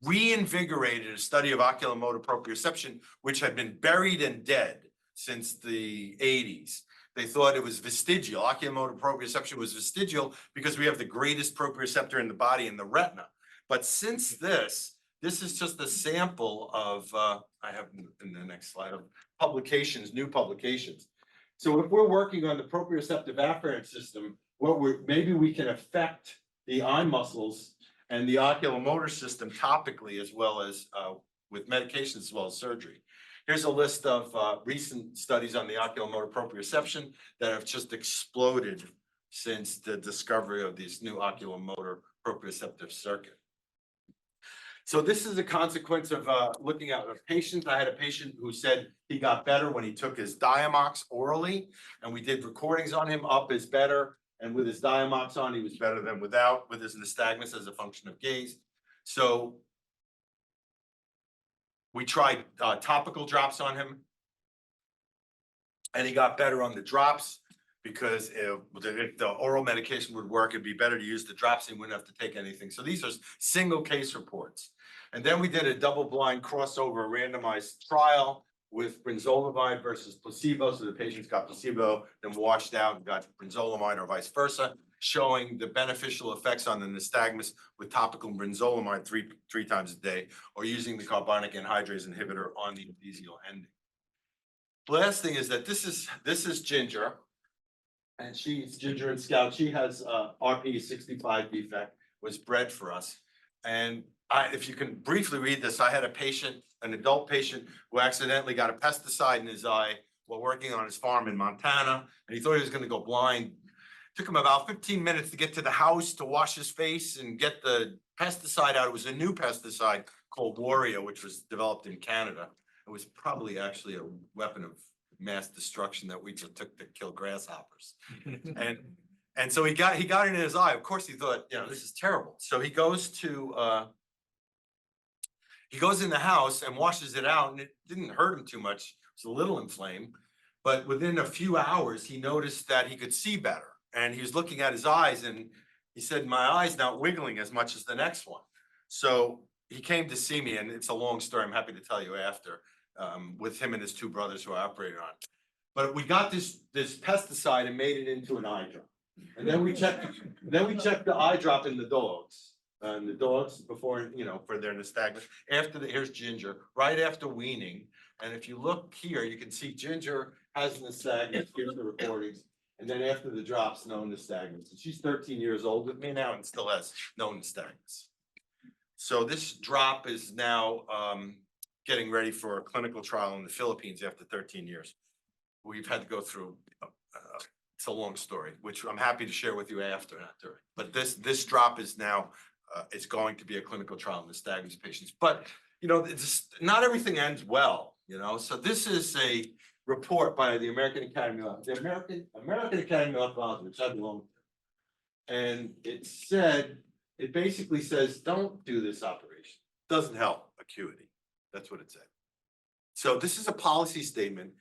reinvigorated a study of oculomotor proprioception, which had been buried and dead since the 80s. They thought it was vestigial. Oculomotor proprioception was vestigial because we have the greatest proprioceptor in the body in the retina. But since this is just a sample of, I have in the next slide, of publications, new publications. So if we're working on the proprioceptive afferent system, maybe we can affect the eye muscles and the oculomotor system topically, as well as with medications, as well as surgery. Here's a list of recent studies on the oculomotor proprioception that have just exploded since the discovery of this new oculomotor proprioceptive circuit. So this is a consequence of looking at a patient. I had a patient who said he got better when he took his Diamox orally, and we did recordings on him. Up is better, and with his Diamox on, he was better than without, with his nystagmus as a function of gaze. So we tried topical drops on him, and he got better on the drops because if the oral medication would work, it'd be better to use the drops. He wouldn't have to take anything. So these are single case reports. And then we did a double-blind crossover randomized trial with brinzolamide versus placebo. So the patients got placebo, then washed out and got brinzolamide or vice versa, showing the beneficial effects on the nystagmus with topical brinzolamide three times a day, or using the carbonic anhydrase inhibitor on the esophageal ending. Last thing is that this is Ginger, and she's Ginger and Scout. She has RP65 defect, was bred for us. And if you can briefly read this, I had a patient, an adult patient, who accidentally got a pesticide in his eye while working on his farm in Montana, and he thought he was going to go blind. Took him about 15 minutes to get to the house to wash his face and get the pesticide out. It was a new pesticide called Warrior, which was developed in Canada. It was probably actually a weapon of mass destruction that we just took to kill grasshoppers. And so he got it in his eye. Of course, he thought, you know, this is terrible. So he goes in the house and washes it out, and it didn't hurt him too much. It was a little inflamed, but within a few hours, he noticed that he could see better. And he was looking at his eyes, and he said, my eye's not wiggling as much as the next one. So he came to see me, and it's a long story. I'm happy to tell you after, with him and his two brothers who I operated on. But we got this pesticide and made it into an eye drop. And then we checked the eye drop in the dogs. And the dogs before, you know, for their nystagmus. Here's Ginger, right after weaning. And if you look here, you can see Ginger has nystagmus. Here's the recordings. And then after the drops, no nystagmus. And she's 13 years old with me now and still has no nystagmus. So this drop is now getting ready for a clinical trial in the Philippines after 13 years. We've had to go through, it's a long story, which I'm happy to share with you after, not during. But this drop is now, it's going to be a clinical trial in nystagmus patients. But, you know, it's not everything ends well, you know? So this is a report by the American Academy of Ophthalmology, which I belong to. And it basically says, don't do this operation. Doesn't help acuity. That's what it said. So this is a policy statement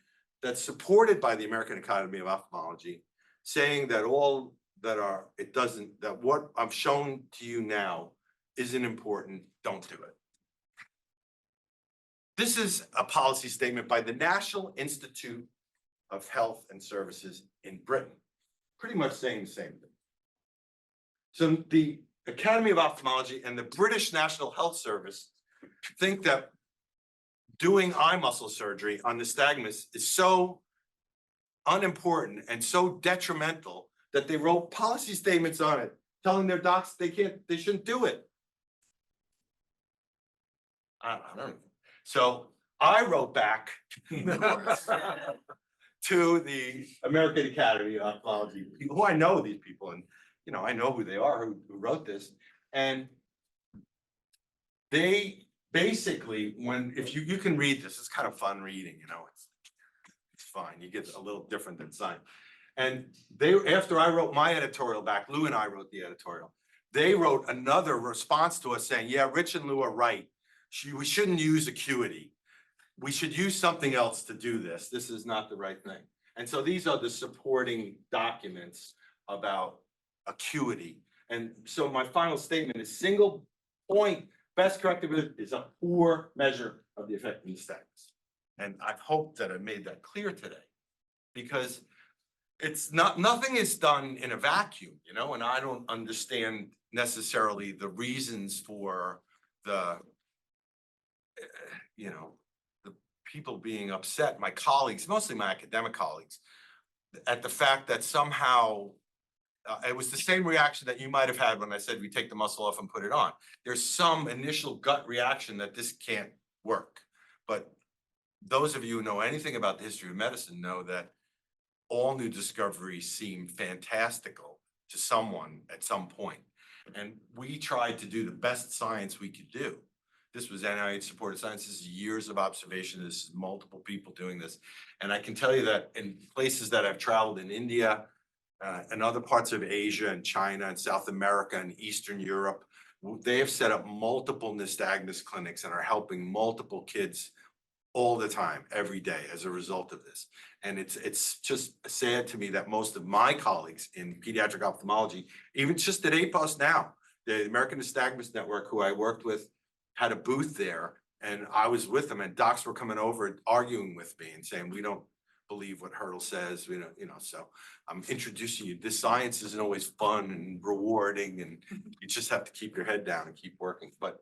that's supported by the American Academy of Ophthalmology, saying that that what I've shown to you now isn't important, don't do it. This is a policy statement by the National Institute of Health and Services in Britain, pretty much saying the same thing. So the Academy of Ophthalmology and the British National Health Service think that doing eye muscle surgery on nystagmus is so unimportant and so detrimental that they wrote policy statements on it, telling their docs they shouldn't do it. I don't know. So I wrote back to the American Academy of Ophthalmology, who I know these people, and you know, I know who they are who wrote this. And they basically, if you can read this, it's kind of fun reading, you know, it's fine. You get a little different than science. And after I wrote my editorial back, Lou and I wrote the editorial, they wrote another response to us saying, yeah, Rich and Lou are right. We shouldn't use acuity. We should use something else to do this. This is not the right thing. And so these are the supporting documents about acuity. And so my final statement is single point, best corrective is a poor measure of the effect of nystagmus. And I hope that I made that clear today, because it's nothing is done in a vacuum, you know, and I don't understand necessarily the reasons for the, you know, the people being upset, my colleagues, mostly my academic colleagues, at the fact that somehow it was the same reaction that you might have had when I said we take the muscle off and put it on. There's some initial gut reaction that this can't work. But those of you who know anything about the history of medicine know that all new discoveries seem fantastical to someone at some point. And we tried to do the best science we could do. This was NIH supported science. This is years of observation. This is multiple people doing this. And I can tell you that in places that I've traveled in India, and other parts of Asia and China and South America and Eastern Europe, they have set up multiple nystagmus clinics and are helping multiple kids all the time, every day as a result of this. And it's just sad to me that most of my colleagues in pediatric ophthalmology, even just at APOS now, the American Nystagmus Network, who I worked with, had a booth there, and I was with them, and docs were coming over and arguing with me and saying, we don't believe what Hertle says, we don't, you know, so I'm introducing you. This science isn't always fun and rewarding, and you just have to keep your head down and keep working. But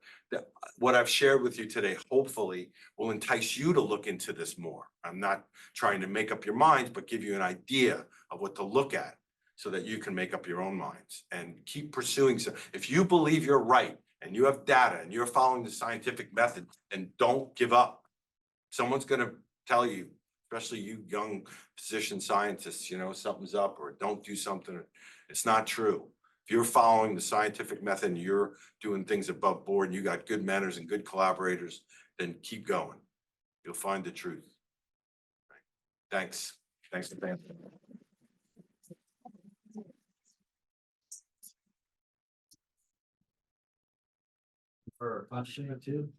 what I've shared with you today, hopefully will entice you to look into this more. I'm not trying to make up your minds, but give you an idea of what to look at so that you can make up your own minds and keep pursuing. So if you believe you're right and you have data and you're following the scientific method, then don't give up. Someone's gonna tell you, especially you young physician scientists, you know, something's up or don't do something. It's not true. If you're following the scientific method and you're doing things above board and you got good mentors and good collaborators, then keep going. You'll find the truth. Thanks. Thanks for being here. For a question or two?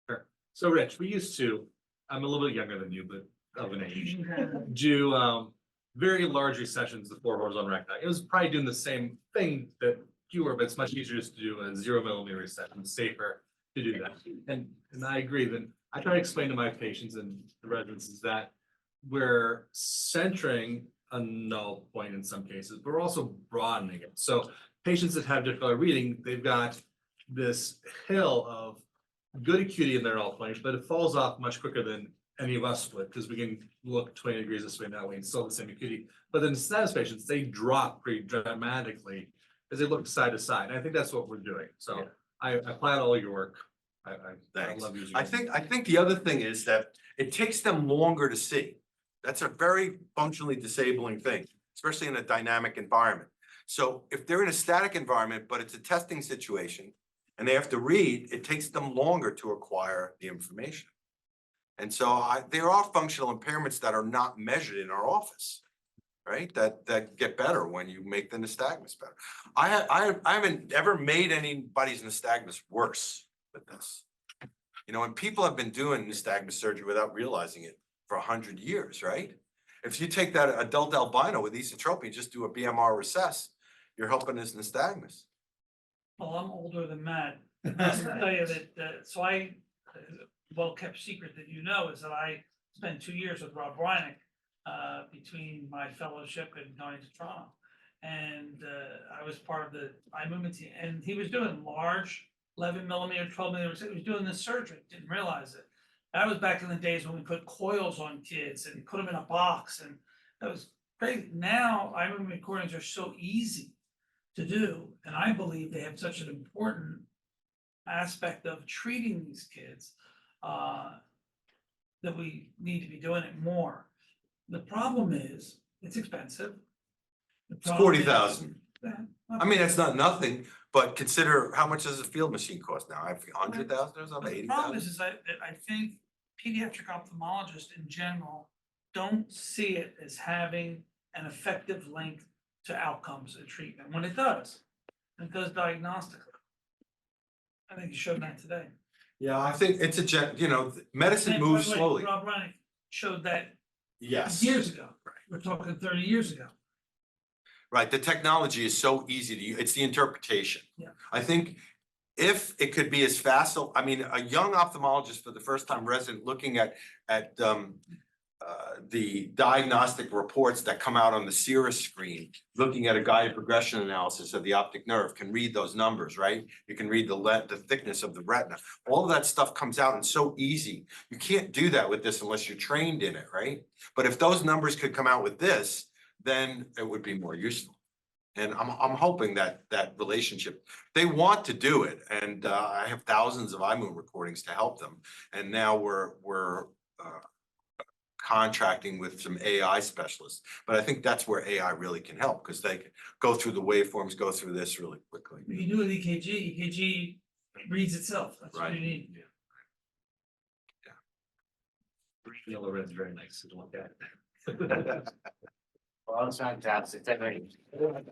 Sure. So Rich, we used to, I'm a little bit younger than you, but of an age, do very large recessions, the four horizontal recti. It was probably doing the same thing that you were, but it's much easier just to do a 0 millimeter recession, safer to do that. And I agree. Then I try to explain to my patients and the residents is that we're centering a null point in some cases, but we're also broadening it. So patients that have difficulty reading, they've got this hill of good acuity in their null points, but it falls off much quicker than any of us would, because we can look 20 degrees this way and that way and still the same acuity. But then nystagmus patients, they drop pretty dramatically as they look side to side. And I think that's what we're doing. So I applaud all your work. I Thanks. love using I it. think the other thing is that it takes them longer to see. That's a very functionally disabling thing, especially in a dynamic environment. So if they're in a static environment, but it's a testing situation and they have to read, it takes them longer to acquire the information. And so there are functional impairments that are not measured in our office, right? That get better when you make the nystagmus better. I haven't ever made anybody's nystagmus worse with this. You know, and people have been doing nystagmus surgery without realizing it for 100 years, right? If you take that adult albino with esotropy and just do a BMR recess, you're helping his nystagmus. Well, I'm older than Matt. I'll tell you that, so well-kept secret that you know is that I spent 2 years with Rob Reineck between my fellowship and going to Toronto. And I was part of the eye movement team, and he was doing large 11mm, 12mm, he was doing this surgery, didn't realize it. That was back in the days when we put coils on kids and put them in a box, and that was great. Now, eye movement recordings are so easy to do, and I believe they have such an important aspect of treating these kids that we need to be doing it more. The problem is, it's expensive. It's 40,000. Yeah. I mean, that's not nothing, but consider how much does a field machine cost now? I have 100,000 or something, The problem 80,000? is that I think pediatric ophthalmologists in general don't see it as having an effective link to outcomes and treatment, when it does diagnostically. I think you showed that today. Yeah, I think it's medicine And by moves the way, slowly. Rob Reineck showed that Yes. years ago. We're talking 30 years ago. Right, the technology is so easy to use, it's the interpretation. Yeah. I think if it could be as fast, I mean, a young ophthalmologist for the first time resident looking at the diagnostic reports that come out on the Cirrus screen, looking at a guided progression analysis of the optic nerve, can read those numbers, right? You can read the thickness of the retina. All of that stuff comes out and so easy. You can't do that with this unless you're trained in it, right? But if those numbers could come out with this, then it would be more useful. And I'm hoping that relationship, they want to do it. And I have thousands of iMoon recordings to help them. And now we're contracting with some AI specialists. But I think that's where AI really can help, because they can go through the waveforms, go through this really quickly. If you do an EKG reads itself. That's what you need. Yellow red's very nice to look at. Well, it's fantastic. Thank you.